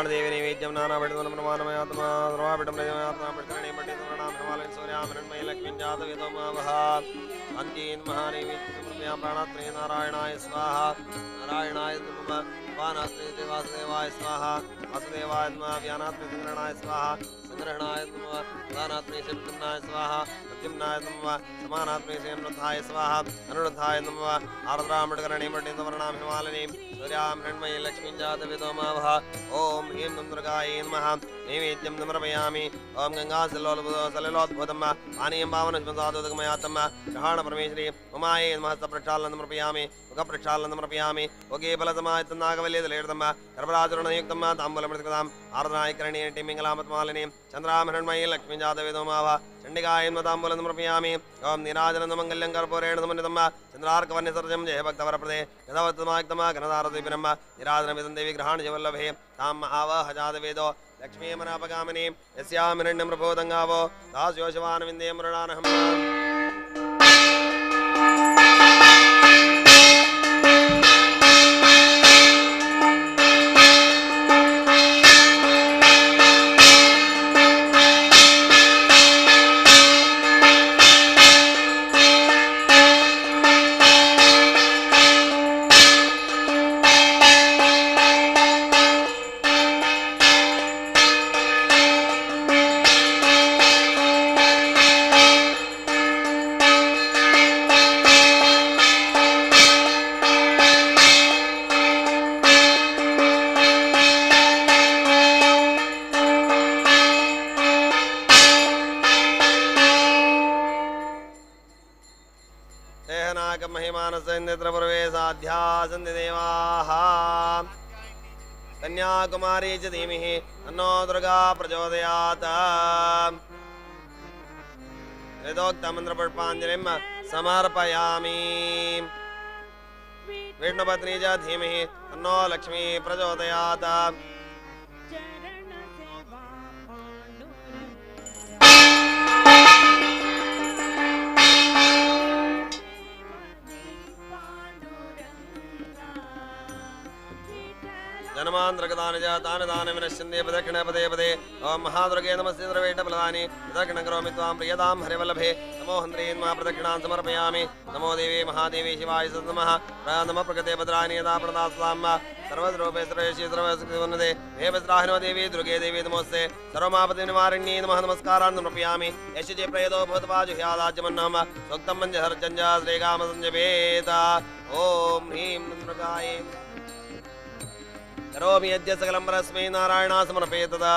देवी नैवेद्यं नानापठितं प्रमाणमयात्मा सर्वापठं प्रजमयात्मा पठितरणि पठितं प्रणाम हिमालयं सूर्यां हिरण्मयी लक्ष्मीं जातवेदो मावः अन्तीन् महानैवेद्यं प्राणात्रे नारायणाय स्वाहा नारायणाय नमः वानात्रे वासुदेवाय स्वाहा वासुदेवाय नमः व्यानात्रे संग्रहणाय स्वाहा संग्रहणाय नमः दानात्रे प्रद्युम्नाय स्वाहा प्रद्युम्नाय नमः समानात्रे अनुरुद्धाय स्वाहा अनुरुद्धाय नमः आर्द्रामृतकरणि पठितं प्रणाम हिमालयं सूर्यां हिरण्मयी लक्ष्मीं जातवेदो मावः ओम ह्रीं दुर्गायै नमः नैवेद्यं समर्पयामि ओम गंगा सलिलोद्भुतं पानीयं पावनस्मसादोदकमयातं ग्रहण परमेश्वरी उमायै नमः सप्रक्षालनं समर्पयामि मुखप्रक्षालनं समर्पयामि ओगे फलसमाहितं नागवल्यदलेर्दं गर्भराचरणयुक्तं ताम्बूलमृतकृताम् आर्द्रायकरणीय टिम्मिङ्गलामत्मालिनीं चन्द्रां हिरण्मयी लक्ष्मीं जातवेदो मावः चण्डिकायै ताम्बूलं समर्पयामि ओम नीराजनमङ्गल्यं कर्पूरेण समन्वितं चन्द्रार्कवर्णसर्जं जय भक्तवरप्रदे यथावत्तमाक्तं घनदारद्विरं निराजनमिदं देवी ग्रहाणजवल्लभे ताम् आवह जातवेदो लक्ष्मी मनापगामिनीं यस्यां हिरण्यं प्रबोधङ्गावो दास्योशवानविन्दे मृणानहम् कन्याकुमारी च धीमहि तन्नो दुर्गा प्रचोदयात् वेदोक्तमन्त्रपुष्पाञ्जलिं समर्पयामि विष्णुपत्नी च धीमहि तन्नो लक्ष्मी प्रचोदयात् जन्मान्तरगतानि च तानि दानि विनश्यन्ति प्रदक्षिणे पदे पदे ओम महादुर्गे नमस्ते द्रवेटफलानि प्रदक्षिणं करोमि त्वां प्रियतां हरिवल्लभे नमो हन्त्रीन् मा प्रदक्षिणां समर्पयामि नमो देवी महादेवी शिवाय नमः नमः प्रकृते भद्राणि यदा प्रणदास्तां सर्वद्रूपे सर्वेषु सर्वशक्तिवन्दे हे वज्राहिनो देवी दुर्गे देवी नमोस्ते सर्वमापतिनिवारिण्यै नमः नमस्कारान् समर्पयामि यस्य च प्रयतो भूत्वा जुह्यादाज्यमन्नः सूक्तं मञ्जहर्चञ्च श्रीकामसञ्जपेत ओम ह्रीं दुर्गायै करोमि यद्य सकलं परस्मै नारायणा समर्पये तदा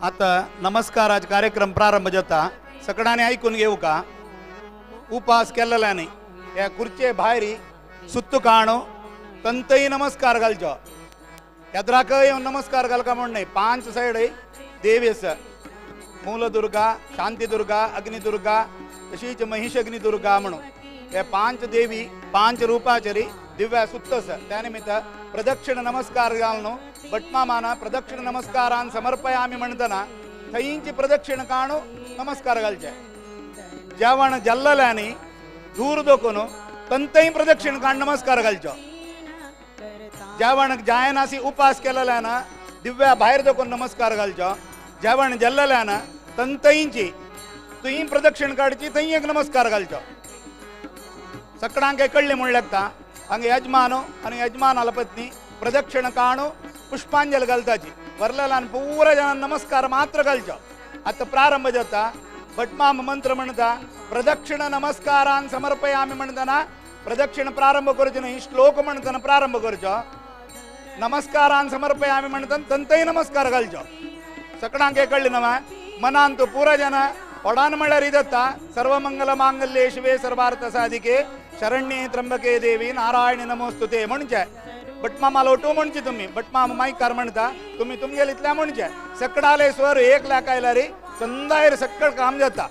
आता नमस्काराचा कार्यक्रम प्रारंभ जाता सगळ्यांनी ऐकून घेऊ का. उपास केलेल्याने या खुर्चे भायरी सुत्तू काणो तंतई नमस्कार घालचो. यात्राक येऊन नमस्कार घालका म्हणून नाही. 5 साइड देवी आसा. मूलदुर्गा, शांतीदुर्गा, अग्निदुर्गा तशीच महिषग्निदुर्गा म्हणून हे 5 देवी 5 रूपाचरी दिव्या सुत्त आसा. त्या निमित्त प्रदक्षिण नमस्कार घालनो भटमामाना प्रदक्षिण नमस्कारान समर्पयामी म्हणतना थंयची प्रदक्षिण काणू नमस्कार घालचे. जेवण जल्लल्यानी दूर दोकून तंतई प्रदक्षिण काण नमस्कार घालचो. जेवण जायनासी उपास केलेल्यान दिव्या भायर दोकून नमस्कार घालचो. जेवण जल्लल्यान तंतईंची तुही प्रदक्षिण काढची थंय एक नमस्कार घालचो. सगळ्यांक कळ्ळें म्हूण लागता. हांगा यजमानो आनी यजमानाला पत्नी प्रदक्षिण काणू पुष्पांजली घालताची. वरलेल्यान पुरा जणांन नमस्कार मात्र घालचो. आता प्रारंभ जाता. भटमाम मंत्र म्हणता प्रदक्षिण नमस्कारान समर्पयामी म्हणतना प्रदक्षिण प्रारंभ करचो न्ही. श्लोक म्हणतना प्रारंभ करचो. नमस्कारान समर्पयामी म्हणतना तंतई नमस्कार घालचो. सगळ्यांक कळ्ळें न्हय. मनान तो पुरा जन ओडान म्हळ्यार जाता. सर्वमंगल मांगल्ये शिवे सर्वार्थ साधिके शरण्ये त्र्यंबके देवी नारायणी नमोस्तुते म्हणचे. भटमामाला ओटो म्हणचे तुम्ही. भटमाम मायकार म्हणता तुम्ही तुमगेलीतल्या म्हणचे. सकडाले स्वर एक लाखायला रे संदायर सक्कळ काम जाता.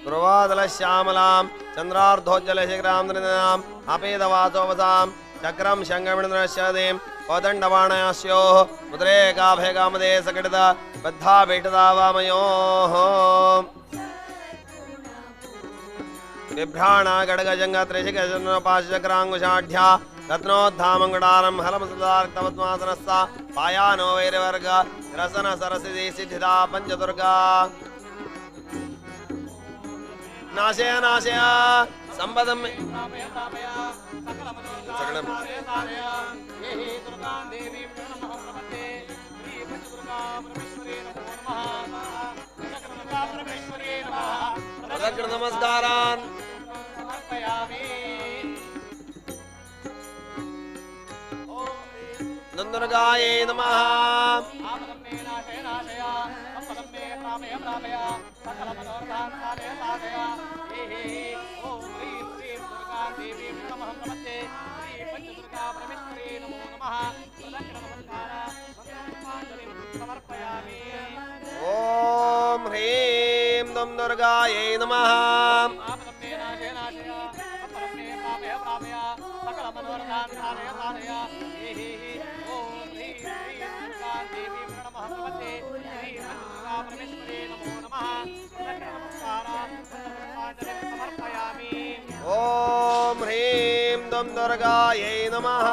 ध्रुवादलश्यामलां चन्द्रार्धोज्जलशिखरां नृणाम् अपेदवासोवसां चक्रं शङ्खमिन्द्रश्यदीं कोदण्डबाणयोः मुद्रेकाभयकामदे सकटित बद्धा भेटदा वामयोः बिभ्राणा गडगजङ्गत्रिशिखचन्द्रपाशचक्राङ्कुशाढ्या रत्नोद्धामङ्गडारं हलमसुदार्क्तपद्मासनस्सा पायानो वैरवर्ग रसन सरसिद्धि सिद्धिदा पञ्चदुर्गा नाशय नाशय संपदम नमस्कारान दुर्गायै नमः ओम ह्रीं दुम दुर्गायै नमः ओम ह्रीं दुम दुर्गायै नमः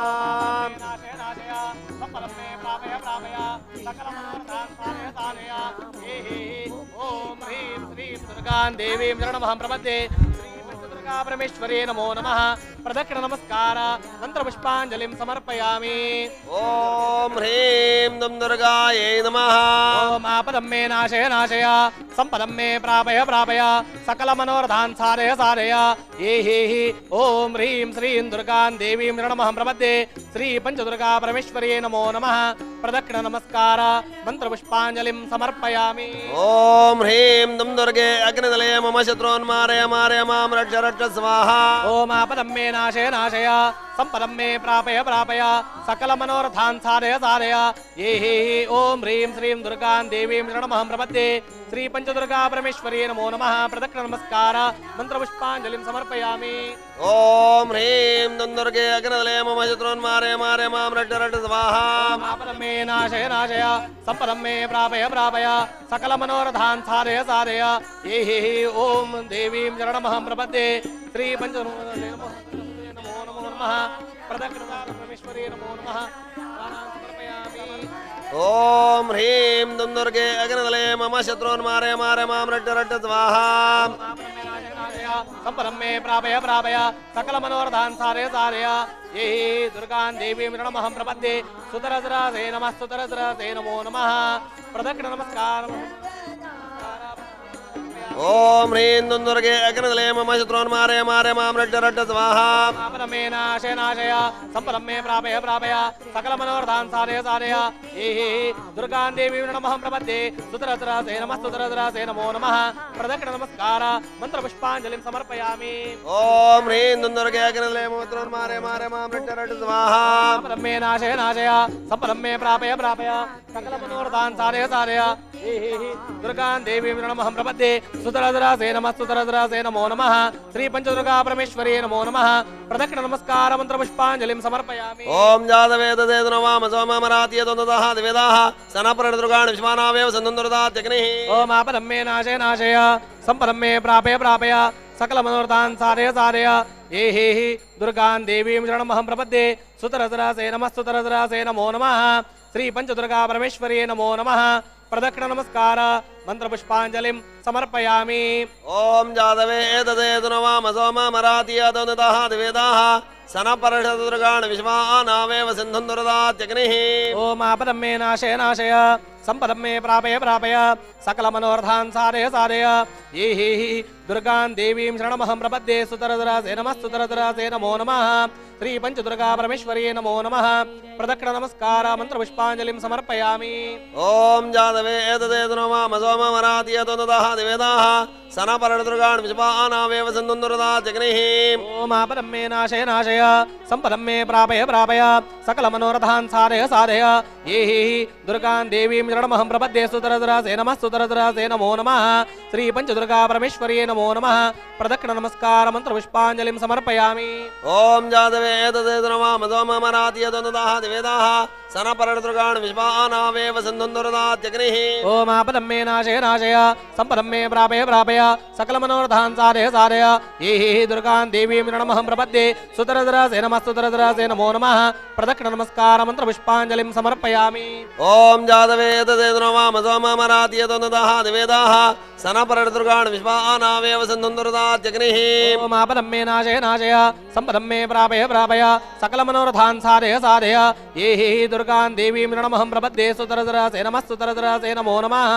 देवी शरणमहं प्रपद्ये दुर्गा परमेश्वरी नमो नमः प्रदक्षिण नमस्कार मंत्र पुष्पांजलिं समर्पयामि ओम ह्रीं दुम दुर्गायै नमः ओम आपद आपदं मे नाशय नाशय संपदं मे प्रापय प्रापय सकलमनोरथान् सारय सारय ये ओम ह्रीं श्रीं दुर्गां देवीं शरणमहं प्रपद्ये श्री पंचदुर्गा परमेश्वर्यै नमो नमः प्रदक्षिण नमस्कार मंत्रपुष्पाञ्जलिं समर्पयामि। ओम ह्रीं दुं दुर्गे अग्निदले मम शत्रून् मारय मारय मां रक्ष रक्ष स्वाहा। ओम आपदं मे नाशय नाशय संपदं मे प्रापय प्रापय सकलमनोरथान् सारय सारय ये ओम ह्रीं श्रीं दुर्गां देवीं शरणमहं प्रपद्ये श्री पंचदुर्गा परमेश्वर्यै नमो नमः प्रदक्षिण नमस्कार मंत्रपुष्पाञ्जलिं समर्पयामि। ओम ह्रीं दुं दुर्गे अग्निदले मम शत्रून् मारय मारय मां रक्ष रक्ष स्वाहा। आपदं मे नाशय नाशय संपदं मे प्रापय प्रापय सकलमनोरथान् सारय सारय ये ओम देवीं शरणमहं प्रपद्ये श्री पंचदुर्गायै नमो नमः प्रदक्षिण परमेश्वर्यै नमो नमः समर्पयामि। ओम ह्रीं दुं दुर्गे अग्निदले मम शत्रून् मारय मारय मां रक्ष रक्ष स्वाहा। संपदं मे प्रापय प्रापय सकलमनोरथान् सारय सारय ये दुर्गां देवीं शरणमहं प्रपद्ये सुतरद्रासे नमः सुतरद्रासे नमो नमः प्रदक्षिण नमस्कार। ओम ह्रीं दुं दुर्गे अग्निदले मम शत्रून् मारय मारय मां रक्ष रक्ष स्वाहा। आपदं मे नाशय नाशय संपदं मे प्रापय प्रापय सकलमनोरथान् सारय सारय ये दुर्गां देवीं शरणमहं प्रपद्ये सुतरद्रासे नमः सुतरद्रासे नमो नमः प्रदक्षिण नमस्कार मंत्रपुष्पाञ्जलिं समर्पयामि। ओम ह्रीं दुं दुर्गे अग्निदले मम शत्रून् मारय मारय मां रक्ष रक्ष स्वाहा। आपदं मे नाशय नाशय संपदं मे प्रापय प्रापय सकलमनोरथान् सारय सारय ये दुर्गां देवीं शरणमहं प्रपद्ये सुतरद्रासे नमः सुतरद्रासे नमो नमः श्री पंचदुर्गा परमेश्वर्यै नमो नमः प्रदक्षिण नमस्कार मंत्रपुष्पाञ्जलिं समर्पयामि। ओम जातवे तदेतु नवाम सोममरात्य तन्दतः दिवेदाः सनपरणदुर्गाणि विश्वानावेव सन्दन्दुरदात्यग्निः। ओम आपदं मे नाशय नाशय संपदं मे प्रापय प्रापय सकलमनोरथान् सारय सारय ये दुर्गां देवीं शरणमहं प्रपद्ये सुतरद्रासे नमः सुतरद्रासे नमो नमः श्री पंचदुर्गा परमेश्वर्यै नमो नमः प्रदक्षिण नमस्कार मंत्रपुष्पाञ्जलिं समर्पयामि। ओम जातवे तदेतु नवाम सोममरात्य तन्दतः दिवेदाः सनपरणदुर्गाणि विश्वानावेव सन्दन्दुरदात्यग्निः। ओम आपदं मे नाशय नाशय संपदं मे प्रापय प्रापय सकलमनोरथान् सारय सारय ये दुर्गां देवीं शरणमहं प्रपद्ये सुतरद्रासे नमः सुतरद्रासे नमो नमः श्री पंचदुर्गा परमेश्वर्यै नमो नमः प्रदक्षिण नमस्कार मंत्रपुष्पाञ्जलिं समर्पयामि। ओम जातवे तदेतु नवाम सोममरात्य तन्दतः दिवेदाः सनपरणदुर्गाणि विश्वानावेव सन्दन्दुरदात्यग्निः। ओम आपदं मे नाशय नाशय संपदं मे प्रापय प्रापय सकलमनोरथान् सारय सारय ये दुर्गां देवीं शरणमहं प्रपद्ये सुतरद्रासे नमः सुतरद्रासे नमो नमः श्री पंचदुर्गा परमेश्वर्यै नमो नमः प्रदक्षिण नमस्कार मंत्रपुष्पाञ्जलिं समर्पयामि। ओम जातवे तदेतु नवाम सोममरात्य तन्दतः दिवेदाः सनपरणदुर्गाणि विश्वानावेव सन्दन्दुरदात्यग्निः। ओम आपदं मे नाशय नाशय संपदं मे प्रापय प्रापय सकलमनोरथान् सारय सारय ये दुर्गां देवीं शरणमहं प्रपद्ये सुतरद्रासे नमः सुतरद्रासे नमो नमः प्रदक्षिण नमस्कार मंत्रपुष्पाञ्जलिं समर्पयामि। ओम जातवे तदेतु नवाम सोममरात्य तन्दतः दिवेदाः सनपरणदुर्गाणि विश्वानावेव सन्दन्दुरदात्यग्निः। ओम आपदं मे नाशय नाशय संपदं मे प्रापय प्रापय सकलमनोरथान् सारय सारय ये दुर्गां देवीं शरणमहं प्रपद्ये सुतरद्रासे नमः सुतरद्रासे नमो नमः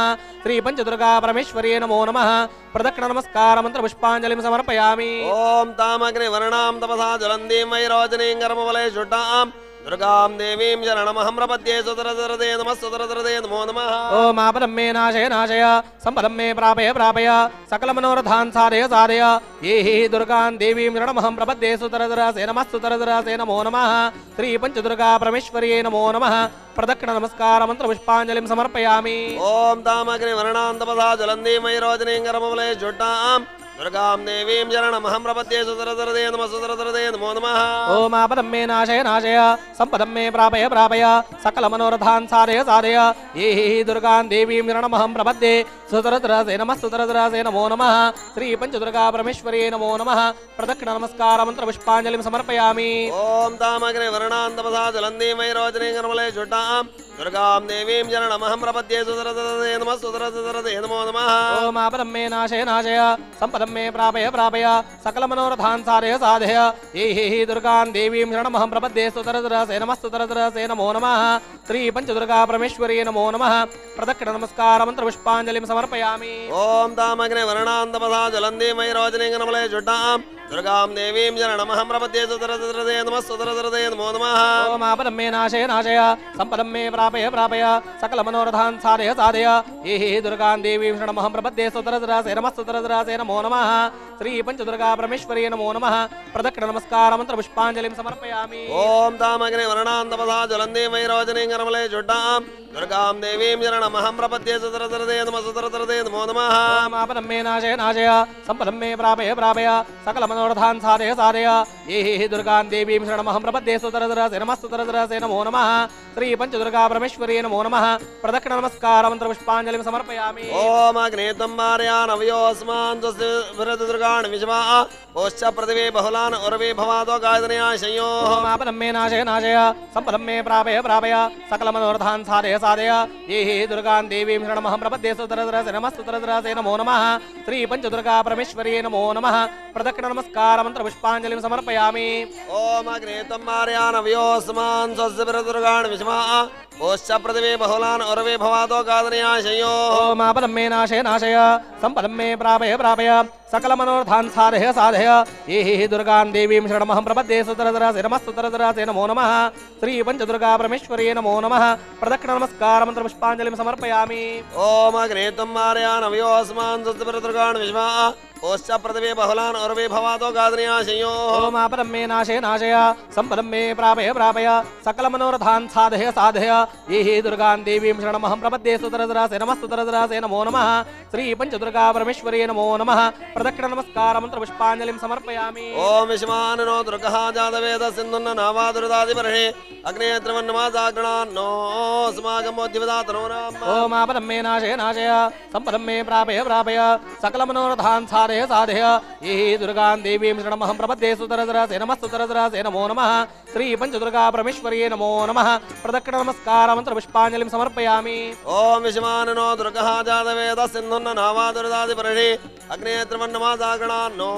श्री पंचदुर्गा परमेश्वर्यै नमो नमः प्रदक्षिण नमस्कार मंत्रपुष्पाञ्जलिं समर्पयामि। ओम तामग्निवर्णां तपसा ज्वलन्तीं वैरोचनीं कर्मबले शुष्टां दुर्गां देवीं शरणमहं प्रपद्ये सुतरद्रदे नमः सुतरद्रदे नमो नमः। ओम आपदं मे नाशय नाशय संपदं मे प्रापय प्रापय सकलमनोरथान् सारय सारय ये दुर्गां देवीं शरणमहं प्रपद्ये सुतरद्रासे नमः सुतरद्रासे नमो नमः श्री पंचदुर्गा परमेश्वर्यै नमो नमः प्रदक्षिण नमस्कार मंत्रपुष्पाञ्जलिं समर्पयामि। ओम तामग्निवर्णां तपसा ज्वलन्तीं वैरोचनीं कर्मबले शुष्टां दुर्गां देवीं शरणमहं प्रपद्ये सुतरद्रदे नमः सुतरद्रदे नमो नमः। ओम आपदं मे नाशय नाशय संपदं मे प्रापय प्रापय सकलमनोरथान् सारय सारय ये दुर्गां देवीं शरणमहं प्रपद्ये सुतरद्रासे नमः सुतरद्रासे नमो नमः श्री पंचदुर्गा परमेश्वर्यै नमो नमः प्रदक्षिण नमस्कार मंत्रपुष्पाञ्जलिं समर्पयामि। ओम तामग्निवर्णां तपसा ज्वलन्तीं वैरोचनीं कर्मबले शुष्टां दुर्गां देवीं शरणमहं प्रपद्ये सुतरद्रदे नमः सुतरद्रदे नमो नमः। ओम आपदं मे नाशय नाशय संपदं संपदं मे प्रापय प्रापय सकलमनोरथान् साधय साधय ये हि दुर्गां देवीं शरणमहं प्रपद्ये स्तुतरतरसे नमस्तुतरतरसे नमो नमः श्री पंचदुर्गा परमेश्वरी नमो नमः प्रदक्षिण नमस्कार मंत्र पुष्पांजलिं समर्पयामि ओम तामग्ने वर्णान्तपसा जलन्दी मयिरोजनेङ्गनमले जुट्टाम् दुर्गां देवीं शरणमहं प्रपद्ये स्तुतरतरसे नमस्तुतरतरसे नमो नमः ओम आपदं मे नाशय नाशय संपदं मे प्रापय प्रापय सकलमनोरथान् साधय साधय ये हि दुर्गां देवीं शरणमहं प्रपद्ये स्तुतरतरसे नमस्तुतरतरसे नमो नमः श्री पंचदुर्गा परमेश्वरी नमो नमः प्रदक्षिण नमस्कार मंत्र पुष्पांजलिं समर्पयामि ओम तामग्ने वर्णान्तपसा जलन्दी मयिरोजनेङ्गनमले जुट्टाम् दुर्गां देवीं शरणमहं प्रपद्ये स्तुतरतरसे नमस्तुतरतरसे नमो नमः ओम आपदं मे नाशय नाशय संपदं मे प्रापय प्रापय सकलमनोरथान् साधय साधय ये हि दुर्गां देवीं शरणमहं प्रपद्ये स्तुतरतरसे नमस्तुतरतरसे नमो नमः श्री पंचदुर्गा परमेश्वरी नमो नमः प्रदक्षिण नमस्कार मंत्र पुष्पांजलिं समर्पयामि ओम अग्ने त्वम्बार्यान् अवयोऽस्मान् स्वस्य दुर्गान् विश्वा पोश्च पृथिवी बहुलान् उर्वी भवादो गायत्र्या शयोः ओम आपदं मे नाशय नाशय संपदं मे प्रापय प्रापय सकलमनोरथान् साधय साधय ये हि दुर्गां देवीं शरणमहं प्रपद्ये स्तुतरतरसे नमस्तुतरतरसे नमो नमः श्री पंचदुर्गा परमेश्वरी नमो नमः प्रदक्षिण नमस्कार मंत्र पुष्पांजलिं समर्पयामि ओम अग्ने त्वम्बार्यान् अवयोऽस्मान् स्वस्य दुर्गान् विश्वा पोश्च पृथिवी बहुलान् उर्वी भवादो गायत्र्या शयोः ओम आपदं मे नाशय नाशय संपदं मे प्रापय प्रापय सकलमनोरथान् साधय साधय ये हि दुर्गां देवीं शरणमहं प्रपद्ये स्तुतरतरसे नमस्तुतरतरसे नमो नमः श्री पंचदुर्गा परमेश्वरी नमो नमः प्रदक्षिण नमस्कार मंत्र पुष्पांजलिं समर्पयामि ओम अग्ने त्वम्बार्यान् अवयोऽस्मान् स्वस्य दुर्गान् विश्वा पोश्च पृथिवी बहुलान् उर्वी भवादो गायत्र्या शयोः ओम आपदं मे नाशय नाशय संपदं मे प्रापय प्रापय सकलमनोरथान् साधय साधय ये हि दुर्गां देवीं शरणमहं प्रपद्ये स्तुतरतरसे नमस्तुतरतरसे नमो नमः श्री पंचदुर्गा परमेश्वरी नमो नमः प्रदक्षिण नमस्कार मंत्र पुष्पांजलिं समर्पयामि ओम विश्वानो दुर्गः जातवेद सिन्धुन्न नावादुरदादिपर्हे अग्ने त्रिवन्नमाजागणान्नो अस्माकमोद्दिवदातनो नाम ओम आपदं मे नाशय नाशय संपदं मे प्रापय प्रापय सकलमनोरथान् साधय साधय ये हि दुर्गां देवीं शरणमहं प्रपद्ये स्तुतरतरसे नमस्तुतरतरसे नमो नमः श्री पंचदुर्गा परमेश्वरी नमो नमः प्रदक्षिण नमस्कार मंत्र पुष्पांजलिं समर्पयामि ओम विश्वानो दुर्गः जातवेद सिन्धुन्न नावादुरदादिपर्हे अग्ने त्रिवन्नमाजागणान्नो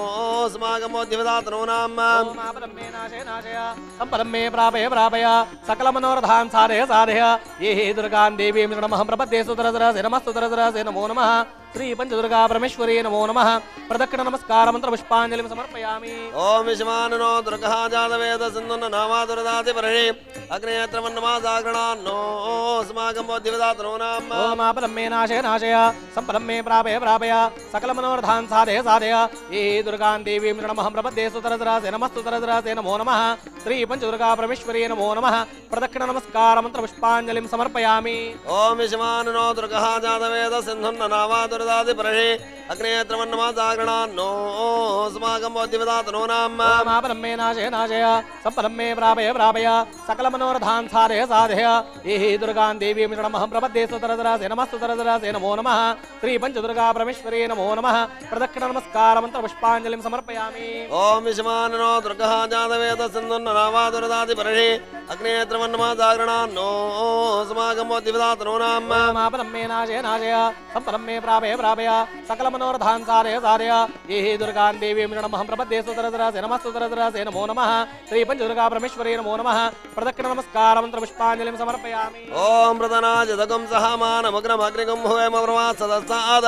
अस्माकमोद्दिवदातनो नाम ओम आपदं मे नाशय नाशय संपदं मे प्रापय प्रापय सकलमनोरथान् साधय साधय ये हि दुर्गां देवीं शरणमहं प्रपद्ये स्तुतरतरसे नमस्तुतरतरसे नमो नमः श्री पंचदुर्गा परमेश्वरी नमो नमः प्रदक्षिण नमस्कार मंत्र पुष्पांजलिं समर्पयामि ओम विश्वानो दुर्गः जातवेद सिन्धुन्न नावादुरदादिपर्हे अग्ने त्रिवन्नमाजागणान्नो अस्माकमोद्दिवदातनो नाम ओम आपदं मे नाशय नाशय संपदं मे प्रापय प्रापय सकलमनोरथान् साधय साधय ये हि दुर्गां देवीं शरणमहं प्रपद्ये स्तुतरतरसे नमस्तुतरतरसे नमो नमः श्री पंचदुर्गा परमेश्वरी नमो नमः प्रदक्षिण नमस्कार मंत्र पुष्पांजलिं समर्पयामि ओम विश्वानो दुर्गः जातवेद सिन्धुन्न नावादुरदादिपर्हे अग्ने त्रिवन्नमाजागणान्नो अस्माकमोद्दिवदातनो नाम ओम आपदं मे नाशय नाशय संपदं मे प्रापय प्रापय सकलमनोरथान् साधय साधय ये हि दुर्गां देवीं शरणमहं प्रपद्ये स्तुतरतरसे नमस्तुतरतरसे नमो नमः श्री पंचदुर्गा परमेश्वरी नमो नमः प्रदक्षिण नमस्कार मंत्र पुष्पांजलिं समर्पयामि ओम विश्वानो दुर्गः जातवेद सिन्धुन्न नावादुरदादिपर्हे अग्ने त्रिवन्नमाजागणान्नो अस्माकमोद्दिवदातनो नाम ओम आपदं मे नाशय नाशय संपदं मे प्रापय प्रापय सकलमनोरथान् साधय साधय ये हि दुर्गां देवीं शरणमहं प्रपद्ये स्तुतरतरसे नमस्तुतरतरसे नमो नमः श्री पंचदुर्गा परमेश्वरी नमो नमः प्रदक्षिण नमस्कार मंत्र पुष्पांजलिं समर्पयामि ओम प्रदनाजदगं सहामानमग्रमग्निगं हुवेम प्रवासदस्ताद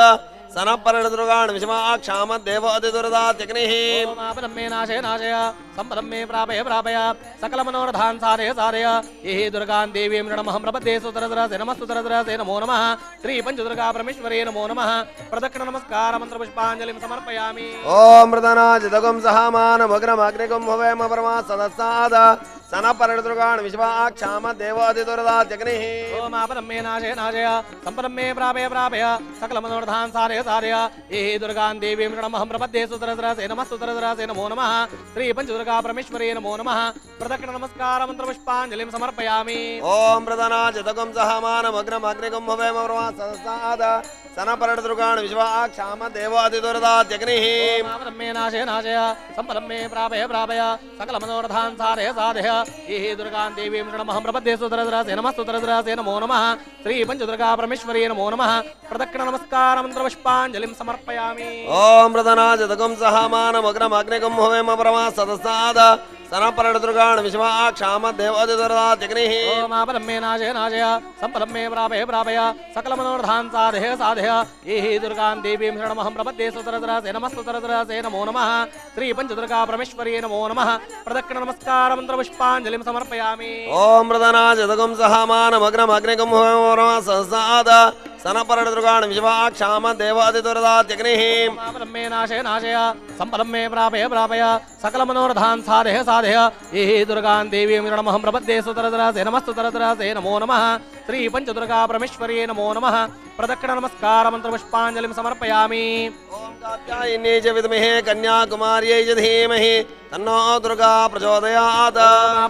सनपरणदुर्गान् विश्वाक्षामद्देव अतिदुरदात्यग्निः ओम आपदं मे नाशय नाशय संपदं मे प्रापय प्रापय सकलमनोरथान् साधय साधय ये हि दुर्गां देवीं शरणमहं प्रपद्ये स्तुतरतरसे नमस्तुतरतरसे नमो नमः श्री पंचदुर्गा परमेश्वरी नमो नमः प्रदक्षिण नमस्कार मंत्र पुष्पांजलिं समर्पयामि ओम प्रदनाजदगं सहामानमग्रमग्निगं हुवेम प्रवासदस्ताद सनपरणदुर्गान् विश्वाक्षामद्देव अतिदुरदात्यग्निः ओम आपदं मे नाशय नाशय संपदं मे प्रापय प्रापय सकलमनोरथान् साधय साधय ये हि दुर्गां देवीं शरणमहं प्रपद्ये स्तुतरतरसे नमस्तुतरतरसे नमो नमः श्री पंचदुर्गा परमेश्वरी नमो नमः प्रदक्षिण नमस्कार मंत्र पुष्पांजलिं समर्पयामि ओम प्रदनाजदगं सहामानमग्रमग्निगं हुवेम प्रवासदस्ताद सनपरदुर्गान् विश्वाक्षाम देवादिदुर्दात्यग्निः ब्रह्मे नाशय नाशय सम्पदं मे प्रापय प्रापय सकलमनोरथान् साधय साधय ये दुर्गान् देवीं शरणमहं प्रपद्ये सुतरद्रासे नमः सुतरद्रासे नमो नमः श्री पञ्चदुर्गा परमेश्वरी नमो नमः प्रदक्षिण नमस्कार मन्त्रपुष्पाञ्जलिं समर्पयामि ॐ प्रदनाजतकं सहामानमग्रमग्निकं होमेम परमा सदसाद सनपरदुर्गान् विश्वाक्षाम देवादिदुर्दात्यग्निः ओम ब्रह्मे नाशय नाशय सम्पदं मे प्रापय प्रापय सकलमनोरथान् साधय साधय ये दुर्गान् देवीं शरणमहं प्रपद्ये सुतरद्रासे नमः सुतरद्रासे नमो नमः श्री पञ्चदुर्गा परमेश्वरी नमो नमः प्रदक्षिण नमस्कार मन्त्रपुष्पाञ्जलिं समर्पयामि ॐ प्रदनाजतकं सहामानमग्रमग्निकं होमेम परमा सदसाद सनपरदुर्गान् विश्वाक्षाम देवादिदुर्दात्यग्निः ब्रह्मे नाशय नाशय सम्पदं मे प्रापय प्रापय सकलमनोरथान् साधय साधय ये दुर्गान् देवीं शरणमहं प्रपद्ये सुतरद्रासे नमः सुतरद्रासे नमो नमः श्री पञ्चदुर्गा परमेश्वरी नमो नमः प्रदक्षिण नमस्कार मन्त्रपुष्पाञ्जलिं समर्पयामि ॐ कात्यायन्यै च विद्महे कन्याकुमार्यै च धीमहि तन्नो दुर्गा प्रचोदयात्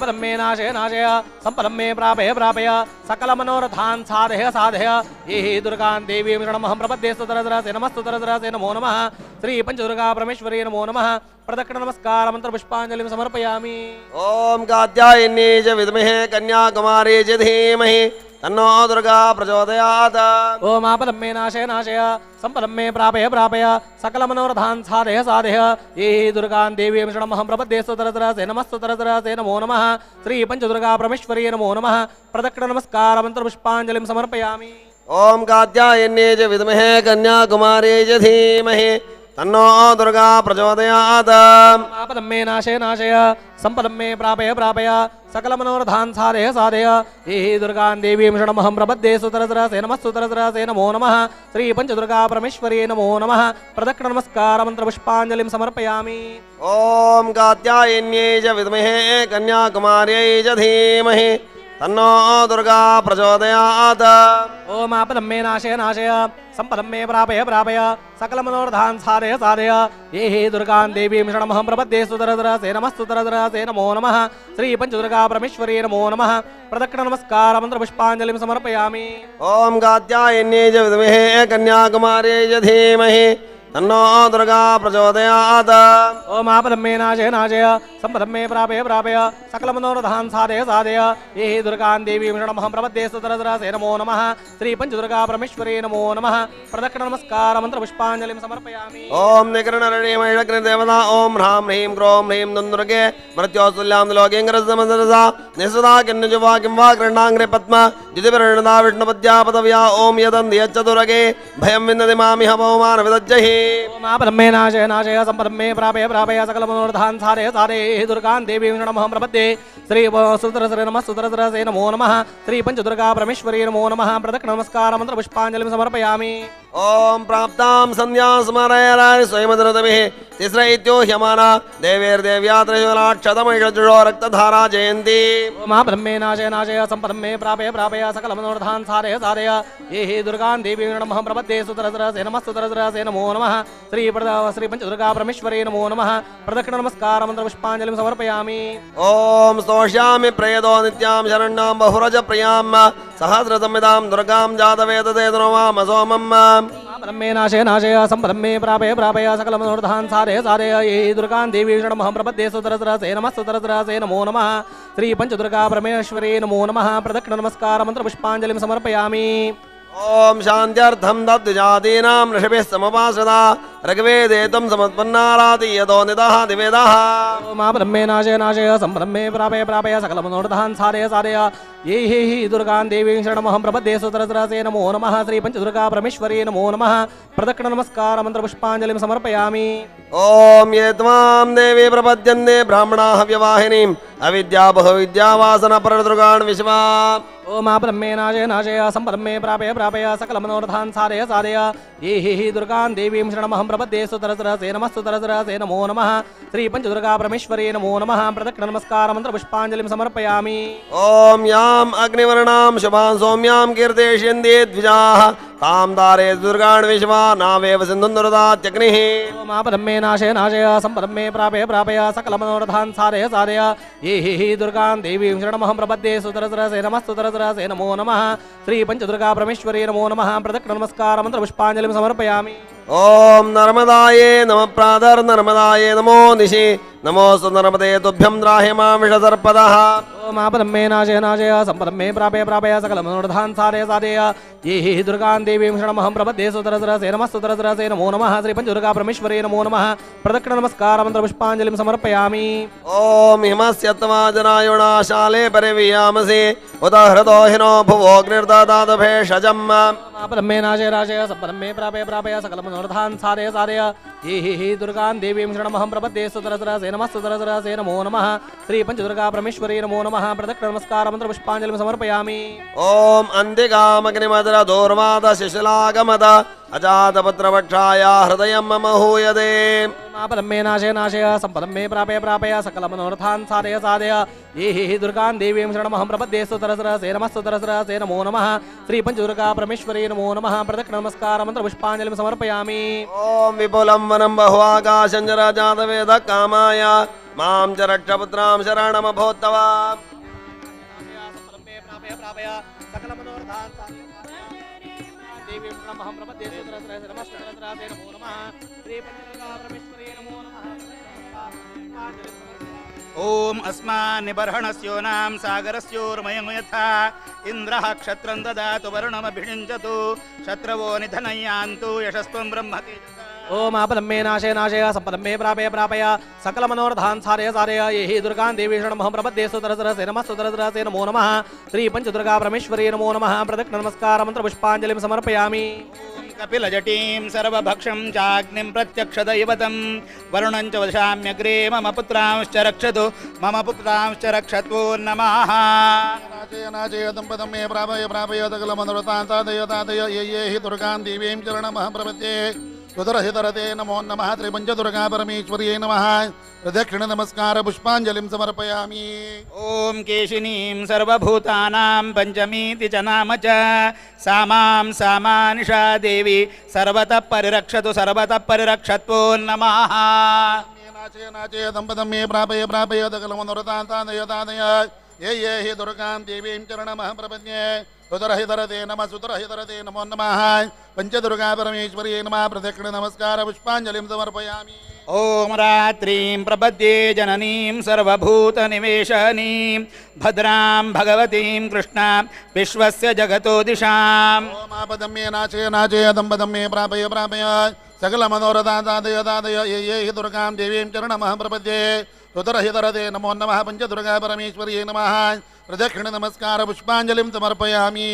ब्रह्मे नाशय नाशय सम्पदं मे प्रापय प्रापय सकलमनोरथान् साधय साधय ये दुर्गान् देवीं शरणमहं प्रपद्ये सुतरद्रासे नमः सुतरद्रासे नमो नमः श्री पञ्चदुर्गा परमेश्वरी नमो नमः प्रदक्षिण नमस्कार मन्त्रपुष्पाञ्जलिं समर्पयामि ॐ कात्यायन्यै च विद्महे कन्याकुमार्यै च धीमहि तन्नो दुर्गा प्रचोदयात् ओम ब्रह्मे नाशय नाशय सम्पदं मे प्रापय प्रापय सकलमनोरथान् साधय साधय ये दुर्गान् देवीं शरणमहं प्रपद्ये सुतरद्रासे नमः सुतरद्रासे नमो नमः श्री पञ्चदुर्गा परमेश्वरी नमो नमः प्रदक्षिण नमस्कार मन्त्रपुष्पाञ्जलिं समर्पयामि ॐ कात्यायन्यै च विद्महे कन्याकुमार्यै च धीमहि तन्नो दुर्गा प्रचोदयात् ब्रह्मे नाशय नाशय सम्पदं मे प्रापय प्रापय सकलमनोरथान् साधय साधय ये दुर्गान् देवीं शरणमहं प्रपद्ये सुतरद्रासे नमः सुतरद्रासे नमो नमः श्री पञ्चदुर्गा परमेश्वरी नमो नमः प्रदक्षिण नमस्कार मन्त्रपुष्पाञ्जलिं समर्पयामि ॐ कात्यायन्यै च विद्महे कन्याकुमार्यै च धीमहि तन्नो दुर्गा प्रचोदयात् ओम ब्रह्मे नाशय नाशय सम्पदं मे प्रापय प्रापय सकलमनोरथान् साधय साधय ये दुर्गान् देवीं शरणमहं प्रपद्ये सुतरद्रासे नमः सुतरद्रासे नमो नमः श्री पञ्चदुर्गा परमेश्वरी नमो नमः प्रदक्षिण नमस्कार मन्त्रपुष्पाञ्जलिं समर्पयामि ॐ कात्यायन्यै च विद्महे कन्याकुमार्यै च धीमहि तन्नो दुर्गा प्रचोदयात् ओम ब्रह्मे नाशय नाशय सम्पदं मे प्रापय प्रापय सकलमनोरथान् साधय साधय ये दुर्गान् देवीं शरणमहं प्रपद्ये सुतरद्रासे नमो नमः श्री पञ्चदुर्गा परमेश्वरी नमो नमः प्रदक्षिण नमस्कार मन्त्रपुष्पाञ्जलिं समर्पयामि ॐ निकरणरणीमैळग्निदेवता ॐ ह्रां ह्रीं क्रों ह्रीं दुन्दुर्गे मृत्योस्तुल्यां लोकेङ्गरसमसरसा निःसदा किन्नुजुवा किं वा कृण्णाङ्ग्रे पद्म जितिभिर्णदा विष्णुपद्या पदव्या ॐ यदन्ति यच्चतुरगे भयं विन्दति मामिह पवमानविदज्जहि ओम ब्रह्मे नाशय नाशय सम्पदं मे प्रापय प्रापय सकलमनोरथान् साधय साधय दुर्गान् देवीं शरणमहं प्रपद्ये श्री सुतरद्रासे नमः सुतरद्रासे नमो नमः श्री पञ्चदुर्गा परमेश्वरी नमो नमः प्रदक्षिण नमस्कार मन्त्रपुष्पाञ्जलिं समर्पयामि ॐ प्राप्तां सन्ध्यां स्मरय स्वयमदरतभिः तिस्र इत्यो ह्यमाना देवेर्देव्या त्रयोलाक्षतमैषजुषो रक्तधारा जयन्ती ओम ब्रह्मे नाशय नाशय सम्पदं मे प्रापय प्रापय सकलमनोरथान् साधय साधय ये दुर्गान् देवीं शरणमहं प्रपद्ये सुतरद्रासे नमः सुतरद्रासे नमो नमः श्री पञ्चदुर्गा परमेश्वरी नमो नमः प्रदक्षिण नमस्कार मन्त्रपुष्पाञ्जलिं समर्पयामि ॐ स्तोष्यामि प्रयदो नित्यां शरण्यां बहुरज प्रियां सहस्रसंविदां दुर्गां जातवेदते द्रोमाम सोमम् ब्रह्मे नाशय नाशय सम्पदं मे प्रापय प्रापय सकलमनोरथान् साधय साधय ये दुर्गान् देवीं शरणमहं प्रपद्ये सुतरद्रासे नमः सुतरद्रासे नमो नमः श्री पञ्चदुर्गा परमेश्वरी नमो नमः प्रदक्षिण नमस्कार मन्त्रपुष्पाञ्जलिं समर्पयामि ॐ शान्त्यर्थं दद्विजातीनां ऋषिभिः समपाश्रिता ऋग्वेदेतं समुत्पन्नाराति यतो निदः दिवेदः ओम ब्रह्मे नाशय नाशय सम्पदं मे प्रापय प्रापय सकलमनोरथान् साधय साधय ये दुर्गान् देवीं शरणमहं प्रपद्ये सुतरद्रासे नमो नमः श्री पञ्चदुर्गा परमेश्वरी नमो नमः प्रदक्षिण नमस्कार मन्त्रपुष्पाञ्जलिं समर्पयामि ॐ ये त्वां देवी प्रपद्यन्ते ब्राह्मणाः व्यवाहिनीम् अविद्या बहुविद्यावासन परदुर्गान् विश्वा ओम ब्रह्मे नाशय नाशय सम्पदं मे प्रापय प्रापय सकलमनोरथान् साधय साधय ये दुर्गान् देवीं शरणमहं प्रपद्ये सुतरद्रासे नमः सुतरद्रासे नमो नमः श्री पञ्चदुर्गा परमेश्वरी नमो नमः प्रदक्षिण नमस्कार मन्त्रपुष्पाञ्जलिं समर्पयामि ॐ या ताम् अग्निवर्णां शुभां सौम्यां कीर्तयिष्यन्ति द्विजाः तां दारे दुर्गान् विश्वा नावेव सिन्धुन्दुरदात्यग्निः ओम आपदम्मे नाशय नाशय सम्पदम्मे प्रापय प्रापय सकलमनोरथान् सारय सारय ये हि दुर्गां देवीं शरणमहं प्रपद्ये सुतरसरसे नमः सुतरसरसे नमो नमः श्री पंचदुर्गा परमेश्वरी नमो नमः प्रदक्षिण नमस्कार मंत्र पुष्पांजलिं समर्पयामि। ॐ नर्मदाये नमः प्रातर्नर्मदाये नमो निशि नमोऽस्तु नर्मदे तुभ्यं द्राहिमां विषसर्पदः ओम आपदम्मे नाशय नाशय सम्पदम्मे प्रापय प्रापय सकलमनोरथान् सारय सारय ये हि दुर्गां देवीं शरणमहं प्रपद्ये सुतरसरसे नमः सुतरसरसे नमो नमः श्री पंचदुर्गा परमेश्वरी नमो नमः प्रदक्षिण नमस्कार मंत्र पुष्पांजलिं समर्पयामि। ॐ हिमस्यत्तमाजनायुणाशाले परिवीयामसि उत हृदो हिनो भुवोऽग्निर्ददातु भेषजम् आपदम्मे नाशय नाशय सम्पदम्मे प्रापय प्रापय सकलमनोरथान् सारय सारय ये हि दुर्गां देवीं शरणमहं प्रपद्ये सुतरसरसे नमः सुतरसरसे नमो नमः श्री पंचदुर्गा परमेश्वरी नमो नमः प्रदक्षिण नमस्कार मंत्र पुष्पांजलिं समर्पयामि। ॐ अन्तिकामग्निमद्रदोर्वाद शिशिलागमद अजातपुत्रवक्षाय हृदयं मम हूयते आपदम्मे नाशय नाशय सम्पदम्मे प्रापय प्रापय सकलमनोरथान् सारय सारय ये हि दुर्गां देवीं शरणमहं प्रपद्ये सुतरसरसे नमः सुतरसरसे नमो नमः श्री पंचदुर्गा परमेश्वरी नमो नमः प्रदक्षिण नमस्कार मंत्र पुष्पांजलिं समर्पयामि। ॐ विपुलं वनं बहुआकाशं जराजातवेद कामाय मां च रक्षपुत्रां शरणमभूत्तव ओम अस्मान्निबर्हणस्योनां सागरस्योर्मयं यथा इन्द्रः क्षत्रं ददातु वरुणमभिषिञ्चतु शत्रवो निधनयान्तु यशस्त्वं ब्रह्मति। ओम आपदम्मे नाशय नाशय सम्पदम्मे प्रापय प्रापय सकलमनोरथान् सारय सारय ये हि दुर्गां देवीं शरणमहं प्रपद्ये सुतरसरसे नमः सुतरसरसे नमो नमः श्री पंचदुर्गा परमेश्वरी नमो नमः प्रदक्षिण नमस्कार मंत्र पुष्पांजलिं समर्पयामि। कपिलजटीं सर्वभक्षं चाग्निं प्रत्यक्षदैवतं वरुणं च वशाम्यग्रे मम पुत्रांश्च रक्षतु मम पुत्रांश्च रक्षतु नमः। नाचय नाचय दम्पतमे प्रापय प्रापय सकलमनोरथान् साधय साधय ये हि दुर्गां देवीं शरणमहं प्रपद्ये सुतरहितरते नमो नमः त्रिपञ्चदुर्गा परमेश्वर्यै नमः प्रदक्षिण नमस्कार पुष्पांजलिं समर्पयामि। ओम केशिनीं सर्वभूतानां पंचमीति च नाम च सामां सामानिषा देवी सर्वतः परिरक्षतु नमः। नाचय नाचय दम्पतमे प्रापय प्रापय सकलमनोरथान् साधय साधय ये हि दुर्गां देवीं शरणमहं प्रपद्ये सुतरहितरते नमो नमः पंचदुर्गा परमेश्वर्यै नमः प्रदक्षिण नमस्कार पुष्पांजलिं समर्पयामि। ओम रात्रिं प्रपद्ये जननीं सर्वभूतनिवेशनीं भद्रां भगवतीं कृष्णां विश्वस्य जगतो दिशाम्। ओम आपदम्ये नाचय नाचय दम्पतमे प्रापय प्रापय सकलमनोरथान् साधय साधय ये हि दुर्गां देवीं शरणमहं प्रपद्ये सुतरहितरते नमो नमः पंचदुर्गा परमेश्वर्यै नमः प्रदक्षिण नमस्कार पुष्पांजलिं समर्पयामि।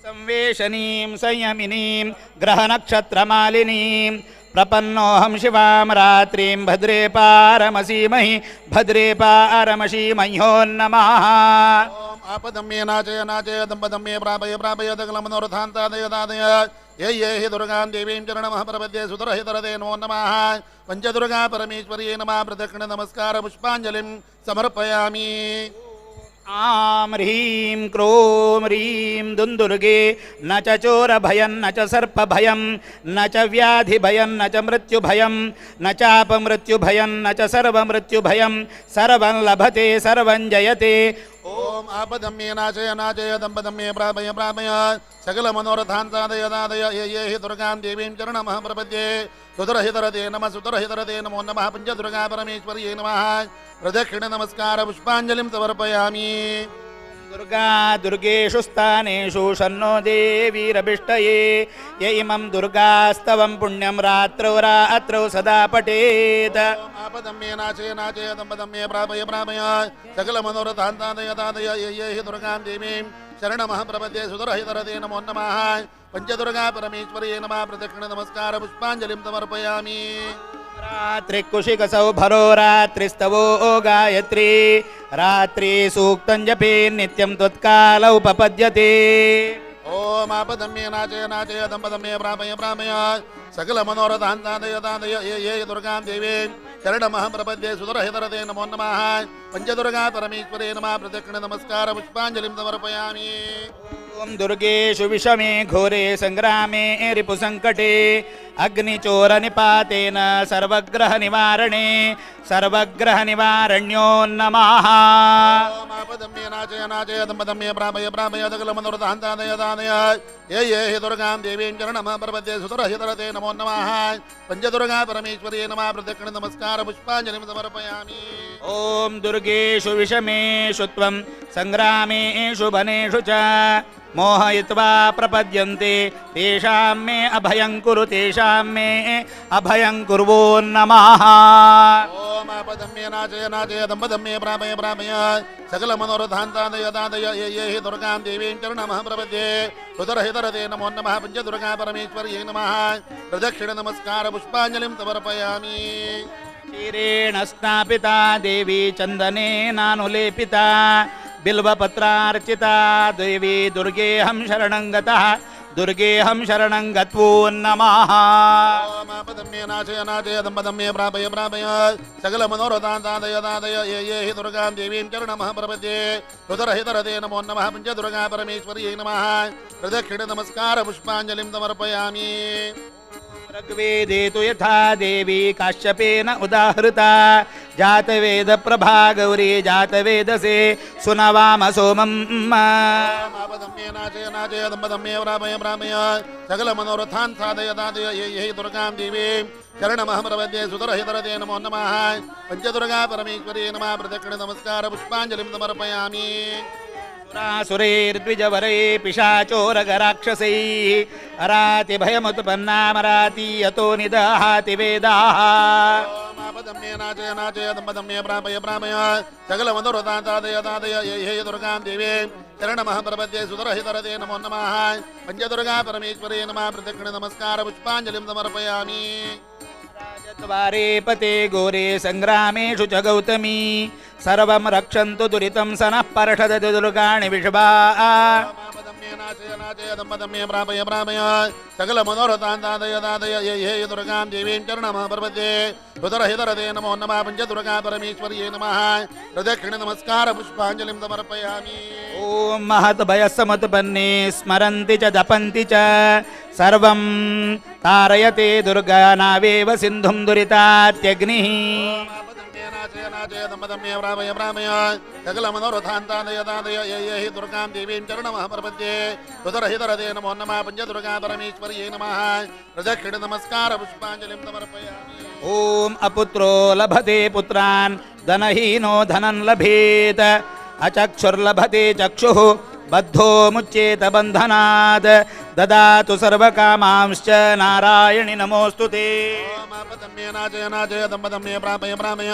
संवेशनीं संयमिनीं ग्रहनक्षत्रमालिनीं प्रपन्नोऽहं शिवां रात्रिं भद्रे पारमसीमहि भद्रे पारमसीमह्यो नमः। ओम आपदम्ये नाचय नाचय दम्पतमे प्रापय प्रापय सकलमनोरथान् साधय साधय ये हि दुर्गां देवीं शरणमहं प्रपद्ये सुतरहितरते नमो नमः पंचदुर्गा परमेश्वर्यै नमः प्रदक्षिण नमस्कार पुष्पांजलिं समर्पयामि। आं ह्रीं क्रों ह्रीं दुन्दुर्गे न च चोरभयं न च सर्पभयं न च व्याधिभयं न च मृत्युभयं न चापमृत्युभयं न च सर्वमृत्युभयं सर्वं लभते सर्वं जयते। ओम आपदम्ये नाचय नाचय दम्पतमे प्रापय प्रापय सकलमनोरथान् साधय साधय ये हि दुर्गां देवीं शरणमहं प्रपद्ये सुतरहितरते नमो नमः पंचदुर्गा परमेश्वर्यै नमः प्रदक्षिण नमस्कार पुष्पांजलिं समर्पयामि। दुर्गा दुर्गेषु स्थानेषु शन्नो देवीरभिष्टये य इमं दुर्गास्तवं पुण्यं रात्रौ सदा पठेत्। आपदम्ये नाचय नाचय दम्पतमे प्रापय प्रापय सकलमनोरथान् साधय साधय ये हि दुर्गां देवीं शरणमहं प्रपद्ये सुतरहितरते नमो नमः पंचदुर्गा परमेश्वर्यै नमः प्रदक्षिण नमस्कार पुष्पांजलिं समर्पयामि। रात्रिकुशिकसौ भरो रात्रिस्तवो गायत्री रात्रि सूक्तं जपे नित्यं त्वत्काल उपपद्यते। ओम आपदम्ये नाचय नाचय दम्पतमे प्रापय प्रापय सकलमनोरथान् साधय साधय ये दुर्गां देवीं शरणमहं प्रपद्ये सुदरहितरते नमो नमः पंचदुर्गा परमेश्वरे नमः प्रदक्षिण नमस्कार पुष्पांजलिं समर्पयामि। ओम दुर्गेषु विषमे घोरे संग्रामे रिपुसंकटे अग्निचोर निपातेन सर्वग्रह निवारणे सर्वग्रह निवारण्यो नमः। ओम आपदम्ये नाचय नाचय दम्पदम्ये प्रापय प्रापय सकलमनोरथान्तादय दादय ये ये हि दुर्गां देवीं चरणमहं प्रपद्ये सुदरहितरते नमो नमः पंचदुर्गा परमेश्वरे नमः प्रदक्षिण नमस्कार पुष्पांजलिं समर्पयामि। ओम दुर्गेषु विषमेषु त्वं संग्रामेषु वनेषु च मोहयित्वा प्रपद्यन्ते तेषां मे अभयं कुरु तेषां मे अभयं कुर्वो नमः। ओम आपदम्ये नाचय नाचय दम्पदम्ये प्रापय प्रापय सकलमनोरथान्तादय दादय ये ये हि दुर्गां देवीं चरणमहं प्रपद्ये सुदरहितरते नमो नमः पंचदुर्गा परमेश्वर्यै नमः प्रदक्षिण नमस्कार पुष्पांजलिं समर्पयामि। क्षीरेण स्नापिता देवी चन्दनेनानुलेपिता बिल्वपत्रार्चिता देवी दुर्गेऽहं शरणं गतः दुर्गेऽहं शरणं गत्वो नमः। ओम आपदम्ये नाचय नाचय दम्पदम्ये प्रापय प्रापय सकलमनोरथान्तादय दादय ये ये हि दुर्गां देवीं चरणमहं प्रपद्ये सुदरहितरते नमो नमः पंचदुर्गा परमेश्वर्यै नमः प्रदक्षिण नमस्कार पुष्पांजलिं समर्पयामि। ऋग्वेदे तु यथा देवी काश्यपेन उदाहृता जातवेद प्रभा गौरी जातवेदसे सुनवाम सोमम्। ओम आपदम्ये नाचय नाचय दम्पदम्ये प्रापय प्रापय सकलमनोरथान् साधय दादय ये ये हि दुर्गां देवीं शरणमहं प्रपद्ये सुदरहितरते नमो नमः पंचदुर्गा परमेश्वर्यै नमः प्रदक्षिण नमस्कार पुष्पांजलिं समर्पयामि। सुरेर्द्विजवरे पिशाचोरगराक्षसैः अराति भयमुत्पन्नामराति यतो निदहाति वेदाः। ओम आपदम्ये नाचय नाचय दम्पदम्ये प्रापय प्रापय सकलमनोरथान्तादय दादय ये ये हि दुर्गां देवीं शरणमहं प्रपद्ये सुदरहितरते नमो नमः पंचदुर्गा परमेश्वर्यै नमः प्रदक्षिण नमस्कार पुष्पांजलिं समर्पयामि। द्वारे पते गोरे संग्रामेषु च गौतमी सर्वं रक्षन्तु दुरितं सनः पर्षदति दुर्गाणि विषभा। आपदम्ये नाचय नाचय दम्पदम्ये प्रापय प्रापय सकलमनोरथान्तादय दादय ये ये हि दुर्गां देवीं चरणमहं प्रपद्ये सुदरहितरते नमो नमः पंचदुर्गा परमेश्वर्यै नमः प्रदक्षिण नमस्कार पुष्पांजलिं समर्पयामि। ओम महद्भयसमुत्पन्ने स्मरन्ति च जपन्ति च सर्वं तारयते दुर्गा नावेव सिन्धुं दुरितात्यग्निः। आपदम्ये नाचय नाचय दम्पदम्ये प्रापय प्रापय सकलमनोरथान्तादय दादय ये ये हि दुर्गां देवीं चरणमहं प्रपद्ये सुदरहितरते नमो नमः पंचदुर्गा परमेश्वर्यै नमः प्रदक्षिण नमस्कार पुष्पांजलिं समर्पयामि। ओम अपुत्रो लभते पुत्रान् धनहीनो धनं लभेत अचक्षुर्लभते चक्षुः बद्धो मुच्येत बन्धनात् ददातु सर्वकामांश्च नारायणि नमोऽस्तुते। ओम आपदम्ये नाचय नाचय दम्पदम्ये प्रापय प्रापय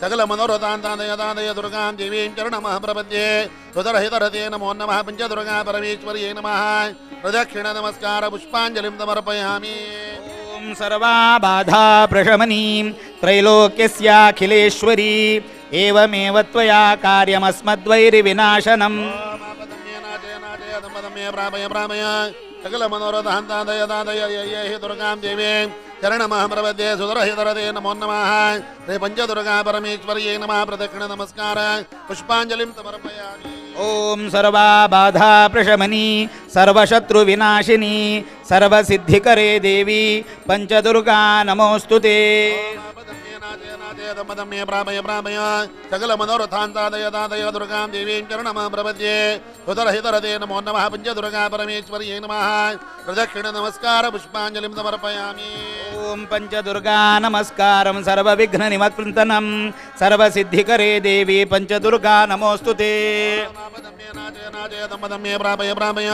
सकलमनोरथान्तादय दादय दुर्गां देवीं चरणमहं प्रपद्ये सुदरहितरते नमो नमः पंचदुर्गा परमेश्वर्यै नमः प्रदक्षिण नमस्कार पुष्पांजलिं समर्पयामि। ओम सर्वाबाधा प्रशमनीं त्रैलोक्यस्याखिलेश्वरी एवमेव त्वया कार्यमस्मद्वैरिविनाशनम्। ओम आपदम्ये नाचय नाचय दम्पदम्ये प्रापय प्रापय सकलमनोरथान्तादय दादय ये ये हि दुर्गां देवीं चरणमहं प्रपद्ये सुदरहितरते नमो नमः श्री पंचदुर्गा परमेश्वर्यै नमः प्रदक्षिण नमस्कार पुष्पांजलिं समर्पयामि। ओम सर्वाबाधा प्रशमनी सर्वशत्रुविनाशिनी सर्वसिद्धिकरे देवी पंचदुर्गा नमोस्तुते। आपदम्ये नाचय नाचय दम्पदम्ये प्रापय प्रापय सकलमनोरथान्तादय दादय दुर्गां देवीं चरणमहं प्रपद्ये सुदरहितरते नमो नमः पंचदुर्गा परमेश्वर्यै नमः प्रदक्षिण नमस्कार पुष्पांजलिं समर्पयामि। ओम पंचदुर्गा नमस्कारं सर्वविघ्ननिमन्त्रणं सर्वसिद्धिकरे देवी पंचदुर्गा नमोस्तुते। आपदम्ये नाचय नाचय दम्पदम्ये प्रापय प्रापय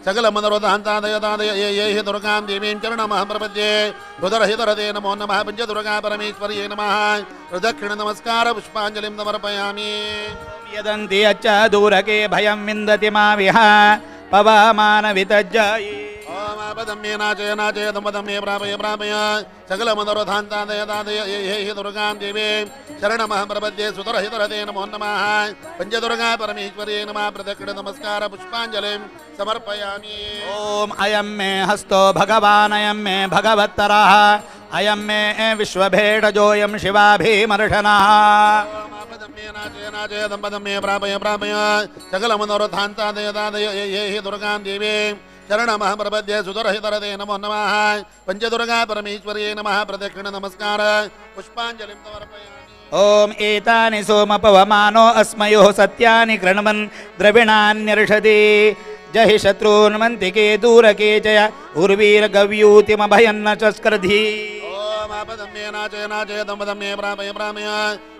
सकलमनोरथान्तादय दादय ये ये हि दुर्गां देवीं चरणमहं प्रपद्ये सुदरहितरते नमो नमः पंचदुर्गा परमेश्वर्यै नमः प्रदक्षिण नमस्कार पुष्पांजलिं समर्पयामि। यदन्ति यच्च दूरके भयं विन्दति मा विह पवमान वितज्जायि। ओम आपदम्ये नाचय नाचय दम्पदम्ये प्रापय प्रापय सकलमनोरथान्तादय दादय ये ये हि दुर्गां देवीं शरणमहं प्रपद्ये सुदरहितरते नमो नमः पंचदुर्गा परमेश्वर्यै नमः प्रदक्षिण नमस्कार पुष्पांजलिं समर्पयामि। ओम अयं मे हस्तो भगवान् अयं मे भगवत्तरः अयं मे विश्वभेषजोऽयं शिवाभिमर्शनः नाचय दम्पदम्ये प्रापय प्रापय सकलमनोरथान्तादय ये हि दुर्गां देवीं शरणमहं प्रपद्ये सुदुरहितरते नमो नमः पञ्चदुर्गा परमेश्वर्यै नमः प्रदक्षिण नमस्कार पुष्पाञ्जलिं समर्पयामि। ओम एतानि सोमपवमानो अस्मयोः सत्यानि कृण्वन् द्रविणान्यर्षति जहि शत्रून् मन्तिके दूरके च उर्वीरगव्यूतिमभयन्न च स्कर्धी। मापदम्ये नाचय नाचय दम्पदम्ये प्रापय प्रापय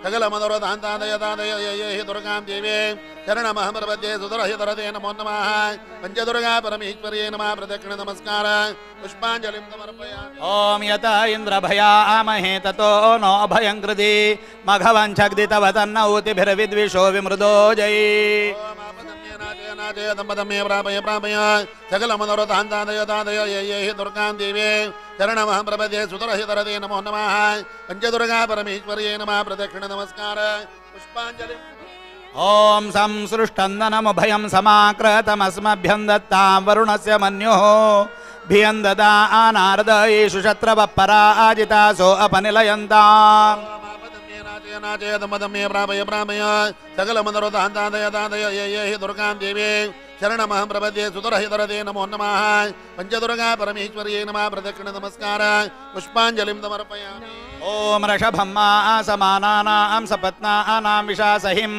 सकलमनोरथान्तादय तादय ये हि दुर्गां देवीं शरणमहं प्रपद्ये सुदुरहितरते नमो नमः पञ्चदुर्गा परमेश्वर्यै नमः प्रदक्षिण नमस्कार पुष्पाञ्जलिं समर्पयामि। ओम यथा इन्द्रभयामहे ततो नो अभयं कृधि मघवञ्छग्दितव तन्नौतिभिर्विद्विषो विमृदो जयि। नाचय दम्पदम्ये प्रापय प्रापय सकलमनोरथान्तादय तादय ये हि दुर्गां देवीं शरणमहं प्रपद्ये सुदुरहितरते नमो नमः पञ्चदुर्गा परमेश्वर्यै नमः प्रदक्षिण नमस्कार पुष्पाञ्जलिं। ओम संसृष्टन्दनमभयं समाकृतमस्मभ्यं दत्तां वरुणस्य मन्युः भियं ददानार्दयेषु शत्रवः पराजितासो अपनिलयन्ताम्। नाचय दम्पदम्ये प्रापय प्रापय सकलमनोरथान्तादय तादय ये हि दुर्गां देवीं शरणमहं प्रपद्ये सुदुरहितरते नमो नमः पञ्चदुर्गा परमेश्वर्यै नमः प्रदक्षिण नमस्कार पुष्पाञ्जलिं समर्पयामि। ओम ऋषभं समानानां सपत्नानां विशासहिं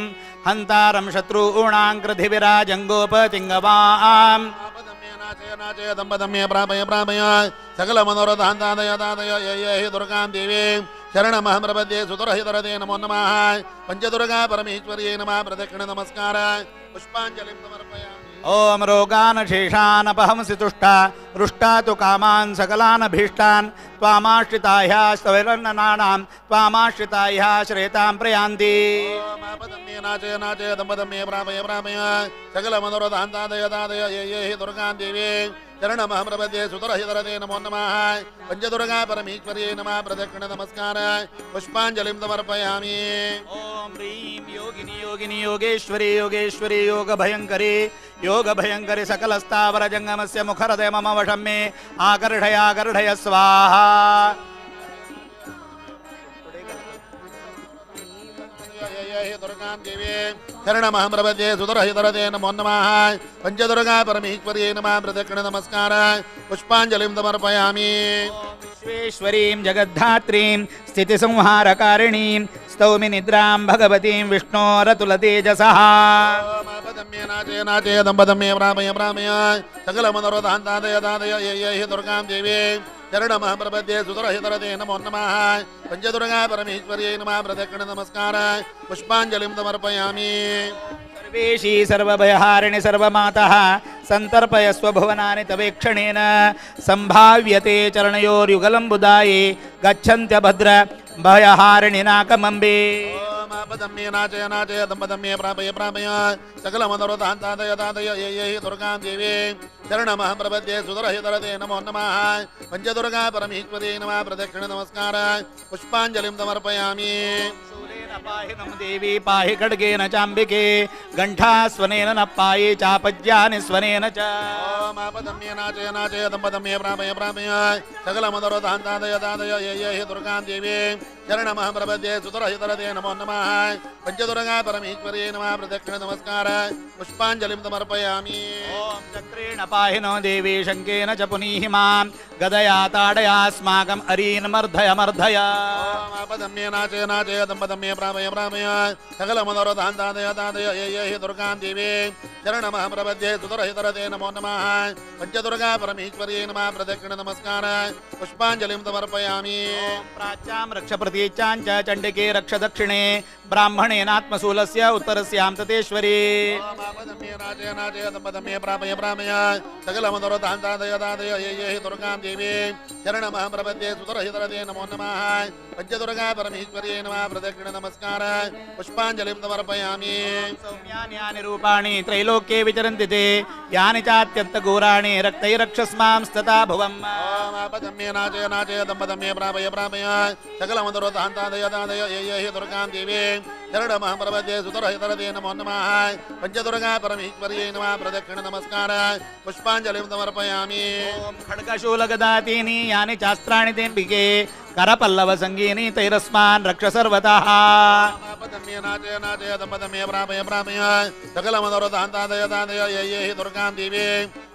हन्तारं शत्रूणां कृधिविराजङ्गोपतिङ्गवाम्। नाचय नाचय दम्पदम्ये प्रापय प्रापय सकलमनोरथान्तादय तादय ये हि दुर्गां देवीं शरणमहं प्रपद्ये सुदुरहितरते नमो नमः पञ्चदुर्गा परमेश्वर्यै नमः प्रदक्षिण नमस्कार पुष्पाञ्जलिं समर्पयामि। ओम रोगान् शेषानपहंसि तुष्टा रुष्टा तु कामान् सकलान् भीष्टान् त्वामाश्रिताह्यास्तवैरन्ननानां त्वामाश्रिताह्या श्रेतां प्रयान्ति। मापदम्ये नाचय नाचय दम्पदम्ये प्रापय प्रापय सकलमनोरथान्तादय तादय ये हि दुर्गां देवीं शरणमहं प्रपद्ये सुदुरहितरते नमो नमः पञ्चदुर्गा परमेश्वर्यै नमः प्रदक्षिण नमस्कार पुष्पाञ्जलिं समर्पयामि। ओम ह्रीं योगिनी योगिनी योगेश्वरी योगेश्वरी योगभयङ्करी योगभयङ्करी सकलस्थावरजङ्गमस्य मुखहृदय मम वशं मे आकर्षय स्वाहा। दुर्गां देवीं शरणमहं प्रपद्ये सुदुरहितरते नमो नमः पञ्चदुर्गा परमेश्वर्यै नमः प्रदक्षिण नमस्कार पुष्पाञ्जलिं समर्पयामि। विश्वेश्वरीं जगद्धात्रीं स्थितिसंहारकारिणीं स्तौमि निद्रां भगवतीं विष्णोरतुलतेजसः। मापदम्ये नाचय नाचय दम्पदम्ये प्रापय प्रापय सकलमनोरथान्तादय तादय ये हि दुर्गां देवीं शरणमहं प्रपद्ये सुदुरहितरते नमो नमः पञ्चदुर्गा परमेश्वर्यै नमः प्रदक्षिण नमस्कार पुष्पाञ्जलिं समर्पयामि। सर्वेशी सर्वभयहारिणि सर्वमातः सन्तर्पयस्व भुवनानि तवेक्षणेन सम्भाव्यते चरणयोर्युगलं बुधाये गच्छन्त्यभद्र भयहारिणि नाकमम्बे। मापदम्ये नाचय नाचय दम्पदम्ये प्रापय प्रापय सकलमनोरथान्तादय तादय ये हि दुर्गां देवीं शरणमहं प्रपद्ये सुदुरहितरते नमो नमः पञ्चदुर्गा परमेश्वर्यै नमः प्रदक्षिण नमस्कार पुष्पाञ्जलिं समर्पयामि। पाहिनं देवी पाहि खड्गेन चाम्बिके गण्ठास्वनेन न पायि चापज्यानि स्वनेन च। मापदम्ये नाचय नाचय दम्पदम्ये प्रापय प्रापय सकलमनोरथान्तादय तादय ये हि दुर्गां देवीं शरणमहं प्रपद्ये सुदुरहितरते नमो नमः पञ्चदुर्गा परमेश्वर्यै नमः प्रदक्षिण नमस्कार पुष्पाञ्जलिं समर्पयामि। ओम चक्रेण पाहिनो देवी शङ्केन च पुनीहि मां गदया ताडयास्माकम् अरीन् मर्धय मर्धय। मापदम्ये नाचय नाचय दम्पदम्ये प्रापय प्रापय सकलमनोरथान्तादय तादय ये हि दुर्गां देवीं शरणमहं प्रपद्ये सुदुरहितरते नमो नमः पञ्चदुर्गा परमेश्वर्यै नमः प्रदक्षिण नमस्कार पुष्पाञ्जलिं समर्पयामि। प्राच्यां रक्ष प्रतीचां च चण्डिके रक्ष दक्षिणे ब्राह्मणेनात्मशूलस्य उत्तरस्यां ततेश्वरी। मापदम्ये नाचय नाचय दम्पदम्ये प्रापय प्रापय सकलमनोरथान्तादय तादय ये हि दुर्गां देवीं शरणमहं प्रपद्ये सुदुरहितरते नमो नमः पञ्चदुर्गा परमेश्वर्यै नमः प्रदक्षिण नमस्कार पुष्पाञ्जलिं समर्पयामि। सौम्यानि यानि रूपाणि त्रैलोक्ये विचरन्ति ते यानि चात्यन्तघोराणि रक्तैरक्षस्मां स्तता भुवम्। मापदम्ये नाचय नाचय दम्पदम्ये प्रापय प्रापय सकलमनोरथान्तादय तादय ये हि दुर्गां देवीं शरणमहं प्रपद्ये सुतरहितरते नमो नमः पंचदुर्गा परमेश्वर्यै नमः प्रदक्षिण नमस्कार पुष्पाञ्जलिं समर्पयामि ओम खड्गशूलगदातीनि यानि चास्त्राणि तेऽम्बिके करपल्लव संगीनि तैरस्मान् रक्ष सर्वतः पदम्ये नाचय नाचय दम्पदम्ये प्रापय प्रापय सकलमनोरथान्तादय तादय ये ये हि दुर्गां देवी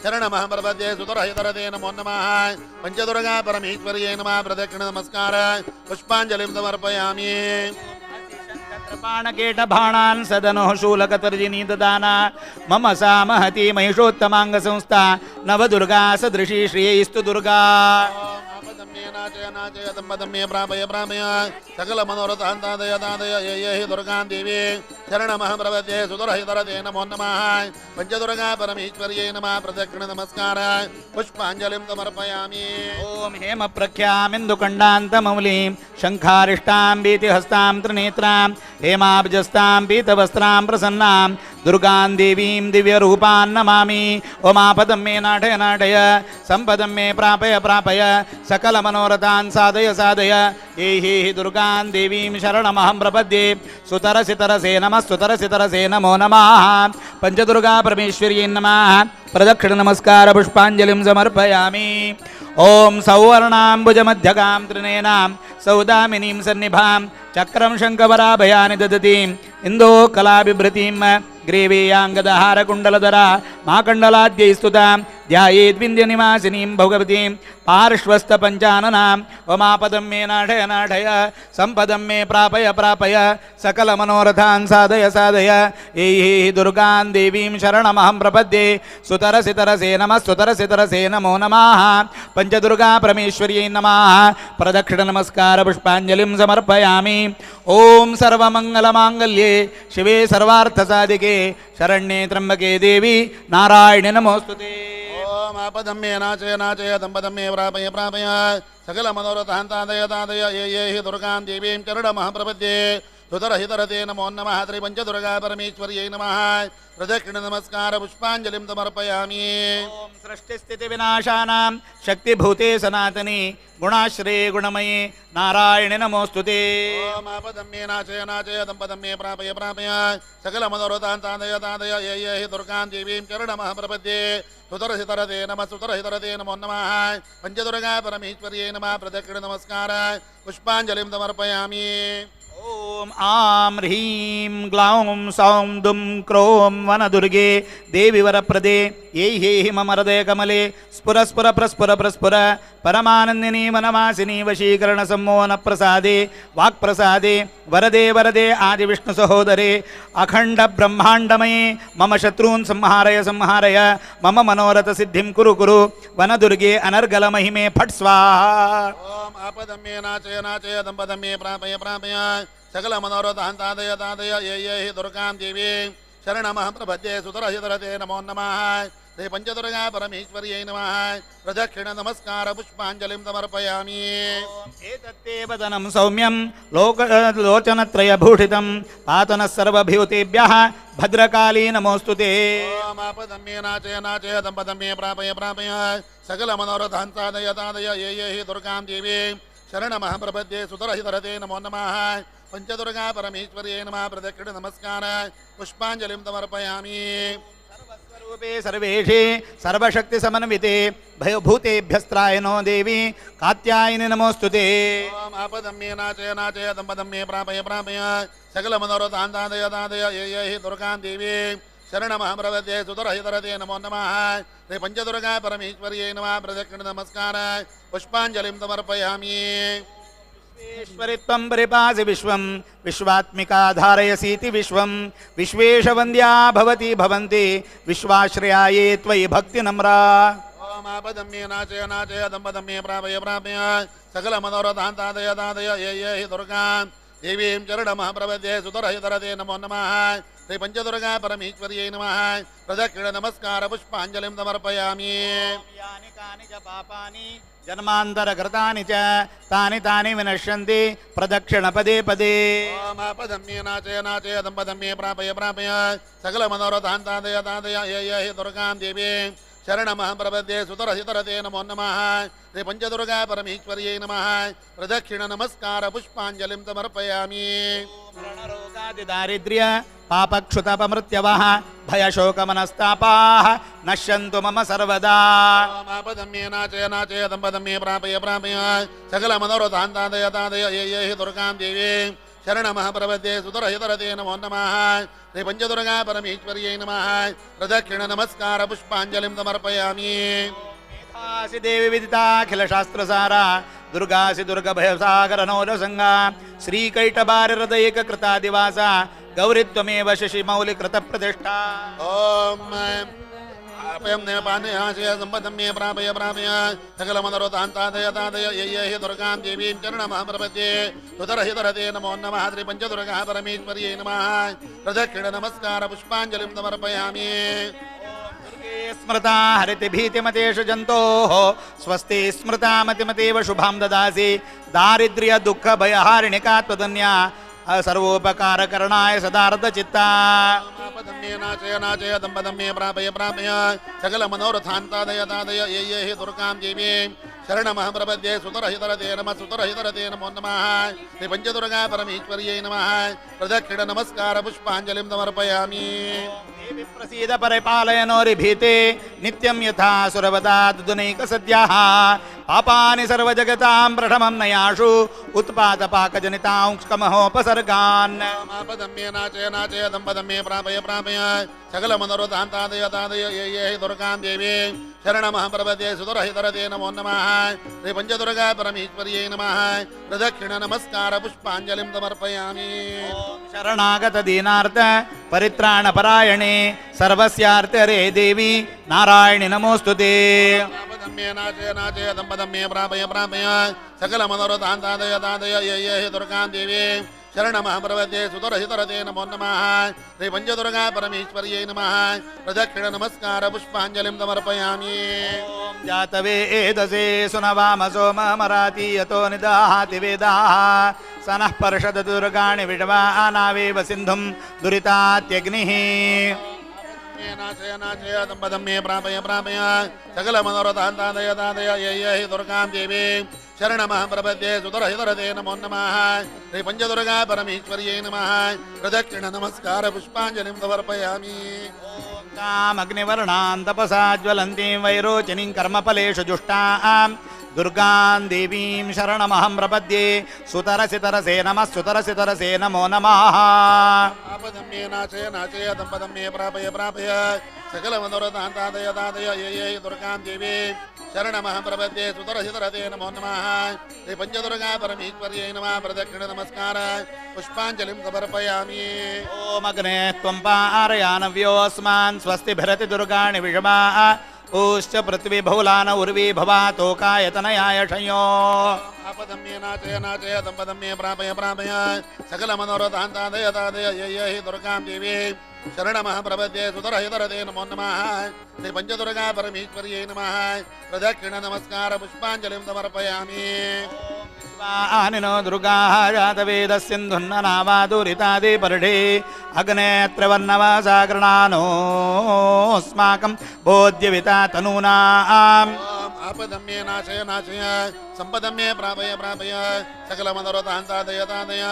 शरणमहं प्रपद्ये सुतरहितरते नमो नमः पंचदुर्गा परमेश्वर्यै नमः प्रदक्षिण नमस्कार पुष्पाञ्जलिं समर्पयामि कृपाणकेटबाणान् सदनुः शूलकतर्जिनी ददाना मम सा महती महिषोत्तमाङ्गसंस्था नवदुर्गा सदृशी श्रियैस्तु दुर्गा पदम्ये नाचय नाचय दम्पदम्ये प्रापय प्रापय सकलमनोरथान्तादय तादय ये ये हि दुर्गां देवी शरणमहं प्रपद्ये सुतरहितरते नमो नमः पंचदुर्गा परमेश्वर्यै नमः प्रदक्षिण नमस्कार पुष्पाञ्जलिं समर्पयामि ओम हेम प्रख्यामिन्दुकण्डान्तमौलीं शङ्खारिष्टां भीतिहस्तां त्रिनेत्रां हेमाब्जस्तां पीतवस्त्रां प्रसन्नां दुर्गां देवीं दिव्यरूपां नमामि ओमापदं मे नाटय नाटय सम्पदं मे प्रापय प्रापय सकलमनोरथान् साधय साधय ये हि दुर्गां देवीं शरणमहं प्रपद्ये सुतरसितरसे नमः सुतरसितरसे नमो नमः पंचदुर्गा परमेश्वर्यै नमः प्रदक्षिण नमस्कार पुष्पाञ्जलिं समर्पयामि ओम सौवर्णाम्बुजमध्यगां त्रिनेनां सौदामिनीं सन्निभां चक्रं शङ्खवराभयानि ददतीं इन्दो कलाबिभृतिं ग्रीवीयाङ्गदहारकुण्डलधरा माकण्डलाद्यैस्तुतां ध्यायेद्विन्द्यनिवासिनीं भगवतीं पार्श्वस्थपञ्चाननाम् ओमापदं मे नाटय नाटय सम्पदं मे प्रापय प्रापय सकलमनोरथान् साधय साधय ये दुर्गां देवीं शरणमहं प्रपद्ये सुतरसितरसे नमः सुतरसितरसे नमो नमः पंचदुर्गा परमेश्वर्यै नमः प्रदक्षिण नमस्कार पुष्पाञ्जलिं समर्पयामि ओम सर्वमङ्गलमाङ्गल्ये शिवे सर्वार्थसाधिके शरण्ये त्र्यम्बके देवी नारायणे नमोस्तुते ओम आपदम्ये नाचय नाचय दम्पदम्ये प्रापय प्रापय सकलमनोरथान्तादय तादय ये ये हि दुर्गां देवीं चरणमहं प्रपद्ये सुतरहितरते नमो नमः त्रिपञ्चदुर्गा परमेश्वर्यै नमः प्रदक्षिण नमस्कार पुष्पाञ्जलिं समर्पयामि ओम सृष्टिस्थितिविनाशानां शक्तिभूते सनातनी गुणाश्रे गुणमये नारायणे नमोस्तुते ओम आपदम्ये नाचय नाचय दम्पदम्ये प्रापय प्रापय सकलमनोरथान्तादय तादय ये ये हि दुर्गां देवीं चरणमहं प्रपद्ये सुतरहितरते नमो नमः पंचदुर्गा परमेश्वर्यै नमः प्रदक्षिण नमस्कार पुष्पाञ्जलिं समर्पयामि ओम आं ह्रीं ग्लौं सौं दुं क्रों वनदुर्गे देवी वरप्रदे ये हि मम हृदयकमले स्फुर स्फुर प्रस्फुर प्रस्फुर परमानन्दिनी मनमासिनी वशीकरणसम्मोहनप्रसादे वाक्प्रसादे वरदे वरदे आदिविष्णुसहोदरे अखण्डब्रह्माण्डमये मम शत्रून् संहारय संहारय मम मनोरथसिद्धिं कुरु कुरु वनदुर्गे अनर्गलमहिमे फट् स्वाहा ओम आपदम्ये नाचय नाचय दम्पदम्ये प्रापय प्रापय सकलमनोरथान्तादय तादय ये ये हि दुर्गां देवीं शरणमहं प्रपद्ये सुतरहितरते नमो नमः श्री पंचदुर्गा परमेश्वर्यै नमः प्रदक्षिण नमस्कार पुष्पाञ्जलिं समर्पयामि एतत्ते वदनं सौम्यं लोचनत्रयभूषितं पातनः सर्वभूतेभ्यः भद्रकाली नमोस्तुते ओम आपदम्ये नाचय नाचय दम्पदम्ये प्रापय प्रापय सकलमनोरथान्तादय तादय ये ये हि दुर्गां देवीं शरणमहं प्रपद्ये सुतरहितरते नमो नमः पंचदुर्गा परमेश्वर्यै नमः प्रदक्षिण नमस्कार पुष्पाञ्जलिं समर्पयामि सर्वस्वरूपे सर्वेशे सर्वशक्तिसमन्विते भूतेभ्यस्त्रायनो देवी कात्यायिनि नमोस्तुते ओम आपदम्ये नाचय नाचय दम्पदम्ये प्रापय प्रापय सकलमनोरथान्तादय तादय ये ये हि दुर्गां देवीं शरणमहं प्रपद्ये सुतरहितरते नमो नमः श्री पंचदुर्गा परमेश्वर्यै नमः प्रदक्षिण नमस्कार पुष्पाञ्जलिं समर्पयामि विश्वेश्वरित्वं परिपासि विश्वं विश्वात्मिका धारयसीति विश्वं विश्वेशवन्द्या भवति भवन्ति विश्वाश्रयाये त्वयि भक्तिनम्रा ओम आपदम्ये नाचय नाचय दम्पदम्ये प्रापय प्रापय सकलमनोरथान्तादय तादय ये ये हि दुर्गां देवीं चरणमहं प्रपद्ये सुतरहितरते नमो नमः श्री पंचदुर्गा परमेश्वर्यै नमः प्रदक्षिण नमस्कार पुष्पाञ्जलिं समर्पयामि यानि कानि च पापानि जन्मान्तरकृतानि च तानि तानि विनश्यन्ति प्रदक्षिण पदे पदे ओम आपदम्ये नाचय नाचय दम्पदम्ये प्रापय प्रापय सकलमनोरथान्तादय तादय ये ये हि दुर्गां देवीं शरणमः प्रपद्ये सुतरहितरते नमो नमः श्री पंचदुर्गा परमेश्वर्यै नमः प्रदक्षिण नमस्कार पुष्पांजलिं समर्पयामि दारिद्र्य पापक्षुतपमृत्यवः भयशोकमनस्तापाः नश्यन्तु मम सर्वदा आपदम्ये नाचय नाचय दम्पदम्ये प्रापय प्रापय सकलमनोरथान्तादय तादय ये ये हि दुर्गां देवी शरणमः प्रपद्ये सुतरहितरते नमो नमः श्री पंचदुर्गा परमेश्वर्यै नमः प्रदक्षिण नमस्कार पुष्पांजलिं समर्पयामि आसि देवी विदिताखिल शास्त्रसारा दुर्गासि दुर्गभयसागरनोरसङ्गा श्रीकैटभारहृदयैककृतादिवासा गौरीत्वमेव शशिमौलिकृतप्रतिष्ठा ॐ आपयं नेपानेहाशय सम्पदम्ये प्रापय प्रापय सकलमनोरथान्तादय तादय ये ये हि दुर्गां देवीं चरणमः प्रपद्ये सुतरहितरते नमो नमः श्री पंचदुर्गा परमेश्वर्यै नमः प्रदक्षिण नमस्कार पुष्पांजलिं समर्पयामि स्मृता हरिति भीतिमतेषु जन्तोः स्वस्ति स्मृता मतिमतेव शुभां ददासि दारिद्र्य दुःख भयहारिणिका त्वदन्या सर्वोपकारकरणाय सदार्धचित्ता आपदम्ये नाचय नाचय दम्पदम्ये प्रापय प्रापय सकलमनोरथान्तादय तादय ये ये हि दुर्गां देवीं शरणमः प्रपद्ये सुतरहितरते नमः सुतरहितरते नमो नमः श्री पंचदुर्गा परमेश्वर्यै नमः प्रदक्षिण नमस्कार पुष्पांजलिं समर्पयामि प्रसीद परिपालयनोरिभीते नित्यं यथा सुरवता दुदुनैकसद्याः पापानि सर्वजगतां प्रथमं नयाशु उत्पातपाकजनितांस्कमहोपसर्गान् आपदम्ये नाचय नाचय दम्पदम्ये प्रापय प्रापय सकलमनोरथान्तादय तादय ये ये हि दुर्गां देवीं शरणमः प्रपद्ये सुतरहितरते नमो नमः श्री पंचदुर्गा परमेश्वर्यै नमः प्रदक्षिण नमस्कार पुष्पांजलिं समर्पयामि शरणागत दीनार्थ परित्राणपरायणे सर्वस्यार्थे देवी नारायणि नमोस्तुते आपदम्ये नाचय नाचय दम्पदम्ये प्रापय प्रापय सकलमनोरथान्तादय तादय ये ये हि दुर्गां देवीं शरणमः प्रपद्ये सुतरहितरते नमो नमः श्री पंचदुर्गा परमेश्वर्यै नमः प्रदक्षिण नमस्कार पुष्पांजलिं समर्पयामि जातवेदसे सुनवामसो मराति यतो निदाहाति वेदाः सनः पर्षद दुर्गाणि विडवानावेव सिन्धुं दुरितात्यग्निः नाचय नाचय दम्पदम्ये प्रापय प्रापय सकलमनोरथान्तादय तादय ये ये हि दुर्गां देवीं शरणमः प्रपद्ये सुतरहितरते नमो नमः श्री पंचदुर्गा परमेश्वर्यै नमः प्रदक्षिण नमस्कार पुष्पांजलिं समर्पयामि कामग्निवर्णान् तपसा ज्वलन्तीं वैरोचिनीं कर्मफलेषु जुष्टां दुर्गां देवीं शरणमहं प्रपद्ये सुतरसितरसे नमः सुतरसितरसे नमो नमः आपदम्ये नाचय नाचय दम्पदम्ये प्रापय प्रापय सकलमनोरथान्तादय तादय ये ये हि दुर्गां देवीं शरणमः प्रपद्ये सुतरहितरते नमो नमः श्री पंचदुर्गा परमेश्वर्यै नमः प्रदक्षिण नमस्कार पुष्पांजलिं समर्पयामि ॐ अग्ने त्वं पारयानव्योऽस्मान् स्वस्तिभिरति दुर्गाणि विषमा ऊश्च पृथ्वी बहुलान उर्वी भवातोकायतनयाय शयो आपदम्ये नाचय नाचय दम्पदम्ये प्रापय प्रापय सकलमनोरथान्तादय तादय ये ये हि दुर्गां देवीं शरणमः प्रपद्ये सुतरहितरते नमो नमः श्री पंचदुर्गा परमेश्वर्यै नमः प्रदक्षिण नमस्कार पुष्पांजलिं समर्पयामि आनिनो दुर्गाः जातवेदस्सिन्धुन्ननावादुरितादिपर्ढे अग्ने त्रिवर्णवासागृणानोऽस्माकं बोध्यविता तनूनाम् आपदम्ये नाशय नाशय संपदम्ये प्रापय प्रापय सकलमनोरथान्तादय तादय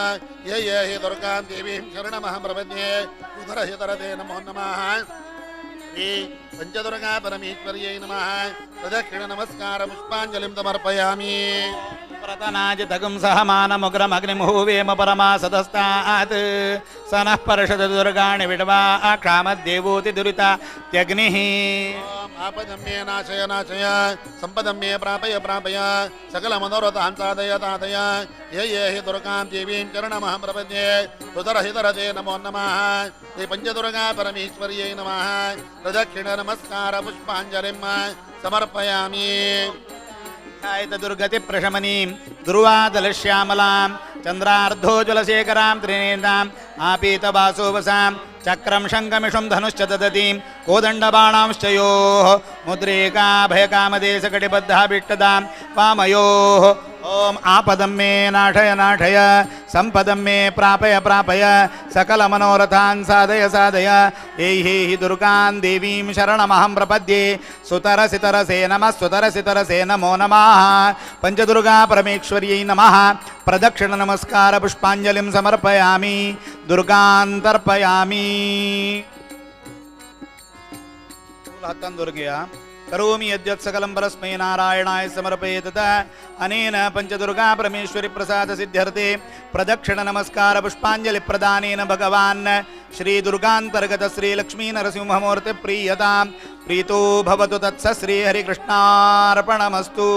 ये ये हि दुर्गां देवीं शरणमहं प्रपद्ये उदरहितरते नमो नमः श्री पंचदुर्गा परमेश्वर्यै नमः प्रदक्षिण नमस्कार पुष्पांजलिं समर्पयामि प्रतनाजितगुं सहमानमुग्रमग्निमुहुवेम परमासदस्तात् स नः पर्षद दुर्गाणि विड्वा क्षामद्देवोति दुरिता त्यग्निः आपदम्ये नाशय नाशय संपदम्ये प्रापय प्रापय सकलमनोरथान्तादय तादय ये ये हि दुर्गां देवीं चरणमहं प्रपद्ये सुतरहितरते नमो नमः श्री पंचदुर्गा परमेश्वर्यै नमः प्रदक्षिण नमस्कार पुष्पांजलिं समर्पयामि दुर्गति प्रशमनीं दुर्वादलश्यामलां चन्द्रार्धोज्वलशेखरां त्रिनेत्राम् आपीतवासोवसां चक्रं शङ्खमिषुं धनुश्च ददतीं कोदण्डबाणांश्च योः मुद्रेकाभयकामदेशकटिबद्धाभीष्टदां वामयोः ओम आपदं मे नाशय नाशय संपदं मे प्रापय प्रापय सकल मनोरथान् साधय साधय एहि दुर्गां देवीं शरणमहं प्रपद्ये सुतरसितरसे नमः सुतरसितरसे नमो नमः पंचदुर्गा परमेश्वर्यै नमः प्रदक्षिण नमस्कार पुष्पांजलिं समर्पयामि दुर्गां तर्पयामि हत्तन दुर्गया करोमि यद्यत् सकलं परस्मै नारायणाय समर्पयेत् तथा अनेन पंचदुर्गा परमेश्वरी प्रसाद सिद्ध्यर्थे प्रदक्षिण नमस्कार पुष्पांजलि प्रदानेन भगवान् श्री दुर्गांतर्गत श्री लक्ष्मी नरसिंहमूर्ति प्रीयतां प्रीतो भवतु तत्स श्री हरिकृष्णार्पणमस्तु।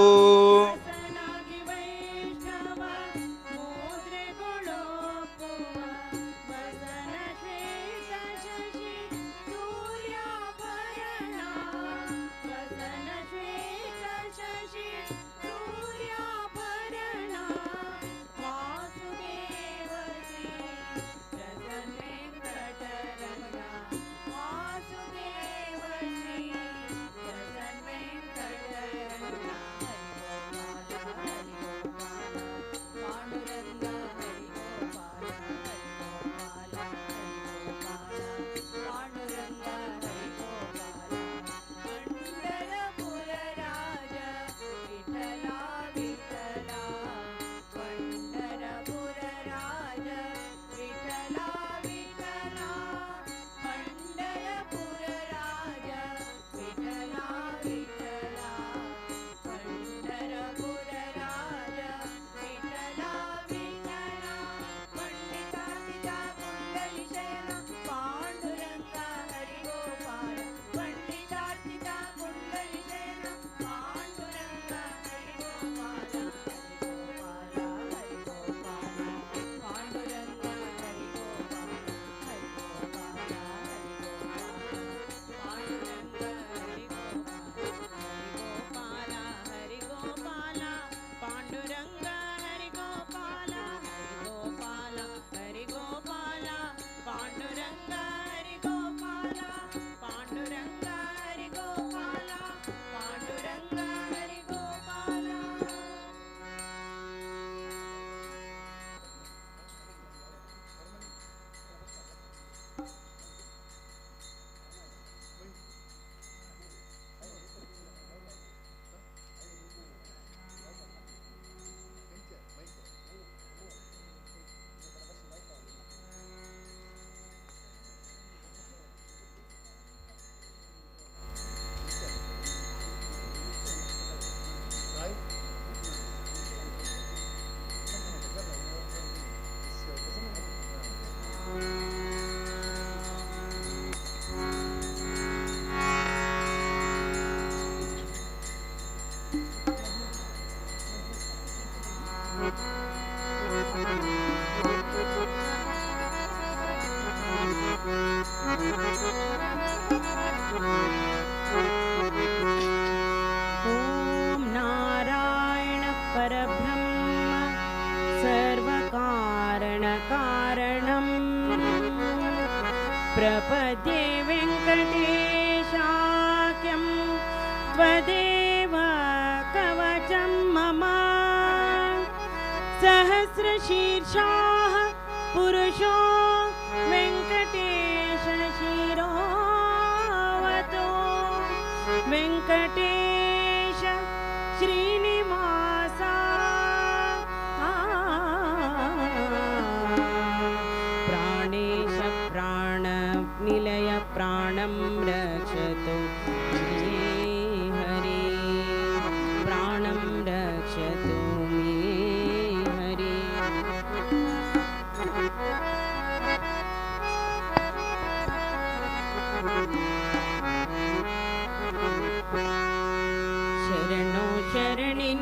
प्रपद्ये वेङ्कटेशाख्यं त्वदेव कवचं मम सहस्रशीर्षाः पुरुषो वेङ्कटेशशिरोवतो वेङ्कटेश श्रीनिवासा प्राणेश प्राणनिलय प्राणं रक्षतु मे हरि प्राणं रक्षतु मे हरि शरणो शरणे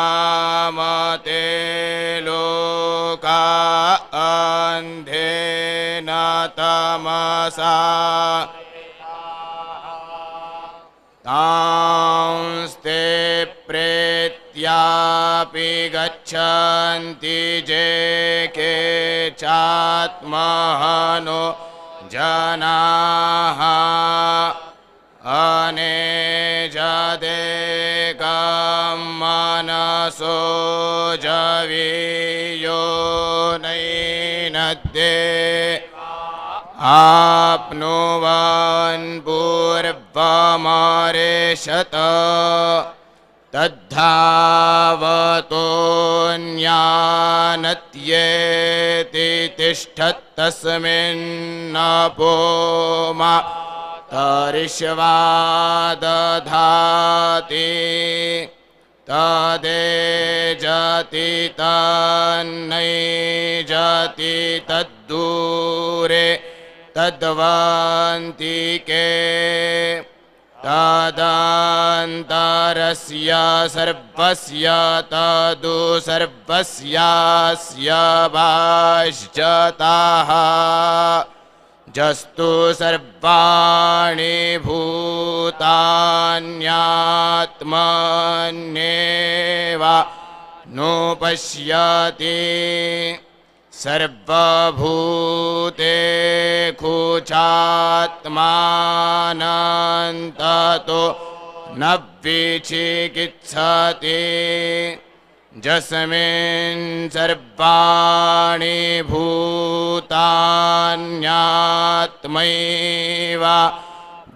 असुरजानामते लोका अन्धेन तमसा तांस्ते प्रेत्यापि गच्छन्ति जे के चात्महनो जनाः अनेजदेकं मनसो जवीयो नैनद्ये आप्नुवन् पूर्वमरेशत तद्धावतोऽन्यानत्येति तिष्ठत्तस्मिन्नपोमा तरिष्वा दधाति तदेजति तन्नैजति तद्दूरे तद्वान्तिके तदन्तरस्य सर्वस्य तदु सर्वस्यास्य बाह्यतः जस्तु सर्वाणि भूतान्यात्मन्येव नोपश्यति सर्वभूतेषु चात्मानन्ततो न विचिकित्सति यस्मिन् सर्वाणि भूतान्यात्मैव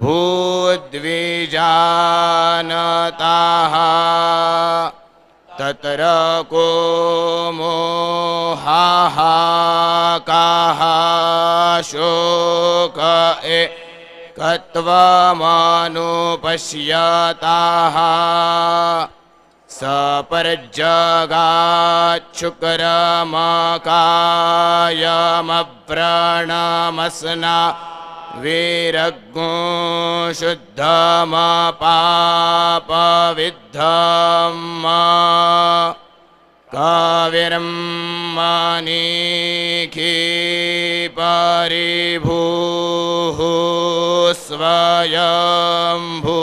भूद्विजानतः तत्र को मोहः कः शोक एकत्वमनुपश्यतः सपर्जगाच्छुक्रमकायमव्रणमस्ना वीरग्नो शुद्धमपापविद्धम् काविरं मनीखी परिभूः स्वयंभू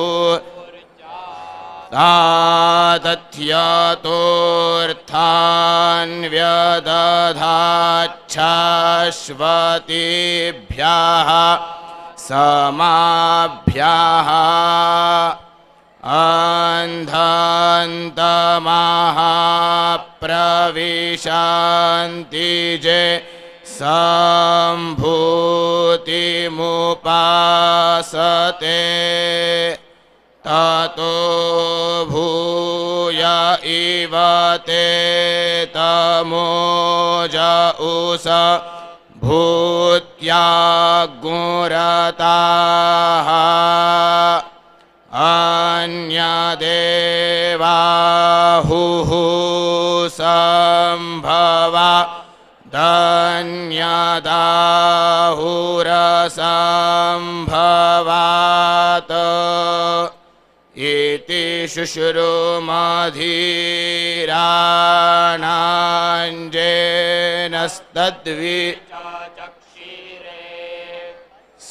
तातथ्यतोऽर्थान् व्यदधाच्छाश्वतीभ्यः समाभ्यः अन्धन्तमः प्रविशन्ति जे सम्भूतिमुपासते ततो भूय इव ते तमोज उस भूत्यागुरताः अन्यदेवाहुः सम्भवा धन्यदाहुरसम्भवात् इति शुश्रूमधीराणाञ्जेनस्तद्विचक्षिरे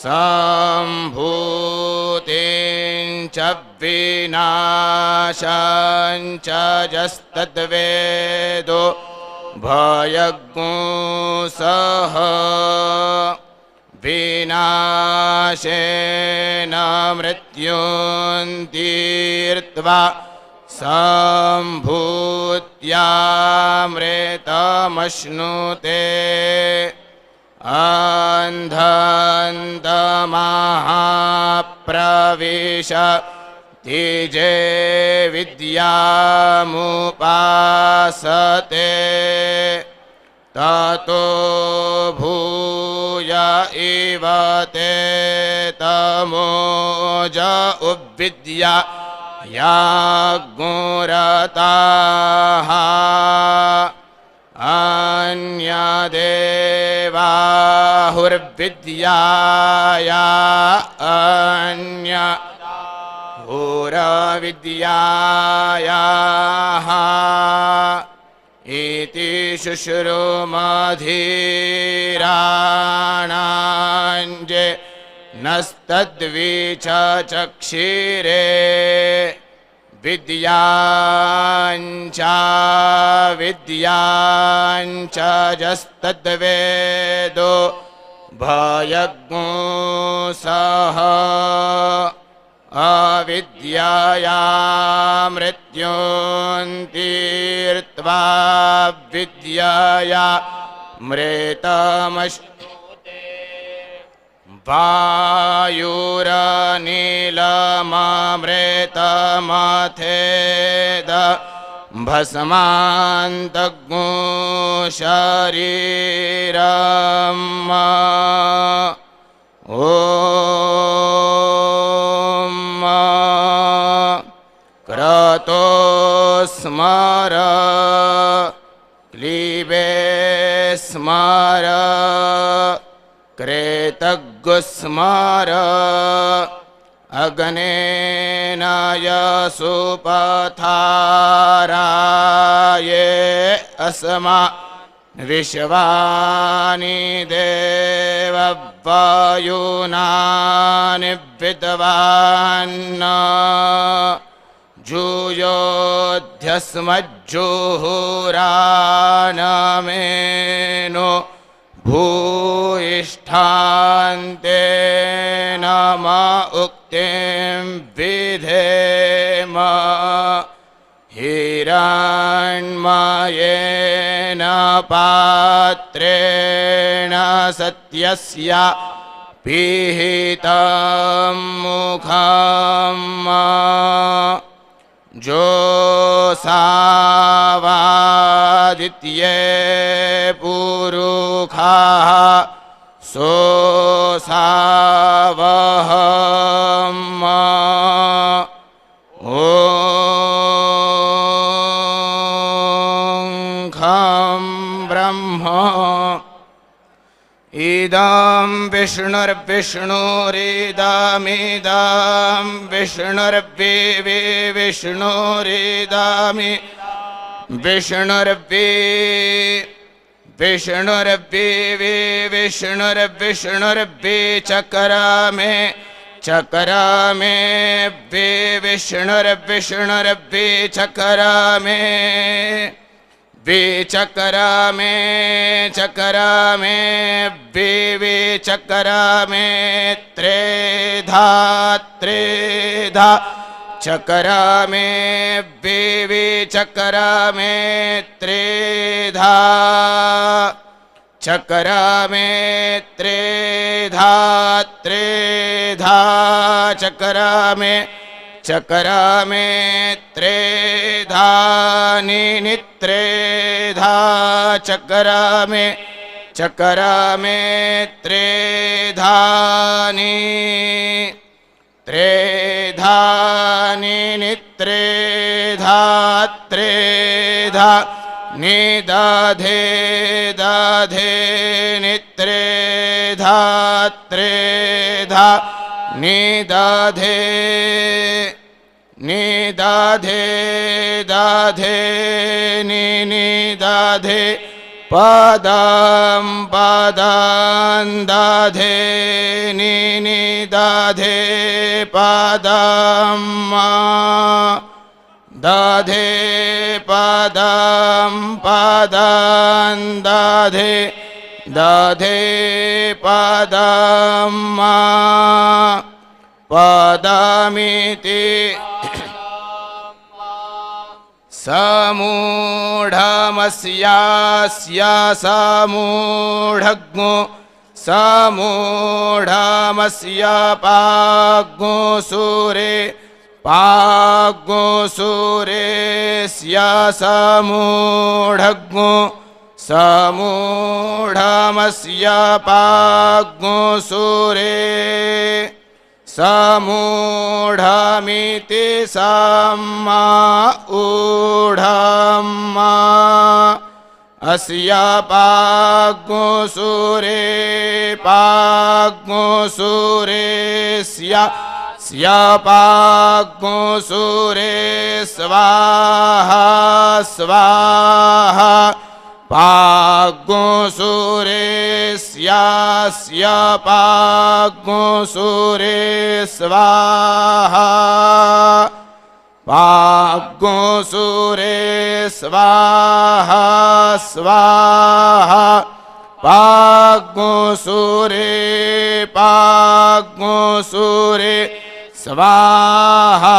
सम्भूतिं च विनाशं च यस्तद्वेदो भयज्ञो सः विनाशेन मृत्युं तीर्त्वा सम्भूत्यामृतमश्नुते अन्धन्तमहाप्रविश तिजे विद्यामुपासते ततो भूय इव ते तमोज उद्विद्या याज्ञुरताः अन्यदेवाहुर्विद्याया अन्यहुरविद्यायाः इति शुश्रुमधीराणाञ्जे नस्तद्विचक्षिरे विद्याञ्च जस्तद्वेदो भयज्ञो सः अविद्याया मृत्युं तीर्त्वा विद्याया मृतमश्नुते वायुरनिलममृतमथेद भस्मान्तग्नो शरीरम् ॐ क्रतो स्मर क्लीबे स्मर क्रेतग्स्मर अग्नेन यसुपथाराये अस्मा विश्वानि देववायुनानि विद्वान् जूयोध्यस्मज्जुहुरानमेनो भूयिष्ठान्ते नम उक्तिं विधेम हिरण्मयेन पात्रेण सत्यस्य पिहितं मुखम् जोसावादित्ये पुरुखाः सोसावहम् ॐ खं ब्रह्म इदं विष्णुर्विष्णुरिदमिदं विष्णुर्विष्णुरिदमि विष्णुर्विचक्रमे चक्रमे विष्णुर्विचक्रमे विचक्रमे चक्रमे विचक्रमे त्रेधा त्रेधा चक्रमे विचक्रमे त्रेधा चक्रमे त्रेधा त्रेधा चक्रमे चक्रमे त्रेधा नित्रेधा चक्रमे चक्रमे त्रेधा त्रेधा नित्रेधा त्रेधा निदधे दधे नित्रेधा त्रेधा निदधे निदधे दधे निदधे पदं पदं दधे निदधे पदं दधे पदं पदं दधे दधे पदं पदमिति समूढमस्यास्य समूढज्ञो समूढमस्य पाग्गो सूरे पाग्गो सूरेस्य समूढज्ञो समूढमस्य पाग्गो सूरे समूढमिति सम्मा ऊढम्मा अस्य पाग्गो सूरे पाग्गो सूरेस्य स्य पाग्गो सूरे स्वाहा स्वाहा पाग्गो सूरेस्यास्य पाग्गो सूरे स्वाहा पाग्गो सूरे स्वाहा स्वाहा पाग्गो सूरे स्वाहा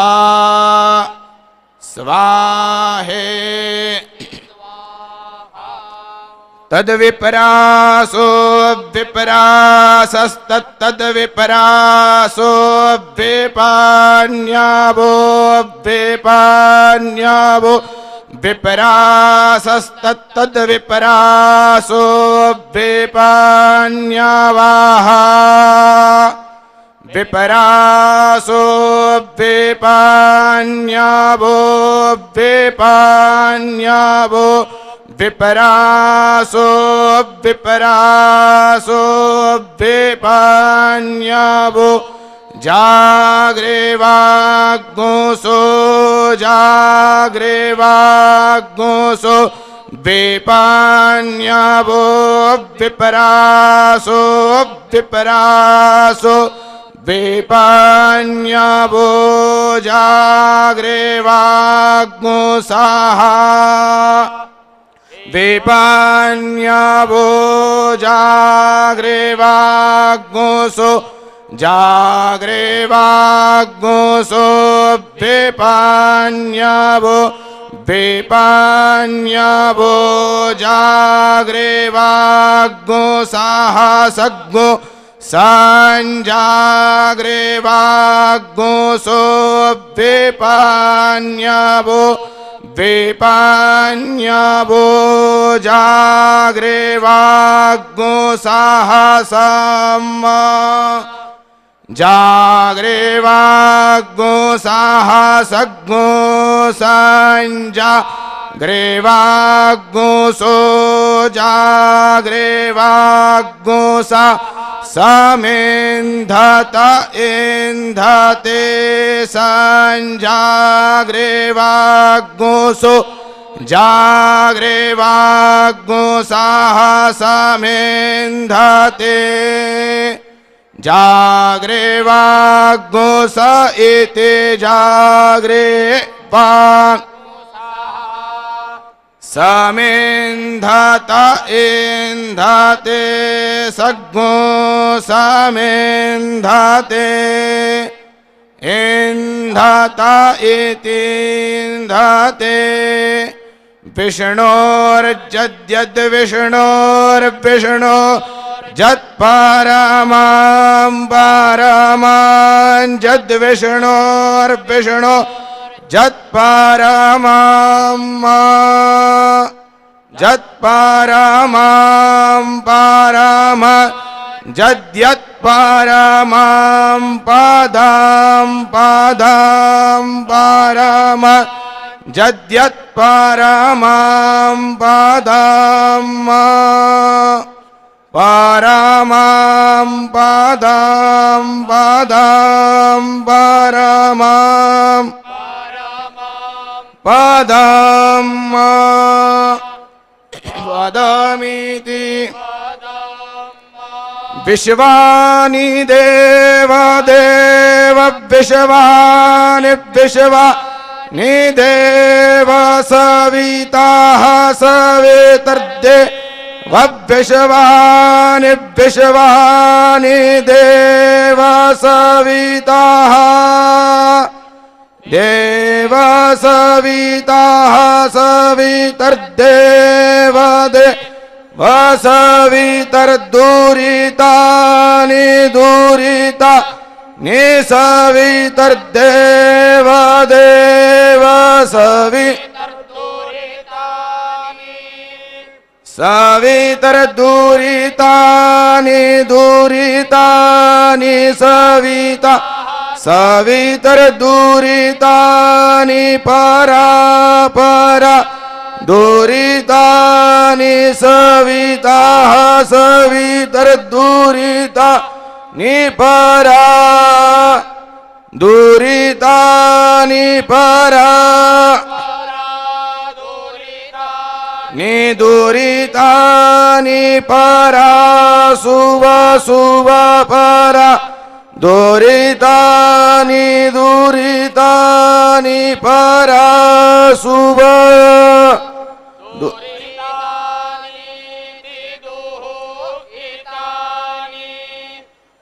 स्वाहे तद्विपरासो विपरासस्तद्विपरासो विपान्यावो विपान्यावो विपरासस्तद्विपरासो विपान्यावाः विपरासो विपान्यावो विपान्यावो विपरासो विपरासो विपान्यावो जाग्रेवाग्गोसो जाग्रेवाग्गोसो विपान्यावो विपरासो विपरासो विपान्यावो जाग्रेवाग्गोसाः विपान्यावो जाग्रेवाग्गोसो जाग्रेवाग्गोसो विपान्यावो विपान्यावो जाग्रेवाग्गोसाः सग्गो संजाग्रेवाग्गोसो विपान्यावो विपान्यावो जाग्रेवाग्गोसाः सम्मा जाग्रेवाग्गोसाः सग्गो संजाग्रेवाग्गोसो जाग्रेवाग्गोसा समेन्धत इन्धते संजाग्रेवाग्गोसो जाग्रेवाग्गोसाः समेन्धते जाग्रेवाग्गोस इति जाग्रेवाग् समेन्धत इन्धते सग्गो समेन्धते इन्धत इति इन्धते विष्णोर्जद्यद्विष्णोर्विष्णो जत्परमां परमां जद्विष्णोर्विष्णो जत्परमां जत्परमां परम जद्यत्परमां पदं पदं परम जद्यत्परमां पदं परमं पदं पदं परमं पदं पदमिति विश्वानि देव देव विश्वानि विश्वानि देव सविताः सवितर्दे वव्विश्वानि विश्वानि देव सविताः देव सविताः सवितर्देव देव सवितर्दुरितानि दुरितानि सवितर्देव देव सवितर्दुरितानि दुरितानि सविता सवितर्दुरितानि परा दुरितानि सविताः सवितर्दुरितानि परा दुरितानि परा दुरितानि परा शुभ शुभ परा दुरितानि दुरितानि परा शुभ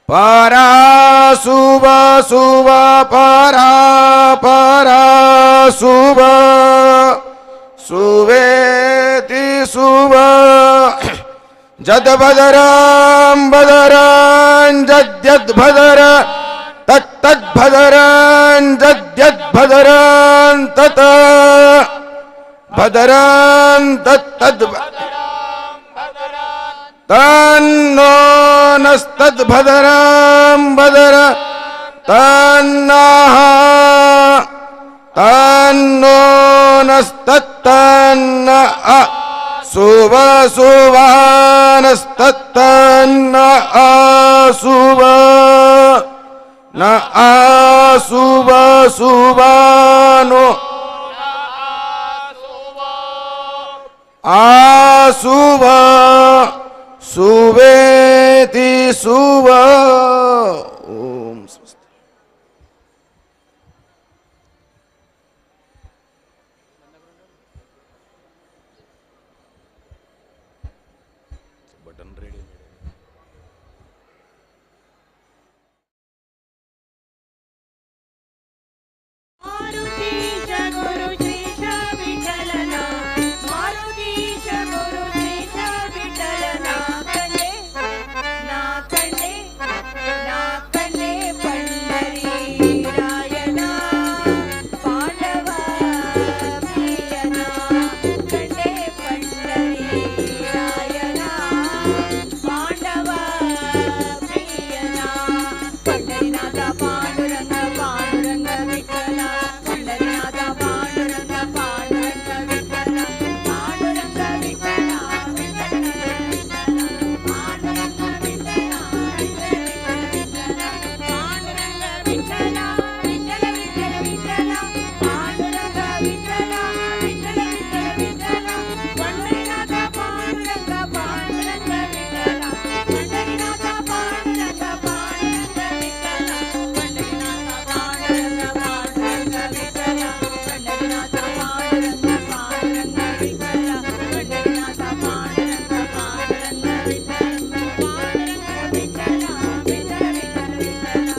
परा शुभ शुभ परा परा शुभ शुभेति शुभ जद्भदरं भदरं जद्यद्भदर तत्तद्भदरं जद्यद्भदरं तत् भदरं तन्नो नस्तद्भदरं भदर तन्नः तन्नो नस्तत्तन्न शुभ शुभानस्तत्तन्न अशुभ न अशुभ शुभानो अशुभ शुभेति शुभ। ओम स्वस्ति। बटन रेडी मारुतीश गुरु श्रीश विठ्ठलना मारुतीश गुरु श्रीश विठ्ठलना कंडे ना कंडे पंढरी रायना पांडव प्रियना कंडे पंढरी रायना पांडव प्रियना पंढरीनाथ पांडुरंग पांडुरंग विठ्ठला पंढरीनाथ पांडुरंग पांडुरंग विठ्ठला पांडुरंग विठ्ठला पांडुरंग विठ्ठला पांडुरंग विठ्ठला विठ्ठल विठ्ठल विठ्ठला पांडुरंग विठ्ठला विठ्ठल विठ्ठल विठ्ठला पंढरीनाथ पांडुरंग पांडुरंग विठ्ठला पंढरीनाथ पांडुरंग पांडुरंग विठ्ठला पंढरीनाथ पांडुरंग पांडुरंग विठ्ठला पंढरीनाथ पांडुरंग पांडुरंग विठ्ठला पंढरीनाथ पांडुरंग पांडुरंग विठ्ठला पांडुरंग विठ्ठला विठ्ठल विठ्ठल विठ्ठला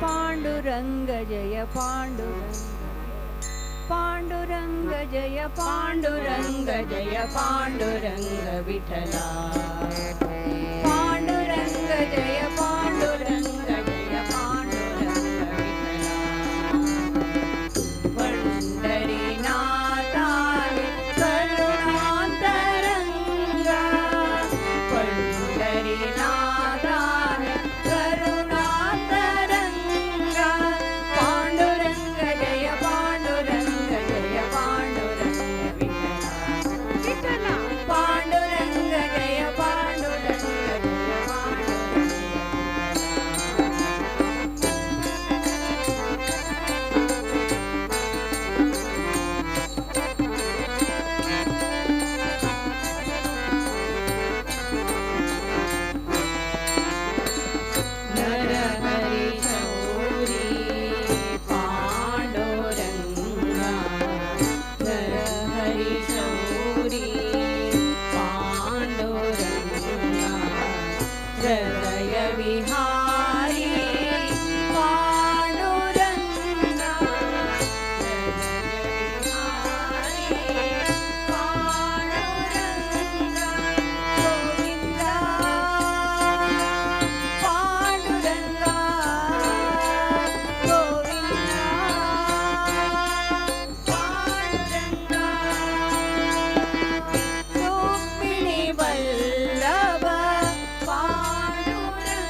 पांडुरंग जय पांडुरंग पांडुरंग जय पांडुरंग जय पांडुरंग विठ्ठला पांडुरंग जय पांडुरंग जय पांडुरंग विठ्ठला पंढरी हृदय विहारी पांडुरंगा रुक्मिणी वल्लभ पांडुरंगा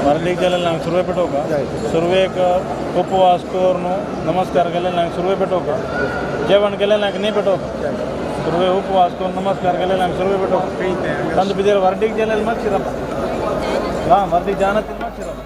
वारली गेले ನಂಗೆ ಸುರುವೆ ಬಿಟ್ಟೋಗ ಸುರುವೆಕ ಉಪವಾಸ ಕೋರ್ನು ನಮಸ್ಕಾರ गेले ನಂಗೆ ಸುರುವೆ ಬಿಟ್ಟೋಗ जेवण गेले ನಂಗೆ ನೀ ಬಿಟ್ಟೋಗ ಸುರುವೆ ಉಪವಾಸ ಕೋರ್ನು ನಮಸ್ಕಾರ गेले ನಂಗೆ ಸುರುವೆ ಬಿಟ್ಟೋಗ ತಂದು ಬಿದಿರ ವರಡಿಗೆ गेले ಮರ್ಚಿರಲ್ಲ ಹಾ ವರಡಿಗೆ ಜಾನತಿ ಮರ್ಚಿರಲ್ಲ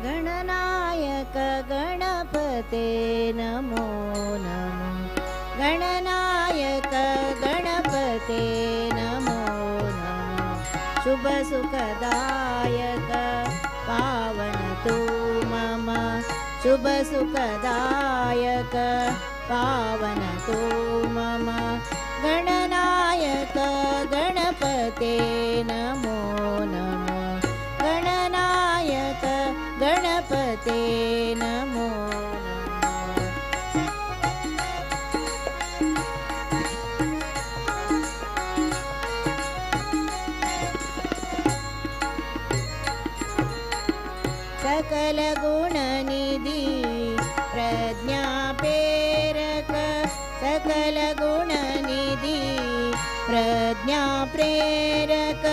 गणनायक गणपते नमो नमो गणनायक गणपते नमो नमो शुभ सुखदायक पावन तू मम शुभ सुखदायक पावन तू मम गणनायक गणपते नमो नमो गणनायक गणपते नमो सकल गुणनिधि प्रज्ञा प्रेरक सकल गुणनिधि प्रज्ञा प्रेरक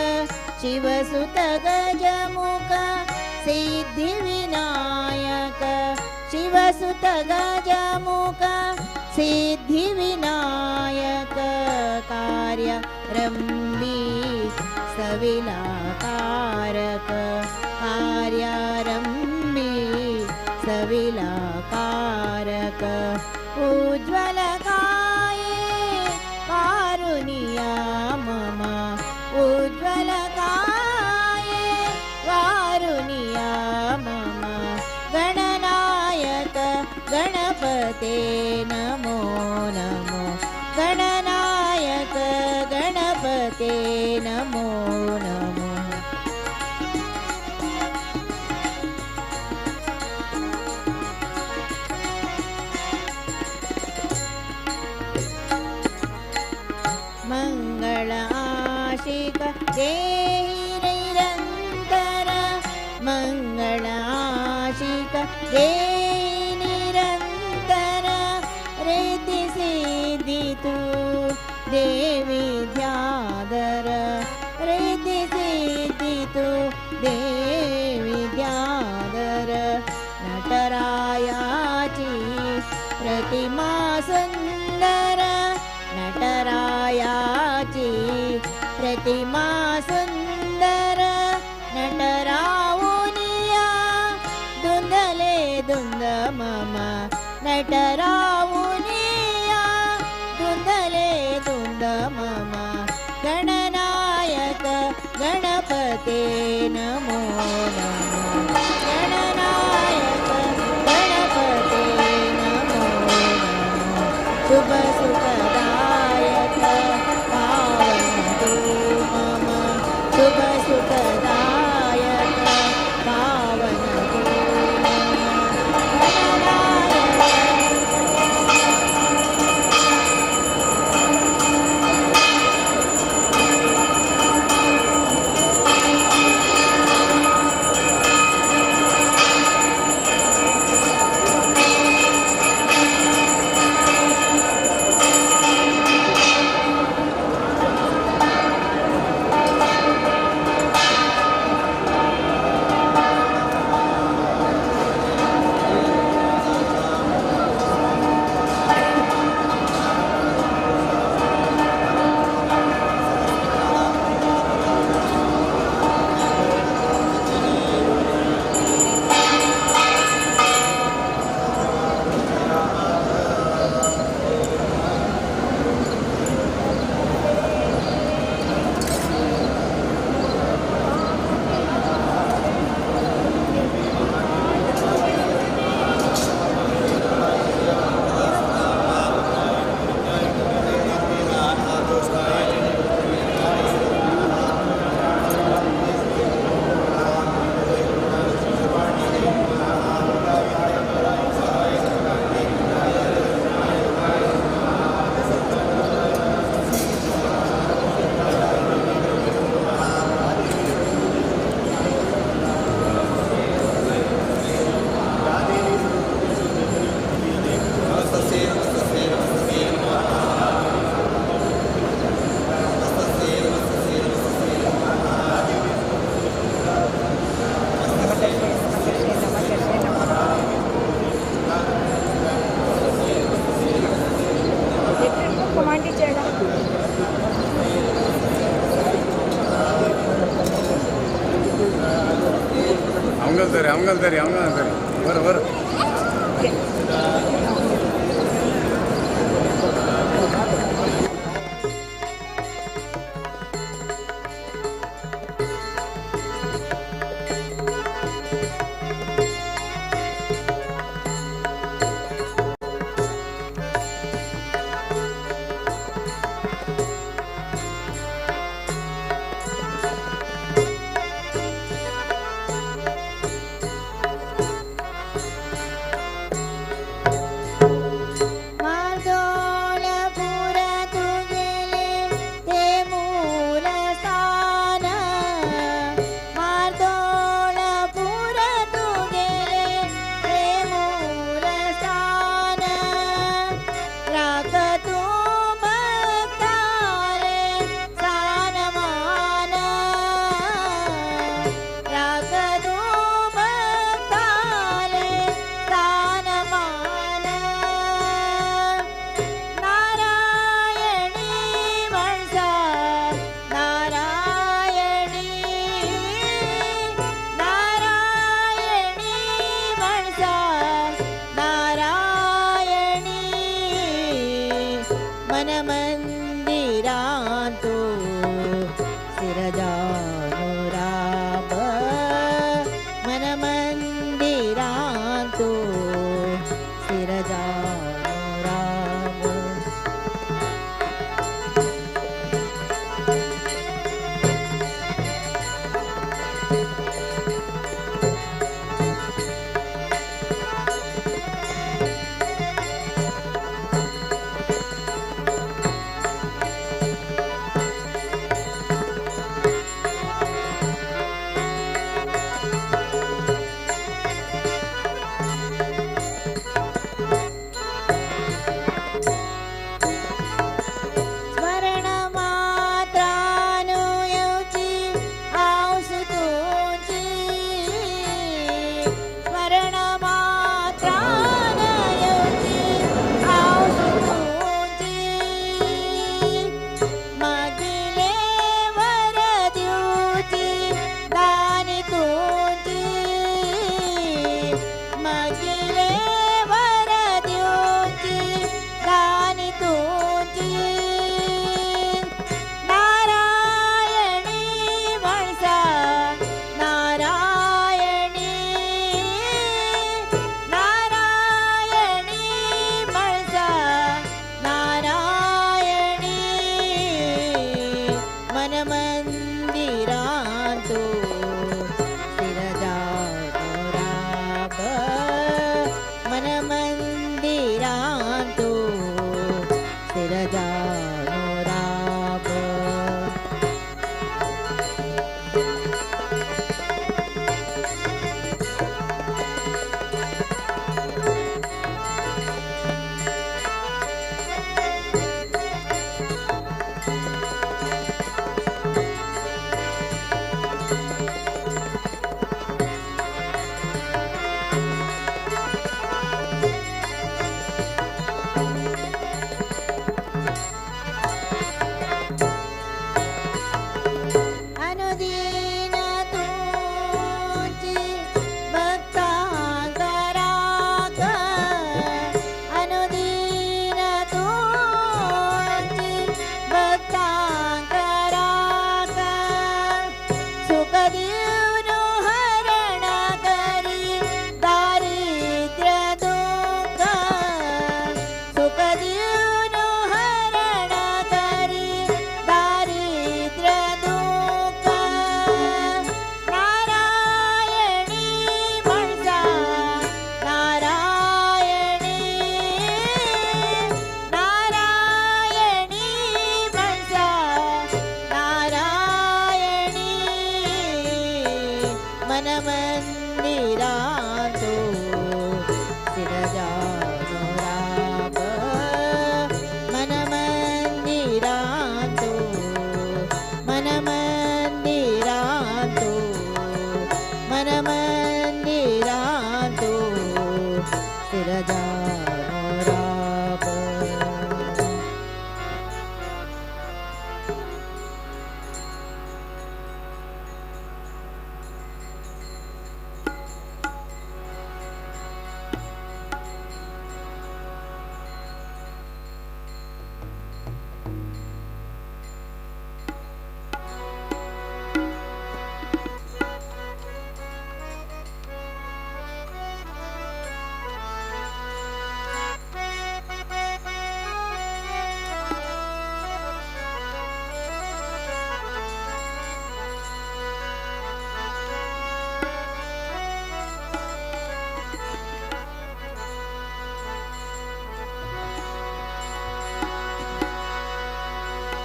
शिवसुत गजमुख सिद्धि विनायक शिवसुत गजमुख सिद्धि विनायक कार्य रम्बी सविलाका विलाकारक उज्ज्वलकाये कारुणिया मम उज्ज्वलकाये कारुणिया मम गणनायक गणपते नमो नमो गणनायक गणपते नमो नमो मंगलाशिक देहि निरंतर मंगलाशिक देहि निरंतर रिद्धि सिद्धि तू देवी ध्यादर रिद्धि सिद्धि तू देवी ध्यादर नटरायाची प्रतिमा सुंदर नटरायाची प्रतिमा सुंदर नटरावुनिया दुंदले दुंद मम नटरावुनिया दुंदले दुंद मम गणनायक गणपते नमो नमो गणनायक गणपते नमो नमो शुभ सुखदायक पावन तू मम शुभ सुखदायक पावन तू ಅವಂಗಲ್ದರಿ ಬರ मनमन्दिरान्तो सिरजानुराभ मनमन्दिरान्तो सिरजानुराभ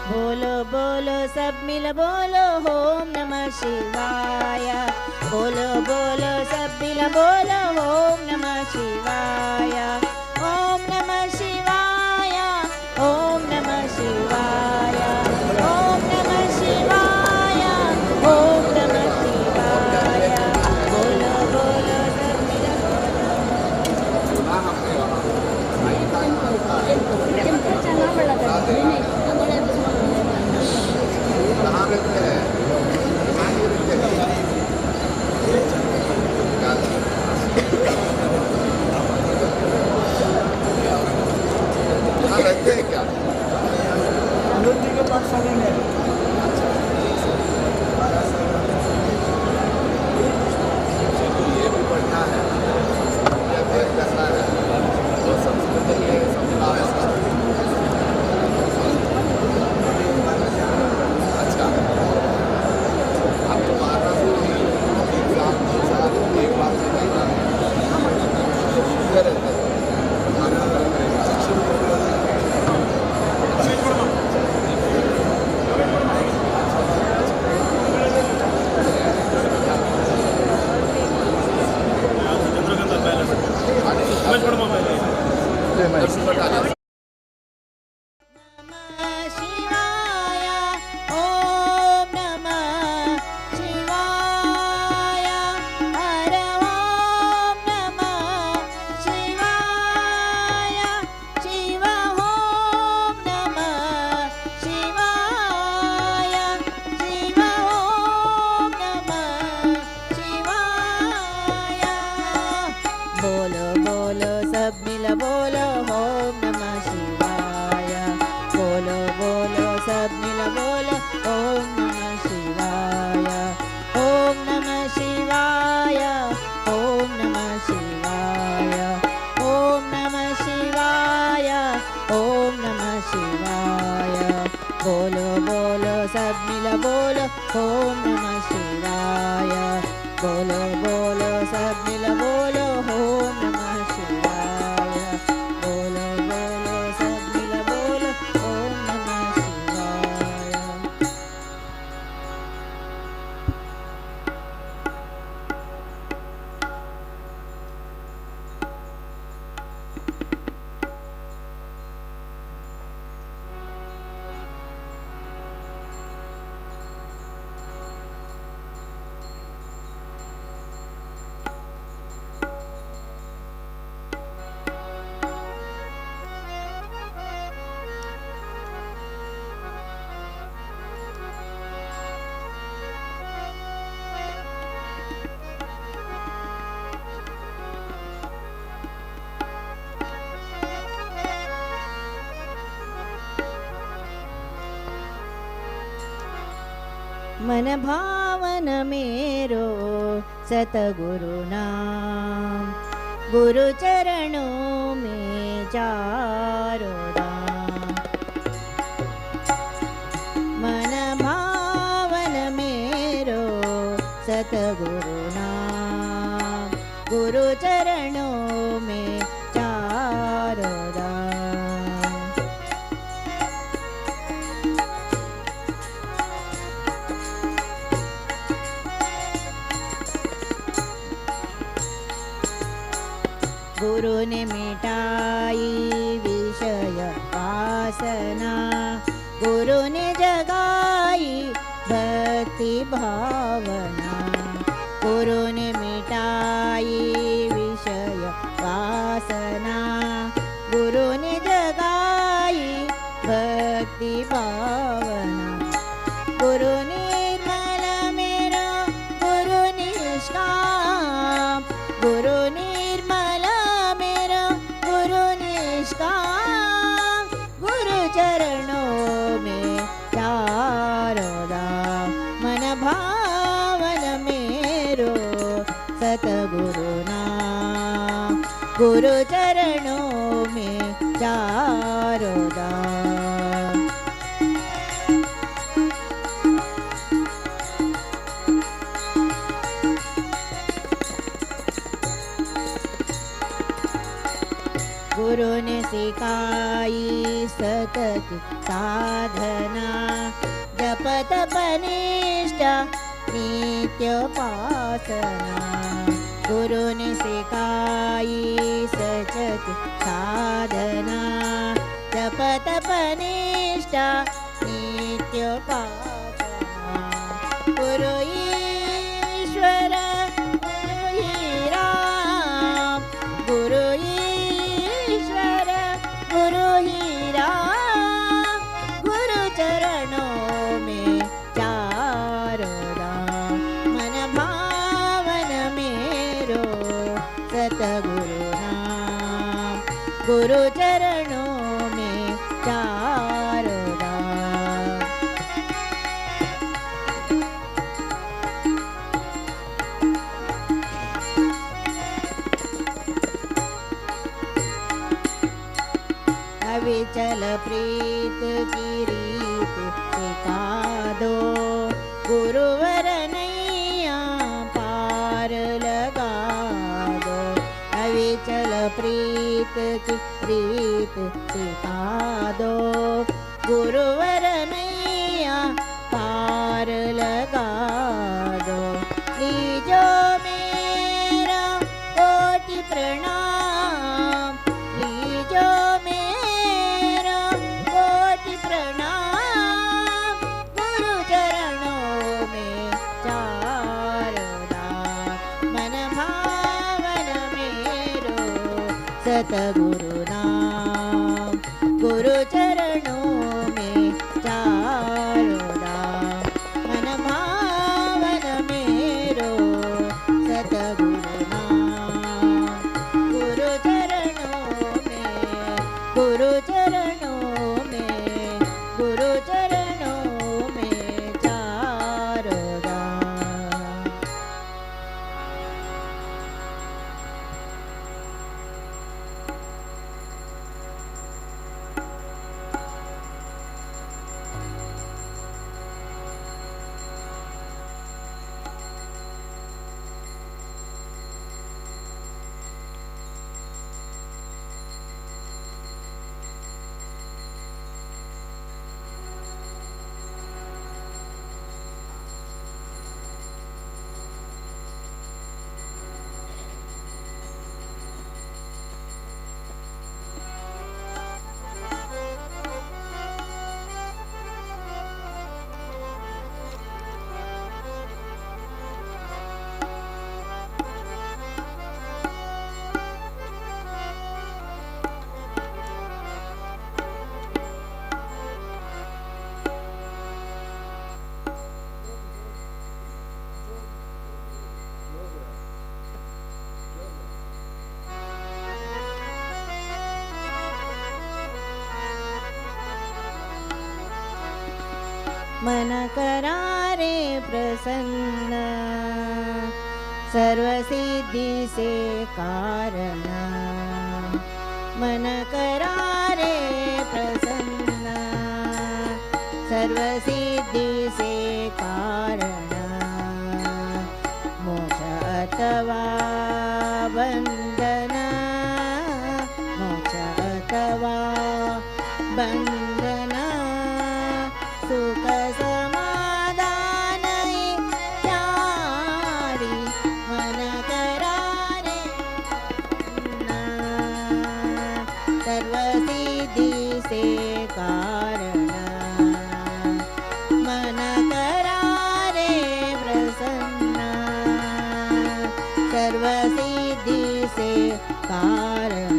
बोलो बोलो सब मिल बोलो ओम नमः शिवाय। बोलो बोलो सब मिल बोलो ओम नमः शिवाय। ओम नमः शिवाय। ओम नमः शिवाय। ओम नमः शिवाय। ओम नमः शिवाय। बोलो बोलो सब मिल शिवाय ॐ नमः शिवाय हर ॐ नमः शिवाय शिव ॐ नमः शिवाय शिव ॐ नमः शिवाय बोलो बोलो सब मिल बोलो ॐ नमः शिवाय बोलो बोलो सब मिल बोलो ॐ नमः शिवाय ॐ नमः शिवाय ॐ नमः शिवाय ॐ नमः शिवाय ॐ नमः शिवाय बोलो बोलो सब मिल बोलो ॐ नमः शिवाय बोलो बोलो सब मिल बोलो ॐ नमः शिवाय बोलो बोलो सब मिल बोलो ॐ नमः शिवाय मन भावन मेरो सतगुरु नाम गुरु चरणों में चारो धाम मन भावन मेरो सतगुरु नाम गुरु चरणों में चारो धाम गुरु ने मिटाई विषय वासना गुरु ने जगाई भक्ति भावना गुरु ने मिटाई विषय वासना गुरु ने जगाई भक्ति भावना गुरु निर्मल मेरा गुरु निष्काम गुरु निर्मल मेरा गुरु निष्काम गुरु चरणों में चारो धाम मन भावन मेरो सतगुरु नाम गुरु चरणों में चारो धाम गुरु ने सिखाई सतत साधना जप तप निष्ठा नित्योपासना गुरु ने सिखाई सतत साधना जप तप निष्ठा नित्योपासना गुरु ईश्वर गुरु ही राम गुरु ईश्वर गुरु ही राम गुरु चरणों में चारो धाम मन भावन मेरो सतगुरु नाम गुरु चरणों में चारो धाम अविचल प्रीत की रीत सिखा दो गुरुवर नैया पार लगा दो अविचल प्रीत की रीत सिखा दो गुरुवर नैया पार लगा दो लीजो मेरा कोटि प्रणाम लीजो सतगुरु नाम गुरु चरणों में चारों धाम मन भावन मेरो सतगुरु नाम गुरु चरणों में गुरु चरणों में गुरु चरणों में चारों धाम। मन करारे प्रसन्न सर्वसिद्धि से कारण मन करारे प्रसन्न सर्वसिद्धि से कारण मोक्ष अथवा बंधन मोक्ष अथवा बंधन सुख समाधान चारी मन करारे सर्वसिद्धि से कारण मन करारे प्रसन्न सर्वसिद्धि से कारण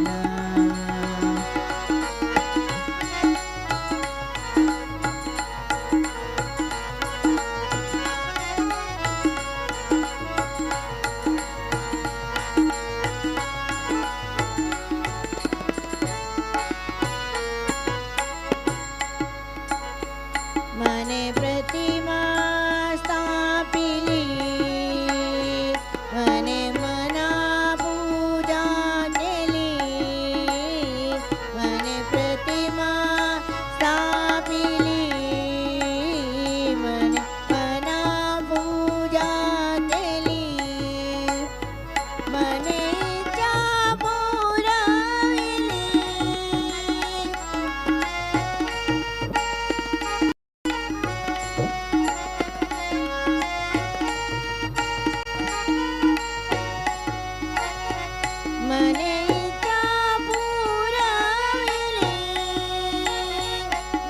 मने प्रतिमा स्थापिली मने मना पूजा केली मने प्रतिमा स्थापिली मने मना पूजा केली मने इच्छा पुरविली मने इच्छा पुरविली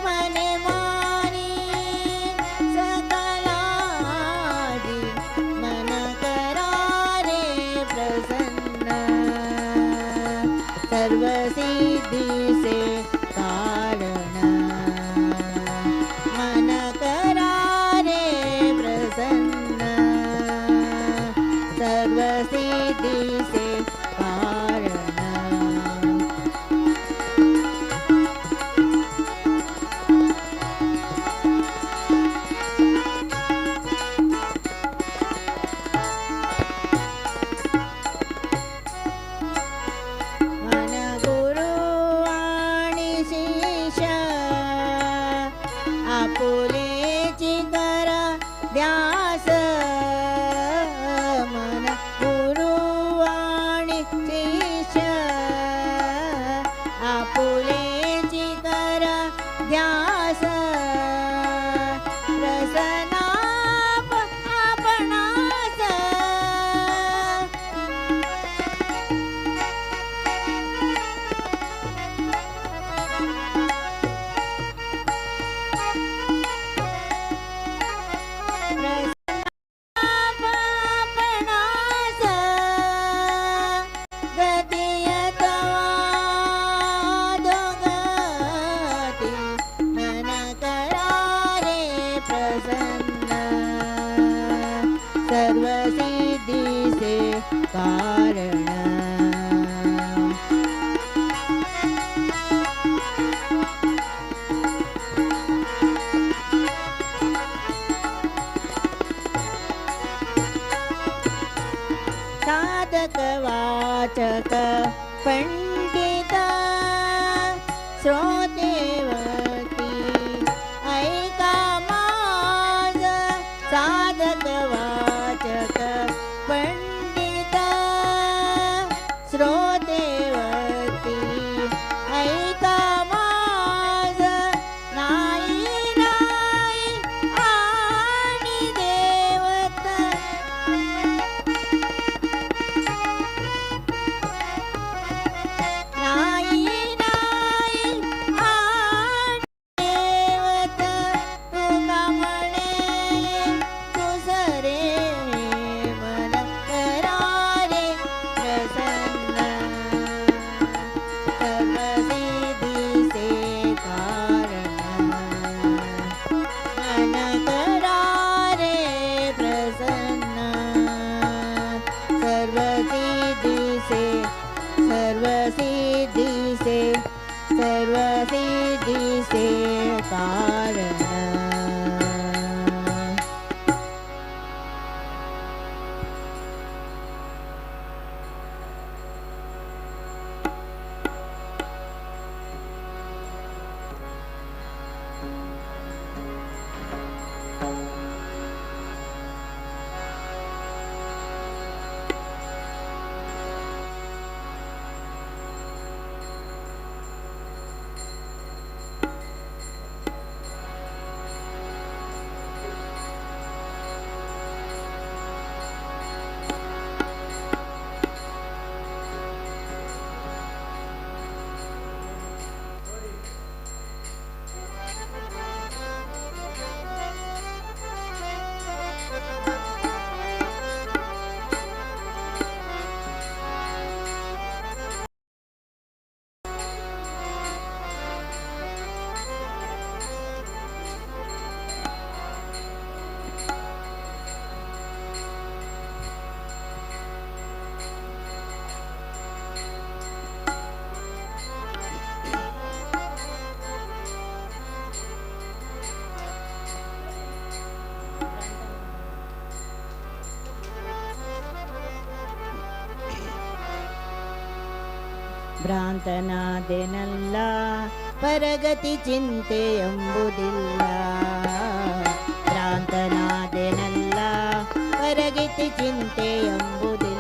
मने मारी सकलाजी मन करारे प्रसन्न सर्वसिद्धि से कारण मन करारे प्रसन्न सर्वसिद्धि से कारण मन गुरु आणि शिष्य आपुलेची करा ध्यास मन गुरु आणि शिष्य आपुलेची करा ध्यास रसनाप आपणास आपणास गतियतवा ವಾಚಕ ಪಂಡಿತ ಶ್ರೋತೇವತಿ ಐಕಾಮಾಸ ಸಾಧಕ ವಾಚಕ ಪಂಡಿತ ಶ್ರೋತೇವತಿ ಐಕಾಮಾಸ ನಾಯಿ ನಾಯಿ ಆಣಿ ದೇವತ ನಾಯಿ ನಾಯಿ ಆಣಿ ದೇವತ ತುಕಮಣೆ ಕುಸರೆ ಮನ ಕರಾರೆ ಪ್ರಸನ್ನ ಸರ್ವಸಿದ್ಧಿ ಸೇ ಕಾರಣ ಮನ ಕರಾರೆ ಪ್ರಸನ್ನ सर्वसिद्धि से कारण ಭ್ರಾಂತನಾದೆನಲ್ಲ ಪರಗತಿ ಚಿಂತೆ ಎಂಬುದಿಲ್ಲ ಭ್ರಾಂತನಾದೆನಲ್ಲ ಪರಗತಿ ಚಿಂತೆ ಎಂಬುದಿಲ್ಲ